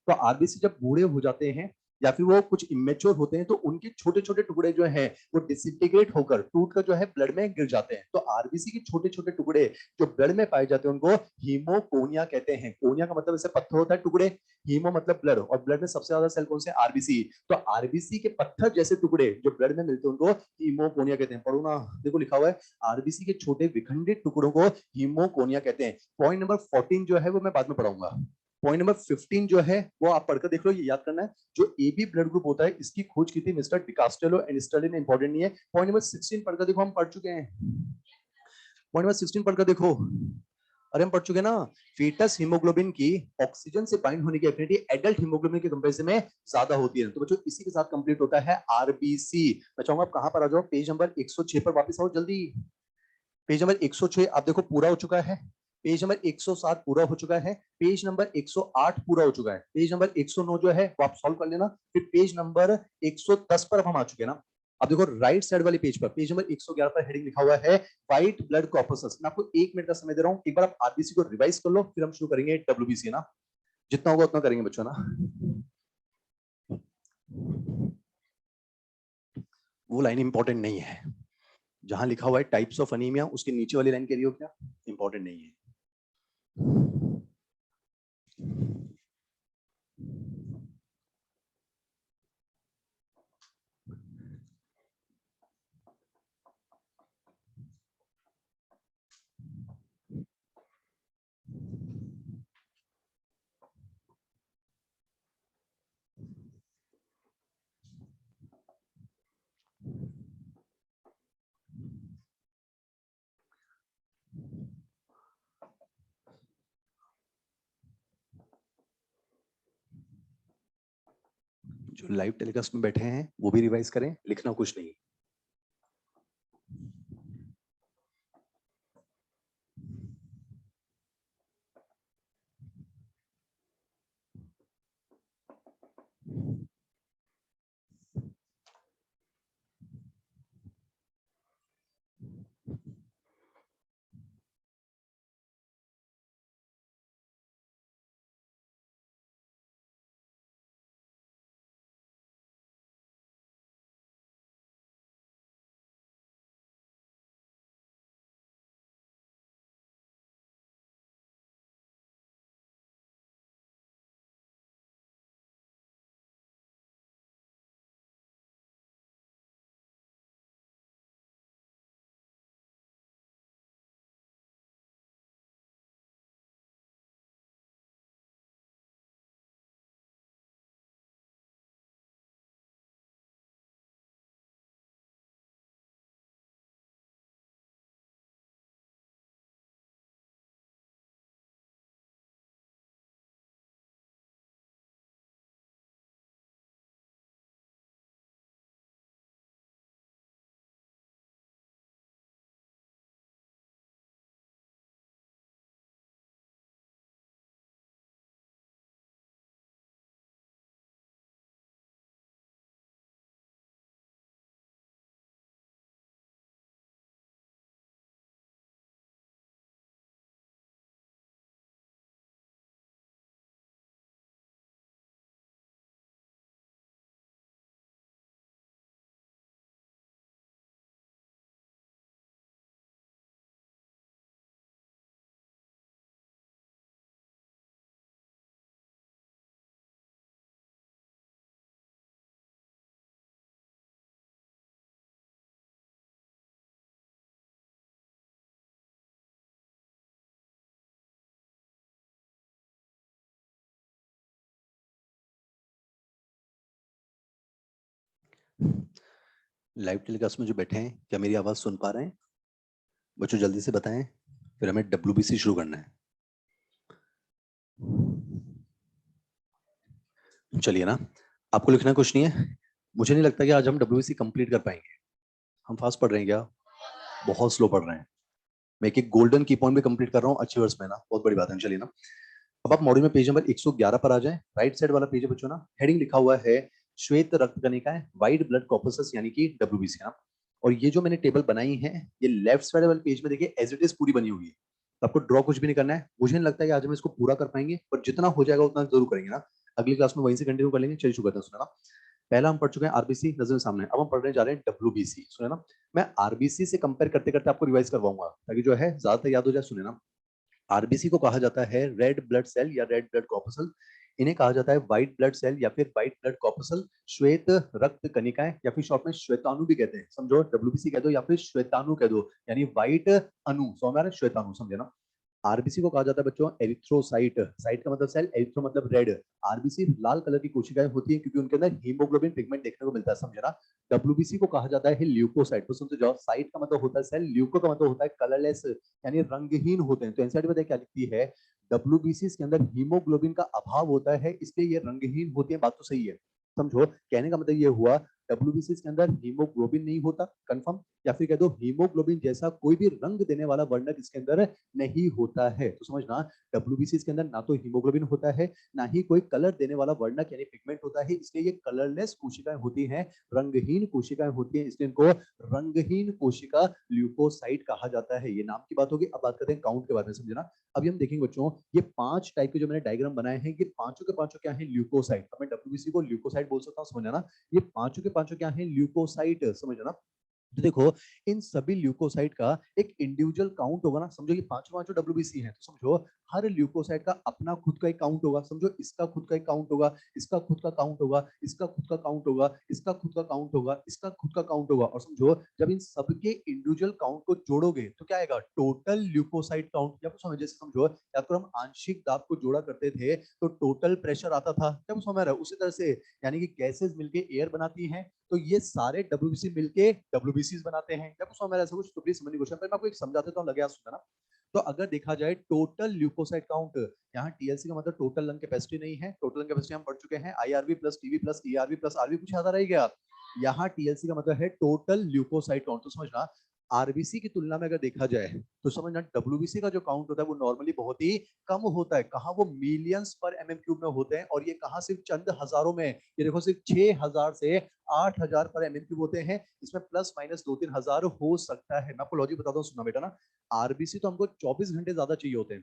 तो आरबीसी जब बूढ़े हो जाते हैं या फिर वो कुछ इमेच्योर होते हैं, तो उनके छोटे छोटे टुकड़े जो हैं वो डिसइंटीग्रेट होकर, टूट कर जो है ब्लड में गिर जाते हैं। तो आरबीसी के छोटे छोटे टुकड़े जो ब्लड में पाए जाते हैं, उनको हीमोकोनिया कहते हैं। कोनिया का मतलब ऐसे पत्थर होता है, टुकड़े। हीमो मतलब ब्लड, और ब्लड में सबसे ज्यादा सेल कौन से? आरबीसी। तो आरबीसी के पत्थर जैसे टुकड़े जो ब्लड में मिलते हैं, उनको हीमोकोनिया कहते हैं। पढ़ो ना, देखो लिखा हुआ है, आरबीसी के छोटे विखंडित टुकड़ों को हीमोकोनिया कहते हैं। पॉइंट नंबर 14 जो है वो मैं बाद में पढ़ाऊंगा। पॉइंट नंबर 15 जो है वो आप पढ़कर देख लो, ये याद करना है। जो ए बी ब्लड ग्रुप होता है, इसकी खोज की थी मिस्टर डिकास्टेलो एंड स्टर्लिन। इंपॉर्टेंट नहीं है। पॉइंट नंबर 16 पढ़कर देखो, हम पढ़ चुके हैं। पॉइंट नंबर 16 पढ़कर देखो, अरे हम पढ़ चुके ना। फीटस हीमोग्लोबिन की ऑक्सीजन से बाइंड होने की एफिनिटी एडल्ट हीमोग्लोबिन के कंपैरिजन में ज्यादा होती है। तो बच्चों, इसी के साथ कंप्लीट होता है आरबीसी। मैं चाहूंगा आप कहां पर आ जाओ, पेज नंबर 106 पर वापस आओ जल्दी। पेज नंबर 106 आप देखो पूरा हो चुका है। पेज नंबर 107 पूरा हो चुका है। पेज नंबर 108 पूरा हो चुका है। पेज नंबर 109 जो है वो आप सॉल्व कर लेना। फिर पेज नंबर 110 पर अब हम आ चुके हैं ना। अब देखो राइट साइड वाले पेज पर, पेज नंबर 111 पर हेडिंग लिखा हुआ है व्हाइट ब्लड कॉर्पसेस। मैं आपको 1 मिनट का समय दे रहा हूं, एक बार आप आरबीसी को रिवाइज कर लो, फिर हम शुरू करेंगे डब्ल्यूबीसी ना। जितना होगा उतना करेंगे बच्चों ना। वो लाइन इंपॉर्टेंट नहीं है। जहां लिखा हुआ है टाइप्स ऑफ अनीमिया, उसके नीचे वाली लाइन कह रही हो क्या? इंपॉर्टेंट नहीं है। जो लाइव टेलीकास्ट में बैठे हैं वो भी रिवाइज करें, लिखना कुछ नहीं। लाइव टेलीकास्ट में जो बैठे हैं, क्या मेरी आवाज सुन पा रहे हैं? बच्चों जल्दी से बताएं, फिर हमें WBC शुरू करना है। चलिए ना, आपको लिखना कुछ नहीं है। मुझे नहीं लगता कि आज हम WBC कंप्लीट कर पाएंगे। हम फास्ट पढ़ रहे हैं क्या? बहुत स्लो पढ़ रहे हैं। मैं एक गोल्डन की पॉइंट भी कंप्लीट कर रहा हूँ अच्छी वर्ष में ना, बहुत बड़ी बात है। चलिए ना, अब आप मॉड्यूल में पेज नंबर 111 पर आ जाएं। राइट साइड वाला पेज है बच्चों ना, हेडिंग लिखा हुआ है श्वेत रक्त कणिकाएं, व्हाइट ब्लड कॉर्पसेस, यानी कि WBC ना। और ये जो मैंने टेबल बनाई है, ये लेफ्ट साइड वाले पेज में देखिए एज इट इज पूरी बनी हुई है। तो आपको ड्रॉ कुछ भी नहीं करना है। मुझे नहीं लगता कि आज हम इसको पूरा कर पाएंगे, पर जितना हो जाएगा उतना जरूर करेंगे ना। अगली क्लास में वहीं से कंटिन्यू कर लेंगे। चलिए शुरू करते हैं। सुना ना, पहला हम पढ़ चुके हैं आरबीसी, नजर सामने। अब हम पढ़ने जा रहे हैं WBC। सुने ना, मैं आरबीसी से कंपेयर करते करते आपको रिवाइज करवाऊंगा ताकि जो है ज्यादातर याद हो जाए। सुने ना, आरबीसी को कहा जाता है रेड ब्लड सेल या रेड ब्लड कॉर्पसल। इन्हें कहा जाता है व्हाइट ब्लड सेल या फिर व्हाइट ब्लड कॉर्पसल, श्वेत रक्त कणिकाएं, या फिर शॉर्ट में श्वेताणु भी कहते हैं। समझो, WBC कह दो या फिर श्वेताणु कह दो, यानी व्हाइट अणु। समझ में आ रहा है? श्वेताणु, समझे ना। आरबीसी को कहा जाता है बच्चों एरिथ्रोसाइट। साइट का मतलब सेल, एरिथ्रो मतलब रेड। आरबीसी लाल कलर की कोशिकाएं होती हैं क्योंकि उनके अंदर हीमोग्लोबिन पिगमेंट देखने को मिलता है। समझे ना। WBC को कहा जाता है ल्यूकोसाइट। तो सुनते जाओ, साइट का मतलब होता है सेल, ल्यूको का मतलब होता है कलरलेस, यानी रंगहीन होते हैं। तो एनसीईआरटी में क्या लिखती है, WBC के अंदर हीमोग्लोबिन का अभाव होता है, इसलिए ये रंगहीन होती है। बात तो सही है। समझो, कहने का मतलब ये हुआ WBC के अंदर हीमोग्लोबिन नहीं होता, कंफर्म। या फिर कह दो हीमोग्लोबिन जैसा कोई भी रंग देने वाला वर्णक इसके अंदर नहीं होता है। तो समझना, WBC के अंदर ना तो हीमोग्लोबिन होता है, ना ही कोई कलर देने वाला वर्णक यानी पिगमेंट होता है, इसलिए ये कलरलेस कोशिकाएं होती हैं, रंगहीन कोशिकाएं होती हैं, इसलिए इनको रंगहीन कोशिका ल्यूकोसाइट कहा जाता है। ये नाम की बात होगी। अब बात करते हैं काउंट के बारे में। समझे ना, अभी हम देखेंगे बच्चों, ये 5 टाइप के जो मैंने डायग्राम बनाए हैं, ये पांचों के पांचों क्या है, ल्यूकोसाइट। अब मैं WBC को ल्यूकोसाइट बोल सकता हूँ, समझना ना। ये पांचों के पांचों क्या है, ल्यूकोसाइट, समझना ना। तो देखो, इन सभी ल्यूकोसाइट का एक इंडिविजुअल काउंट होगा ना। समझो, ये पांचों पांचों WBC हैं, तो समझो हर ल्यूकोसाइट का अपना खुद का एक काउंट होगा। समझो, इसका खुद का एक काउंट होगा, इसका खुद का काउंट होगा, इसका खुद का काउंट होगा, इसका खुद का काउंट होगा, इसका खुद का काउंट होगा। और समझो, जब इन सबके इंडिविजुअल काउंट को जोड़ोगे तो क्या आएगा, टोटल ल्यूकोसाइट काउंट। या समझ, जैसे समझो, या तो हम आंशिक दाब को जोड़ा करते थे तो टोटल प्रेशर आता था, क्या समझ रहा है? उसी तरह से, यानी कि गैसेस मिलके एयर बनाती हैं, तो ये सारे WBC मिलके WBCs बनाते हैं। जब उसमें मेरा ऐसा कुछ तो प्लीज समझने की कोशिश करें। मैं आपको एक समझा देता हूं, लगे आप सुनना। तो अगर देखा जाए टोटल ल्यूकोसाइट काउंट, यहाँ TLC का मतलब टोटल लंग कैपेसिटी नहीं है। टोटल लंग कैपेसिटी हम पढ़ चुके हैं, IRV plus TB plus ERV plus RV, कुछ याद आ रही क्या? यहाँ TLC का मतलब है टोटल ल्यूकोसाइट काउंट। तो समझना, आरबीसी की तुलना में अगर देखा जाए तो समझना, WBC का जो काउंट होता है वो नॉर्मली बहुत ही कम होता है। कहाँ, वो मिलियंस पर mm³ में होते हैं, और ये कहाँ सिर्फ चंद हजारों में, ये देखो सिर्फ 6000 से 8000 पर mm³ होते हैं। इसमें प्लस माइनस 2-3 हजार हो सकता है। मैं आपको लॉजिक बताता हूँ, सुनना बेटा ना। आरबीसी तो हमको 24 घंटे ज्यादा चाहिए होते हैं,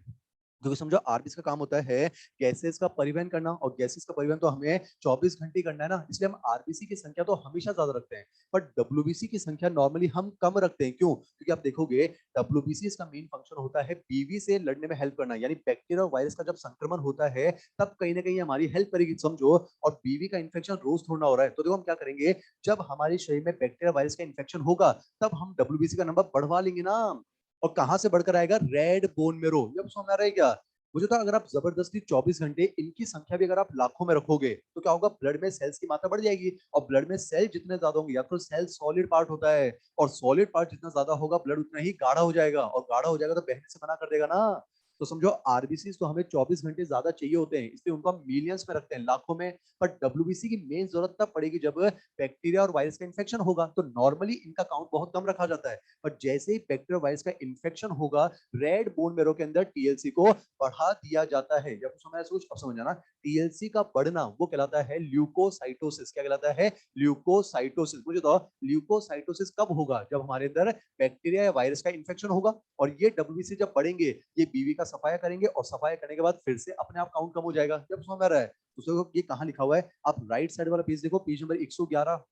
क्योंकि समझो आरबीसी का काम होता है गैसेस का परिवहन करना, और गैसेस का परिवहन तो हमें 24 घंटे करना है ना, इसलिए हम आरबीसी की संख्या तो हमेशा ज्यादा रखते हैं, बट WBC की संख्या नॉर्मली हम कम रखते हैं। क्यों? क्योंकि आप देखोगे, WBC इसका मेन फंक्शन होता है बीवी से लड़ने में हेल्प करना, यानी बैक्टीरिया और वायरस का जब संक्रमण होता है तब कहीं ना कहीं हमारी हेल्प करेगी। समझो, और बीवी का इन्फेक्शन रोज थोड़ा हो रहा है, तो देखो हम क्या करेंगे, जब हमारे शरीर में बैक्टीरिया वायरस का इन्फेक्शन होगा तब हम WBC का नंबर बढ़वा लेंगे ना। और कहां से बढ़कर आएगा, रेड बोन मेरो। जब समझ आ रहा है क्या? मुझे तो अगर आप जबरदस्ती 24 घंटे इनकी संख्या भी अगर आप लाखों में रखोगे तो क्या होगा, ब्लड में सेल्स की मात्रा बढ़ जाएगी, और ब्लड में सेल जितने ज्यादा होंगे, या तो सेल सॉलिड पार्ट होता है, और सॉलिड पार्ट जितना ज्यादा होगा ब्लड उतना ही गाढ़ा हो जाएगा, और गाढ़ा हो जाएगा तो बहने से मना कर देगा ना। तो समझो, आरबीसी तो हमें 24 घंटे ज्यादा चाहिए होते हैं, इसलिए उनको हम मिलियंस में रखते हैं, लाखों में। बट WBC की मेन जरूरत तब पड़ेगी जब बैक्टीरिया और वायरस का इन्फेक्शन होगा, तो नॉर्मली इनका काउंट बहुत कम रखा जाता है। बट जैसे ही बैक्टीरिया वायरस का इन्फेक्शन होगा, रेड बोन मेरो के अंदर TLC को बढ़ा दिया जाता है। जब समझ सोच, अब समझ जाना, TLC का बढ़ना वो कहलाता है ल्यूकोसाइटोसिस। क्या कहलाता है, ल्यूकोसाइटोसिस। मुझे तो ल्यूकोसाइटोसिस कब होगा, जब हमारे अंदर बैक्टीरिया या वायरस का इन्फेक्शन होगा, और ये WBC जब बढ़ेंगे, ये बीवी का सफाया करेंगे, और सफाया करने के बाद फिर से अपने आप काउंट कम हो जाएगा। जब समझ में आ रहा है? तो ये कहाँ लिखा हुआ है, आप राइट साइड वाला पेज देखो, पेज नंबर 111,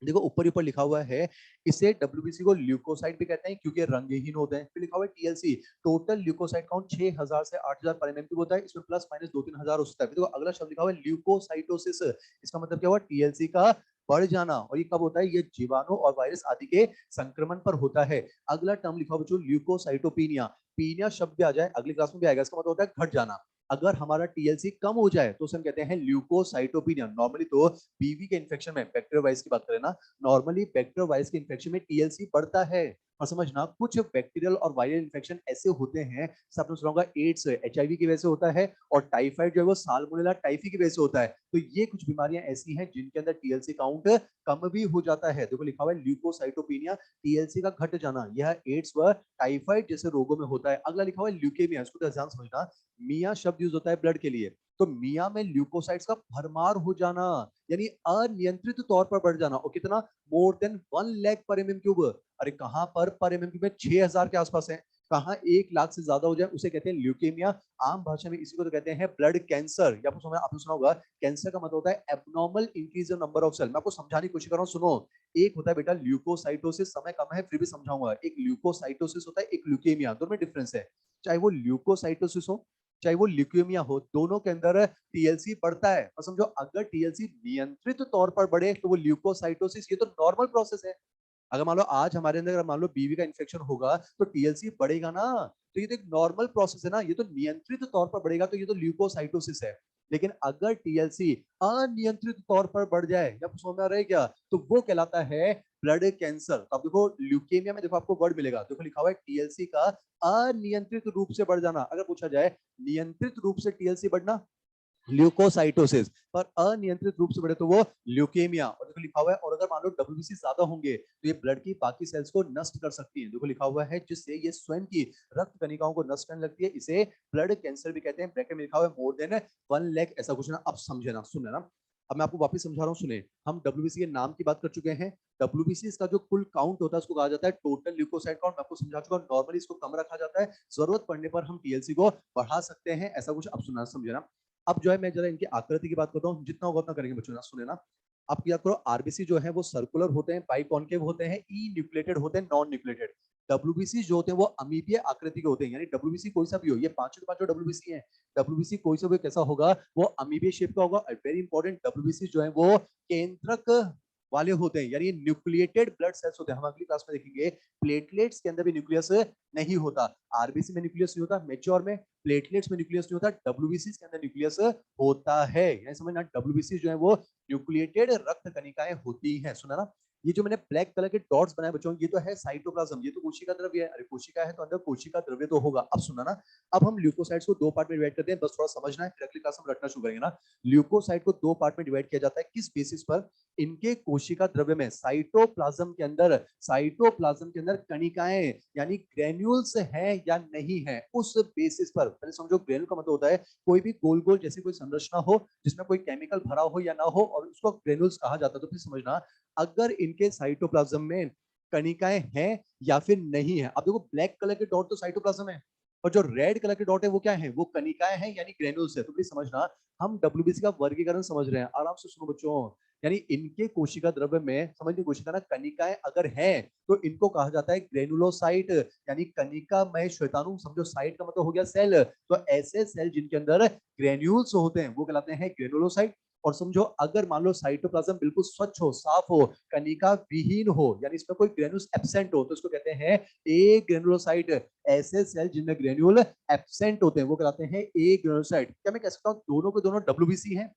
देखो ऊपर ऊपर लिखा हुआ है, इसे WBC को ल्यूकोसाइट भी कहते हैं क्योंकि रंगहीन होते हैं। फिर लिखा हुआ है TLC, टोटल ल्यूकोसाइट काउंट 6000 से 8000 पर mm³ होता है, इसमें प्लस माइनस 2-3 हजार हो सकता है। देखो अगला शब्द लिखा हुआ है ल्यूकोसाइटोसिस, इसका मतलब क्या हुआ, TLC का बढ़ जाना। और ये कब होता है, ये जीवाणु और वायरस आदि के संक्रमण पर होता है। अगला टर्म लिखा हुआ बच्चों ल्यूकोसाइटोपिनिया, पीनिया शब्द भी आ जाए अगली क्लास में भी आएगा, इसका मतलब होता है घट जाना। अगर हमारा टीएलसी कम हो जाए तो उसे हम कहते हैं ल्यूकोसाइटोपिनिया। नॉर्मली तो बीवी के इन्फेक्शन में बैक्टीरियल वायरस की बात करें ना, नॉर्मली बैक्टीरियल वायरस के इन्फेक्शन में टीएलसी बढ़ता है। और समझना, कुछ बैक्टीरियल और वायरल इन्फेक्शन ऐसे होते हैं, जैसे आपने सुना होगा एड्स एचआईवी की वजह से होता है, और टाइफाइड जो है वो साल्मोनेला टाइफी की वजह से होता है। तो ये कुछ बीमारियां ऐसी हैं जिनके अंदर टीएलसी काउंट कम भी हो जाता है। देखो लिखा हुआ है ल्यूकोसाइटोपिनिया, टीएलसी का घट जाना, यह एड्स व टाइफाइड जैसे रोगों में होता है। अगला लिखा हुआ है ल्यूकेमिया, इसको ध्यान समझना। मिया शब्द यूज होता है ब्लड के लिए, तो मिया में ल्यूकोसाइट्स का भरमार हो जाना, यानी अनियंत्रित तौर पर बढ़ जाना। और कितना? मोर देन 1 लाख पर एमएम क्यूब। अरे कहां पर एमएम क्यूब में 6000 के आसपास है, कहां 1 लाख से ज्यादा हो जाए उसे कहते हैं ल्यूकेमिया। आम भाषा में इसी को तो कहते हैं ब्लड कैंसर। या आपने सुना होगा कैंसर का मतलब होता है abnormal increase in number of cell. मैं आपको समझाने की कोशिश कर रहा हूं, सुनो। एक होता है बेटा ल्यूकोसाइटोसिस, समय कम है फिर भी समझाऊंगा। एक ल्यूकोसाइटोसिस होता है, एक ल्यूकेमिया, दोनों में डिफरेंस है। चाहे वो ल्यूकोसाइटोसिस हो चाहे वो ल्यूकेमिया हो, दोनों के अंदर टीएलसी बढ़ता है। और समझो, अगर टीएलसी नियंत्रित तौर पर बढ़े तो वो ल्यूकोसाइटोसिस, ये तो नॉर्मल प्रोसेस है। अगर मान लो आज हमारे अंदर मान लो बीवी का इन्फेक्शन होगा तो टीएलसी बढ़ेगा ना, तो ये तो एक नॉर्मल प्रोसेस है ना, ये तो नियंत्रित तौर पर बढ़ेगा, तो ये तो ल्यूकोसाइटोसिस है। लेकिन अगर टीएलसी अनियंत्रित तौर पर बढ़ जाए, या कुछ समझ में आ रहा है क्या, तो वो कहलाता है ब्लड कैंसर। तो आप देखो ल्यूकेमिया में देखो आपको वर्ड मिलेगा, देखो लिखा हुआ है टीएलसी का अनियंत्रित रूप से बढ़ जाना। अगर पूछा जाए नियंत्रित रूप से टीएलसी बढ़ना, ल्यूकोसाइटोसिस, पर अनियंत्रित रूप से बढ़े तो वो ल्यूकेमिया। और देखो लिखा हुआ है, और अगर मान लो डब्ल्यूबीसी ज्यादा होंगे तो ये ब्लड की बाकी सेल्स को नष्ट कर सकती है। देखो लिखा हुआ है, जिससे ये स्वयं की रक्त कणिकाओं को नष्ट करने लगती है, इसे ब्लड कैंसर भी कहते हैं। ब्रैकेट में लिखा हुआ है मोर देन 1 लाख, ऐसा कुछ ना। अब समझे ना, सुने ना, अब मैं आपको वापस समझा रहा हूँ, सुने। हम डब्ल्यूबीसी के नाम की बात कर चुके हैं। डब्ल्यूबीसी इसका जो कुल काउंट होता है उसको कहा जाता है टोटल ल्यूकोसाइट काउंट। मैं आपको समझा चुका हूँ, नॉर्मली इसको कम रखा जाता है, जरूरत पड़ने पर हम टीएलसी को बढ़ा सकते हैं, ऐसा कुछ। अब सुना, समझे ना। अब जो है मैं जरा इनकी आकृति की बात करता हूँ, जितना होगा उतना करेंगे बच्चों ना, सुने ना। आप याद करो, आरबीसी जो है वो सर्कुलर होते हैं, बाइकॉन्केव होते हैं, ई न्यूक्लिएटेड होते हैं, नॉन न्यूक्लिएटेड। डब्ल्यूबीसी जो होते हैं वो अमीबीय आकृति के होते हैं, यानी डब्ल्यूबीसी कोई सा भी हो, ये पांचों के पांचों डब्ल्यूबीसी हैं, डब्ल्यूबीसी कोई सा भी कैसा होगा, वो अमीबीय शेप का होगा। वेरी इंपॉर्टेंट, डब्ल्यूबीसी जो है वो केंद्रक वाले होते हैं, यानी न्यूक्लिएटेड ब्लड सेल्स होते हैं। हम अगली क्लास में देखेंगे प्लेटलेट्स के अंदर भी न्यूक्लियस नहीं होता। आरबीसी में न्यूक्लियस नहीं होता, मेच्योर में प्लेटलेट्स में न्यूक्लियस नहीं होता, डब्ल्यूबीसी के अंदर न्यूक्लियस होता है। यानी समझना, डब्ल्यूबीसी जो है वो न्यूक्लिएटेड रक्त कणिकाएं होती हैं। सुना ना, ये जो मैंने ब्लैक कलर के डॉट्स बनाए बच्चों, ये तो है साइटोप्लाज्म, ये तो कोशिका द्रव्य है। अरे कोशिका है तो अंदर कोशिका द्रव्य तो होगा। अब सुना ना, अब हम ल्यूकोसाइट्स को दो पार्ट में डिवाइड करते हैं, बस थोड़ा समझना है, फिर अगली क्लास में रटना शुरू करेंगे ना। ल्यूकोसाइट को दो पार्ट में डिवाइड किया जाता है, किस बेसिस पर? इनके कोशिका द्रव्य में साइटोप्लाज्म के अंदर कणिकाएं यानी ग्रेन्यूल्स है या नहीं है, उस बेसिस पर। पहले समझो, ग्रेन्यूल का मतलब होता है कोई भी गोल गोल जैसी कोई संरचना हो जिसमें कोई केमिकल भरा हो या ना हो, और उसको ग्रेन्यूल्स कहा जाता है। तो फिर समझना, अगर इनके साइटोप्लाज्म में कणिकाएं हैं या फिर नहीं है। अब देखो, ब्लैक कलर के डॉट तो साइटोप्लाज्म है, और जो रेड कलर के डॉट है वो क्या है, वो कणिकाएं हैं यानी ग्रेन्यूल्स है। तो प्लीज समझना, हम डब्ल्यूबीसी का वर्गीकरण समझ रहे हैं, आराम से सुनो बच्चों। यानी इनके कोशिका द्रव्य में, समझ कोशिका ना, कणिकाएं अगर हैं तो इनको कहा जाता है ग्रेनुलोसाइट, यानी कणिकामय श्वेताणु। समझो, साइट का मतलब हो गया सेल, तो ऐसे सेल जिनके अंदर ग्रेन्यूल्स होते हैं वो कहलाते हैं ग्रेनुलोसाइट। और समझो, अगर मान लो साइटोप्लाज्म बिल्कुल स्वच्छ हो, साफ हो, कणिका विहीन हो, यानी इसमें कोई ग्रेन्यूल्स एब्सेंट हो, तो इसको कहते हैं ए ग्रेनुलोसाइट। ऐसे सेल जिनमें ग्रेन्यूल एब्सेंट होते हैं वो कहलाते हैं ए ग्रेनुलोसाइट। क्या मैं कह सकता हूँ दोनों के दोनों डब्ल्यूबीसी हैं?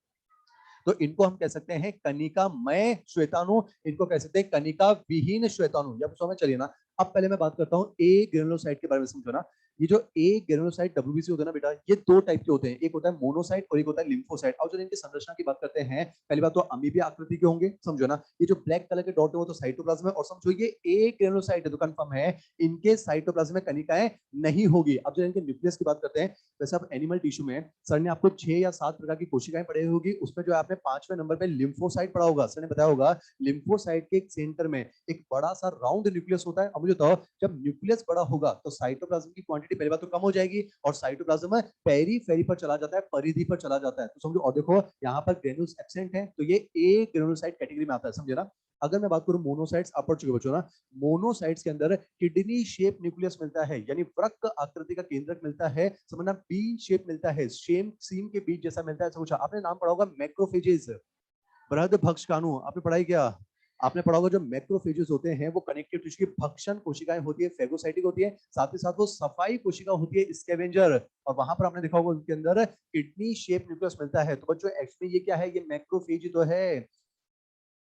तो इनको हम कह सकते हैं कणिकामय श्वेताणु, इनको कह सकते हैं कणिका विहीन श्वेताणु। या समझ चलिए ना। अब पहले मैं बात करता हूं ए ग्रेनुलोसाइट के बारे में, समझो ना। ये जो ए ग्रेनुलोसाइट डब्ल्यूबीसी होते हैं ना बेटा, ये दो टाइप के होते हैं, एक होता है मोनोसाइट और एक होता है लिम्फोसाइट। और जो इनकी संरचना की बात करते हैं, पहली बात तो अमीबीय आकृति के होंगे, समझो ना। ये जो ब्लैक कलर के डॉट है वो तो साइटोप्लाज्म है, और समझो ये ए ग्रेनुलोसाइट है तो कंफर्म है इनके साइटोप्लाज्म में कणिकाएं नहीं होगी। अब जो इनके न्यूक्लियस की बात करते हैं, वैसे आप एनिमल टिश्यू में सर ने आपको 6 या 7 प्रकार की कोशिकाएं पढ़ी होगी, उसमें जो आपने 5वें नंबर पे लिम्फोसाइट पढ़ा होगा, सर ने बताया होगा लिम्फोसाइट के सेंटर में एक बड़ा सा राउंड न्यूक्लियस होता है। अब मुझे बताओ, जब न्यूक्लियस बड़ा होगा तो साइटोप्लाज्म की क्वांटिटी पहली बात तो कम हो जाएगी, और साइटोप्लाज्म पेरीफेरी पर चला जाता है, परिधि पर चला जाता है। तो समझो, और देखो यहाँ पर ग्रेन्यूल्स एब्सेंट है, तो ये ए ग्रेनुलोसाइट कैटेगरी में आता है, समझे ना। अगर मैं बात करूं मोनोसाइट्स, आप पढ़ चुके बच्चों ना, मोनोसाइट्स के अंदर किडनी शेप न्यूक्लियस मिलता है, यानी वृक्क आकृति का केंद्रक मिलता है, समझना, बीन शेप मिलता है, सेम सीम के बीच जैसा मिलता है। समझा, आपने नाम पढ़ा होगा मैक्रोफेजेस, बृहद भक्षकाणु, आपने पढ़ाई क्या? आपने पढ़ा होगा जो मैक्रोफेजेस होते हैं वो कनेक्टिव टिश्यू की भक्षण कोशिकाएं होती है, फेगोसाइटिक होती है, साथ ही साथ वो सफाई कोशिका होती है, स्कैवेंजर। और वहां पर आपने देखा होगा उनके अंदर किडनी शेप न्यूक्लियस मिलता है। तो बच्चों एक्चुअली ये क्या है, ये मैक्रोफेज तो है।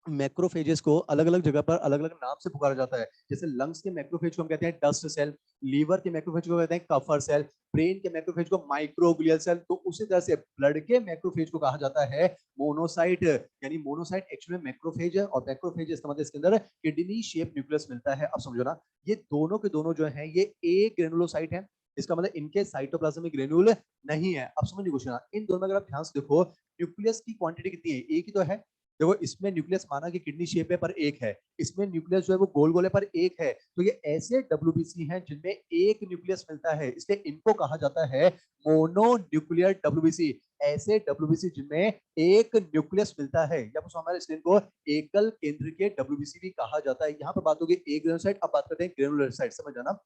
मैक्रोफेजेस को अलग अलग जगह पर अलग अलग नाम से पुकारा जाता है। जैसे लंग्स के मैक्रोफेज को हम कहते हैं डस्ट सेल, लीवर के मैक्रोफेज को कहते हैं कफर सेल, ब्रेन के मैक्रोफेज को माइक्रोग्लियल सेल। तो उसी तरह से ब्लड के मैक्रोफेज को कहा जाता है मोनोसाइट। यानी मोनोसाइट एक्चुअली मैक्रोफेज है, और मैक्रोफेज इसका मतलब इसके अंदर किडनी शेप न्यूक्लियस मिलता है। अब समझो ना, ये दोनों के दोनों जो है ये ए ग्रेनुलोसाइट है, इसका मतलब इनके साइटोप्लाज्म में ग्रेनुल नहीं है। अब समझ क्वेश्चन, इन दोनों में अगर आप ध्यान से देखो न्यूक्लियस की क्वांटिटी कितनी है, एक ही तो है। देखो इसमें न्यूक्लियस माना कि किडनी शेप है पर एक है, इसमें न्यूक्लियस जो है वो गोल गोल है पर एक है। तो ये ऐसे डब्ल्यूबीसी हैं जिनमें एक न्यूक्लियस मिलता है, इसलिए इनको कहा जाता है मोनो न्यूक्लियर डब्ल्यूबीसी। ऐसे डब्ल्यूबीसी जिनमें एक न्यूक्लियस मिलता है, या फिर हमारे स्किन को एकल केंद्र के डब्ल्यूबीसी भी कहा जाता है। यहाँ पर बात होगी ए ग्रेनुलोसाइट, अब बात करते हैं ग्रेनुलोसाइट। समझ जाना,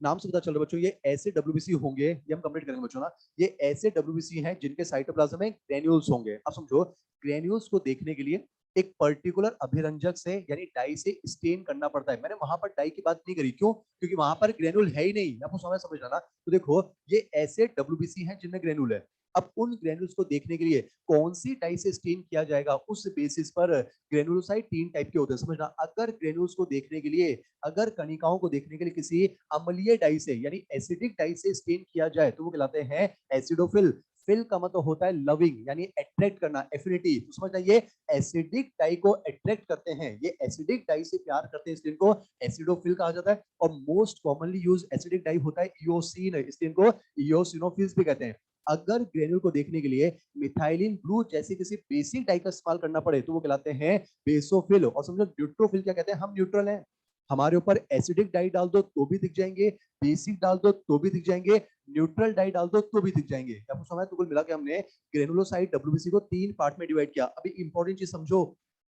नाम से पता चल रहा है बच्चों ये ऐसे डब्ल्यूबीसी होंगे, ये हम कंप्लीट करेंगे बच्चों ना। ये ऐसे डब्ल्यूबीसी हैं जिनके साइटोप्लाज्म में ग्रेन्यूल्स होंगे। अब समझो, ग्रेन्यूल्स को देखने के लिए एक पर्टिकुलर अभिरंजक से यानी डाई से स्टेन करना पड़ता है। मैंने वहां पर डाई की बात नहीं करी, क्यों? क्योंकि वहां पर ग्रेनुल है ही नहीं। आपको समझ जाना। तो देखो ये ऐसे डब्ल्यूबीसी हैं जिनमें ग्रेनुल है। अब उन ग्रेनुल्स को देखने के लिए कौन सी डाई से स्टेन किया जाएगा, उस बेसिस पर ग्रेनुलोसाइट तीन टाइप के होते हैं। समझना, अगर ग्रेनुल्स को देखने के लिए, अगर कणिकाओं को देखने के लिए किसी अम्लीय डाई से यानी एसिडिक डाई से स्टेन किया जाए तो वो कहलाते हैं एसिडोफिल। फिल का मतलब होता है लविंग यानी अट्रैक्ट करना, एफिनिटी। तो समझना, ये एसिडिक डाई को अट्रैक्ट करते हैं, ये एसिडिक डाई से प्यार करते हैं, इसलिए इनको एसिडोफिल कहा जाता है। और most commonly use acidic dye होता है इयोसिन, इसलिए इनको इयोसिनोफिल्स भी कहते हैं। अगर ग्रेन्यूल को देखने के लिए मिथाइलिन ब्लू जैसी किसी बेसिक डाई का इस्तेमाल करना पड़े तो वो कहलाते हैं बेसोफिल। और समझो न्यूट्रोफिल क्या कहते हैं, हम न्यूट्रल हैं, हमारे ऊपर एसिडिक डाई डाल दो तो भी दिख जाएंगे, बेसिक डाल दो तो भी दिख जाएंगे, न्यूट्रल डाई डाल दो तो भी दिख जाएंगे। आपको समझ, तो कुल मिला के हमने ग्रेनुलोसाइट डब्ल्यूबीसी को तीन पार्ट में डिवाइड किया। अभी इंपॉर्टेंट चीज समझो,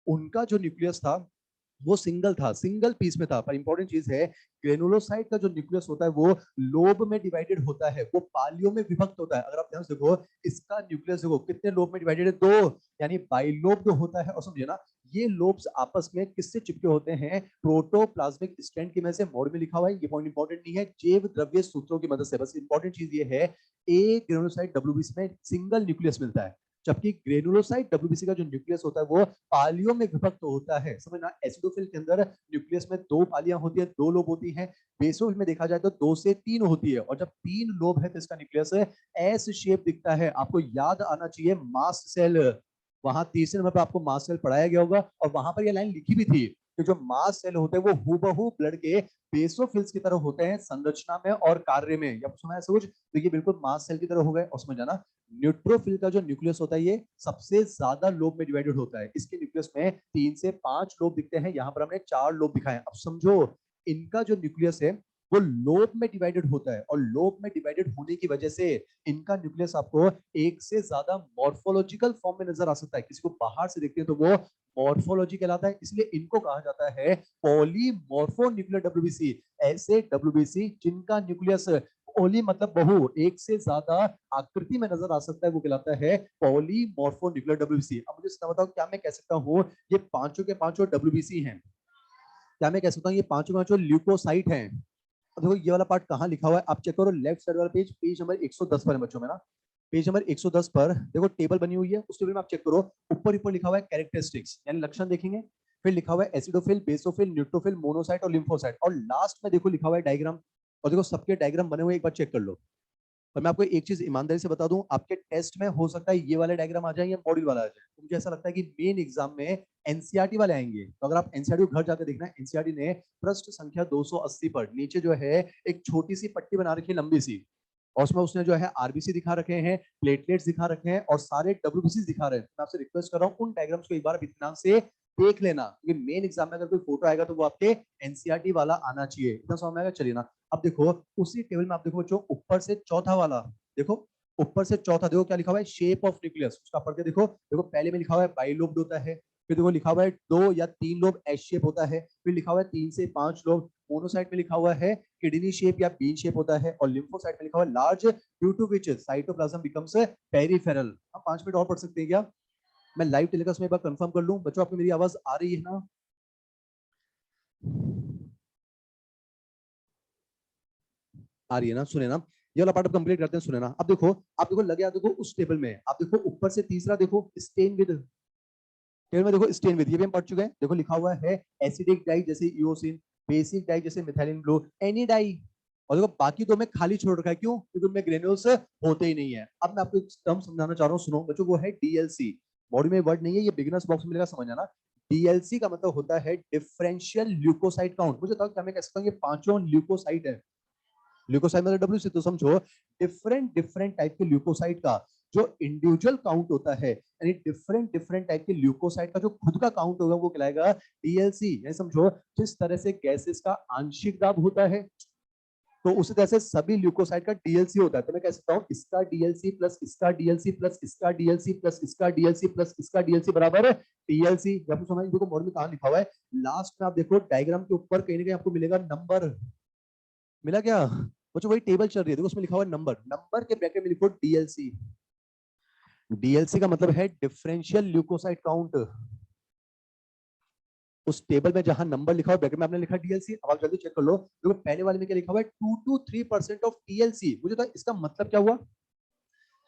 उनका जो न्यूक्लियस था वो सिंगल था, सिंगल पीस में था। पर इंपॉर्टेंट चीज है, ग्रेनुलोसाइट का जो न्यूक्लियस होता है वो लोब में डिवाइडेड होता है, वो पालियों में विभक्त होता है। अगर आप ध्यान से देखो इसका न्यूक्लियस देखो कितने लोब में डिवाइडेड है, दो, यानी बाइलोब जो होता है। और समझिए ना, ये लोब्स आपस में किससे चिपके होते हैं, प्रोटोप्लाज्मिक स्ट्रैंड की मदद से। मोड में लिखा हुआ है, ये पॉइंट इंपॉर्टेंट नहीं है, जैव द्रव्य सूत्रों की मदद से। बस इंपॉर्टेंट चीज ये है, ए ग्रेनुलोसाइट डब्ल्यूबीसी में सिंगल न्यूक्लियस मिलता है, जबकि ग्रेनुलोसाइट डब्ल्यूबीसी का जो न्यूक्लियस होता है वो पालियों में विभक्त होता है। समझना, एसिडोफिल के अंदर न्यूक्लियस में दो पालियां होती है, दो लोब होती हैं। बेसोफिल में देखा जाए तो दो से तीन होती है, और जब तीन लोब है तो इसका न्यूक्लियस एस शेप दिखता है। आपको याद आना चाहिए मास्ट सेल, वहां तीसरे नंबर पर आपको मास्ट सेल पढ़ाया गया होगा, और वहां पर यह लाइन लिखी भी थी कि जो मास्ट सेल होते हैं वो हूबहू ब्लड के बेसोफिल्स की तरह होते हैं संरचना में और कार्य में। या समझ ऐसा कुछ, तो ये बिल्कुल मास्ट सेल की तरह हो गए। और समझ जाना, न्यूट्रोफिल का जो न्यूक्लियस होता है ये सबसे ज्यादा लोब में डिवाइडेड होता है, इसके न्यूक्लियस में 3 से 5 लोब दिखते हैं, यहाँ पर हमने 4 लोब दिखाए। अब समझो, इनका जो न्यूक्लियस है वो लोब में डिवाइडेड होता है, और लोब में डिवाइडेड होने की वजह से इनका न्यूक्लियस आपको एक से ज्यादा मॉर्फोलॉजिकल फॉर्म में नजर आ सकता है। किसी को बाहर से देखते हैं तो वो मॉर्फोलॉजी कहलाता है, इसलिए इनको कहा जाता है पॉलीमॉर्फो न्यूक्लियर डब्ल्यूबीसी। ऐसे डब्ल्यूबीसी जिनका न्यूक्लियस पॉली मतलब बहु, एक से ज्यादा आकृति में नजर आ सकता है, वो कहलाता है पॉलीमॉर्फो न्यूक्लियर डब्ल्यूबीसी। अब मुझे इसका बताओ, क्या मैं कह सकता हूँ ये पांचों के पांचों डब्ल्यूबीसी हैं? क्या मैं कह सकता हूँ ये पांचों के पांचों ल्यूकोसाइट हैं? अब देखो ये वाला पार्ट कहाँ लिखा हुआ है, आप चेक करो लेफ्ट साइड वाला पेज, पेज नंबर 110 पर है बच्चों में ना। पेज नंबर 110 पर देखो टेबल बनी हुई है, उस टेबल में आप चेक करो, ऊपर ऊपर लिखा हुआ है कैरेक्टरिस्टिक्स यानी लक्षण देखेंगे, फिर लिखा हुआ है एसिडोफिल, बेसोफिल, न्यूट्रोफिल, मोनोसाइट और लिम्फोसाइट, और लास्ट में देखो लिखा हुआ है डायग्राम। और देखो सबके डायग्राम बने हुए, एक बार चेक कर लो। और मैं आपको एक चीज ईमानदारी से बता दूं, आपके टेस्ट में हो सकता है ये वाले डायग्राम आ जाए या मॉड्यूल वाला आ जाए। तो मुझे ऐसा लगता है कि मेन एग्जाम में एनसीईआरटी वाले आएंगे। तो अगर आप एनसीईआरटी को घर जाकर देखना, एनसीईआरटी ने पृष्ठ संख्या 280 पर नीचे जो है एक छोटी सी पट्टी बना रखी है लंबी सी, और उसमें उसने जो है आरबीसी दिखा रखे हैं, प्लेटलेट्स दिखा रखे हैं, और सारे डब्ल्यूबीसी दिखा रहे हैं। मैं आपसे रिक्वेस्ट कर रहा हूँ उन डायग्राम्स को एक बार इत्मीनान से देख लेना, क्योंकि मेन एग्जाम में अगर कोई फोटो आएगा तो वो आपके एनसीईआरटी वाला आना चाहिए। इतना समझ में आएगा, चलिए ना। अब देखो उसी टेबल में आप देखो बच्चों, ऊपर से चौथा वाला देखो, ऊपर से चौथा देखो क्या लिखा हुआ है, शेप ऑफ न्यूक्लियस। उसका पढ़ के देखो, देखो पहले में लिखा हुआ है बाइलोब्ड होता है, फिर देखो लिखा हुआ है 2 या 3 लोब एस शेप होता है, फिर लिखा हुआ है 3 से 5 लोब। मोनोसाइट में लिखा हुआ है किडनी शेप या बीन शेप होता है, और लिम्फोसाइट में लिखा हुआ है large due to which cytoplasm becomes peripheral. हम 5 मिनट और पढ़ सकते हैं क्या? मैं लाइव टेलीकास्ट में एक बार कंफर्म कर लूं बच्चों, आपको मेरी आवाज आ रही है ना? आ रही है ना, सुने ना, ये वाला पार्ट कंप्लीट करते हैं, सुने ना। अब देखो, आप देखो लगे, आप देखो उस टेबल में, आप देखो ऊपर से तीसरा देखो, स्टेन विद, टेबल में देखो स्टेन विद, ये भी हम पढ़ चुके हैं। देखो लिखा हुआ है एसिडिक डाई जैसे ईओसिन, बेसिक डाई जैसे मिथाइलिन ब्लू, एनी डाई। और देखो बाकी दो में खाली छोड़ रखा है, क्यों? क्योंकि उनमें ग्रेन्यूल्स होते ही नहीं है। अब मैं आपको एक टर्म समझाना चाह रहा हूँ, सुनो बच्चों, वो है डीएलसी। बॉडी में वर्ड नहीं है, ये बिगिनर्स बॉक्स में मिलेगा, समझ जाना। डीएलसी का मतलब होता है डिफरेंशियल ल्यूकोसाइट काउंट। मुझे बताओ क्या मैं कह सकता हूँ ये पांचों ल्यूकोसाइट है? ल्यूकोसाइट मतलब डब्ल्यू से, तो समझो डिफरेंट डिफरेंट टाइप के ल्यूकोसाइट का जो इंडिविजुअल काउंट होता है, यानी डिफरेंट डिफरेंट टाइप के ल्यूकोसाइट का जो खुद का काउंट होगा वो कहलाएगा डीएलसी। यानी समझो जिस तरह से गैसेस का आंशिक दाब होता है, तो उसी तरह से सभी ल्यूकोसाइट का डीएलसी होता है। तो मैं कह सकता हूँ इसका डीएलसी प्लस इसका डीएलसी प्लस इसका डीएलसी प्लस इसका डीएलसी प्लस इसका डीएलसी बराबर डीएलसी। आपको समझ, देखो बोर्ड में कहां लिखा हुआ है, लास्ट में आप देखो डायग्राम के ऊपर कहीं ना कहीं आपको मिलेगा नंबर, मिला क्या बच्चों? वही टेबल चल रही है, देखो उसमें लिखा हुआ है नंबर, नंबर के ब्रैकेट में लिखो डीएलसी। डीएलसी का मतलब है डिफरेंशियल ल्यूकोसाइट काउंट। उस टेबल में जहां नंबर लिखा हुआ ब्रैकेट में आपने लिखा डीएलसी। अब आप जल्दी चेक कर लो, देखो पहले वाले में क्या लिखा हुआ है, 2 to 3% ऑफ टीएलसी। मुझे तो इसका मतलब क्या हुआ,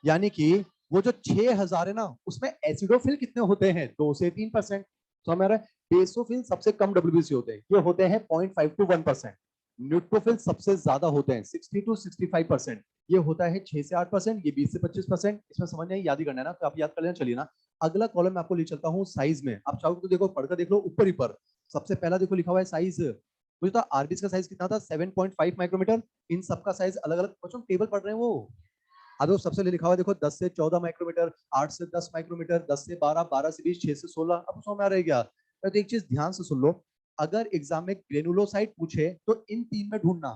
यानी कि वो जो 6000 है ना, उसमें एसिडोफिल कितने होते हैं? 2 से 3%। तो हमारा बेसोफिल सबसे कम डब्ल्यूबीसी होते हैं, ये होते हैं 0.5 to 1%। न्यूट्रोफिल सबसे ज्यादा होते हैं 60 to 65%, ये होता है 6 से 8%, ये 20 से 25%। इसमें समझ नहीं, याद ही करना है ना, तो आप याद कर लेना। चलिए ना, अगला कॉलम मैं आपको ले चलता हूँ साइज में। आप चाहो तो देखो, पढ़कर देख लो ऊपर ही पर। सबसे पहला देखो लिखा हुआ है साइज। मुझे तो आरबीसी का साइज कितना था, 7.5 माइक्रोमीटर। इन सबका साइज अलग अलग, बच्चों टेबल पढ़ रहे हैं वो। अब वो सबसे लिखा हुआ है देखो 10 से 14 माइक्रोमीटर, 8 से 10 माइक्रोमीटर, 10 से 12, 12 से 20, 6 से 16। अब समझ में आ रहा है क्या? तो एक चीज ध्यान से सुन लो, अगर एग्जाम में ग्रेनुलोसाइट पूछे तो इन तीन में ढूंढना।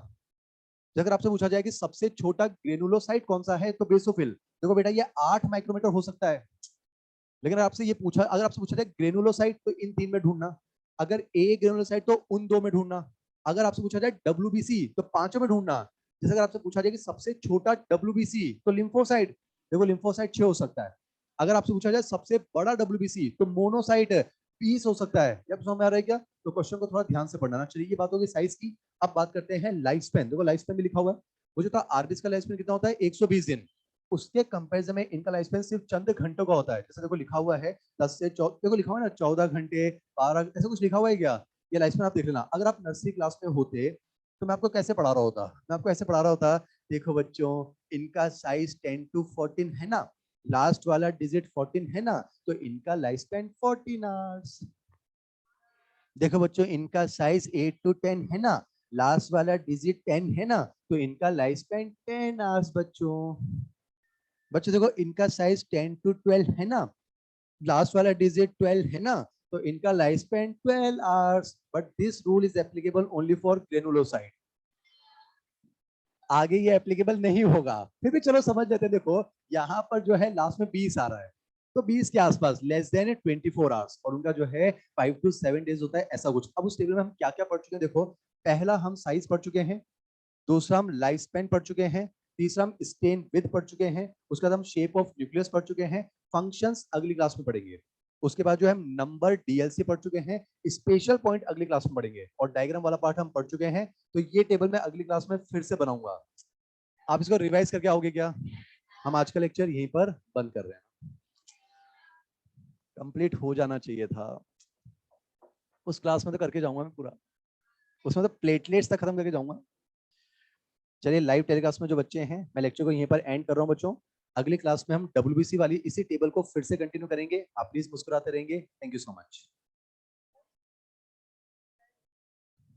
अगर आपसे पूछा जाए कि सबसे छोटा ग्रेनुलोसाइट कौन सा है, तो बेसोफिल। देखो बेटा ये 8 माइक्रोमीटर हो सकता है, लेकिन आपसे ये पूछा, अगर आपसे पूछा जाए ग्रेनुलोसाइट तो इन तीन में ढूंढना। अगर ए ग्रेनुलोसाइट तो उन दो में ढूंढना। अगर आपसे पूछा जाए डब्ल्यूबीसी तो पांचों में ढूंढना। जैसे अगर आपसे पूछा जाए कि सबसे छोटा डब्ल्यूबीसी, तो लिम्फोसाइट, देखो लिम्फोसाइट 6 हो सकता है। अगर आपसे पूछा जाए सबसे बड़ा डब्ल्यूबीसी, तो मोनोसाइट 20 हो सकता है। जब समझ में आ रहा है क्या? तो क्वेश्चन को थोड़ा ध्यान से पढ़ना। चलिए ये बात होगी साइज की। अब बात करते हैं लाइफ स्पैन। देखो लाइफ स्पैन भी लिखा हुआ है। मुझे तो आरबीसी का लाइफ स्पैन कितना होता है, 120 दिन। उसके कंपैरिजन में इनका लाइफ स्पैन सिर्फ चंद घंटों का होता है। जैसे देखो लिखा हुआ है 10 से 14, देखो लिखा हुआ है ना 14 घंटे, 12, ऐसा कुछ लिखा हुआ है क्या? ये लाइफ स्पैन आप देख लेना। अगर आप नर्सरी क्लास में होते तो मैं आपको कैसे पढ़ा रहा होता, मैं आपको ऐसे पढ़ा रहा होता, देखो बच्चों इनका साइज 10 to 14 है ना, लास्ट वाला डिजिट 14 है ना, तो इनका लाइफ स्पैन 14 आवर्स। देखो बच्चों इनका साइज 8 to 10 है ना, लास्ट वाला डिजिट 10 है ना, तो इनका लाइफ स्पैन 10 आवर्स बच्चों। बच्चों देखो इनका साइज 10 to 12 है ना, लास्ट वाला डिजिट 12 है ना, तो इनका life span 12 hours. But this rule is applicable only for granulocyte, आगे ये एप्लीकेबल नहीं होगा। फिर भी चलो समझ लेते हैं। देखो यहाँ पर जो है लास्ट में 20 आ रहा है, तो 20 के आसपास, लेस देन 24 आवर्स, और उनका जो है 5 to 7 डेज होता है, ऐसा कुछ। अब उस टेबल में हम क्या क्या पढ़ चुके हैं देखो, पहला हम साइज पढ़ चुके हैं, दूसरा हम लाइफ स्पैन पढ़ चुके हैं, तीसरा हम स्टेन विद पढ़ चुके हैं, उसके बाद हम शेप ऑफ न्यूक्लियस पढ़ चुके हैं, फंक्शंस अगली क्लास में पढ़ेंगे। उसके बाद जो है हम नंबर डीएलसी पढ़ चुके हैं, स्पेशल पॉइंट अगली क्लास में पढ़ेंगे, और डायग्राम वाला पार्ट हम पढ़ चुके हैं। तो ये टेबल मैं अगली क्लास में फिर से बनाऊंगा, आप इसको रिवाइज करके आओगे क्या? हम आज का लेक्चर यहीं पर बंद कर रहे हैं, कंप्लीट हो जाना चाहिए था। उस क्लास में तो करके जाऊंगा मैं पूरा, उसमें तो प्लेटलेट्स तक खत्म करके जाऊंगा। चलिए लाइव टेलीकास्ट में जो बच्चे हैं, मैं लेक्चर को यहीं पर एंड कर रहा हूं बच्चों। अगली क्लास में हम डब्ल्यूबीसी वाली इसी टेबल को फिर से कंटिन्यू करेंगे। आप प्लीज मुस्कुराते रहेंगे। Thank you so much.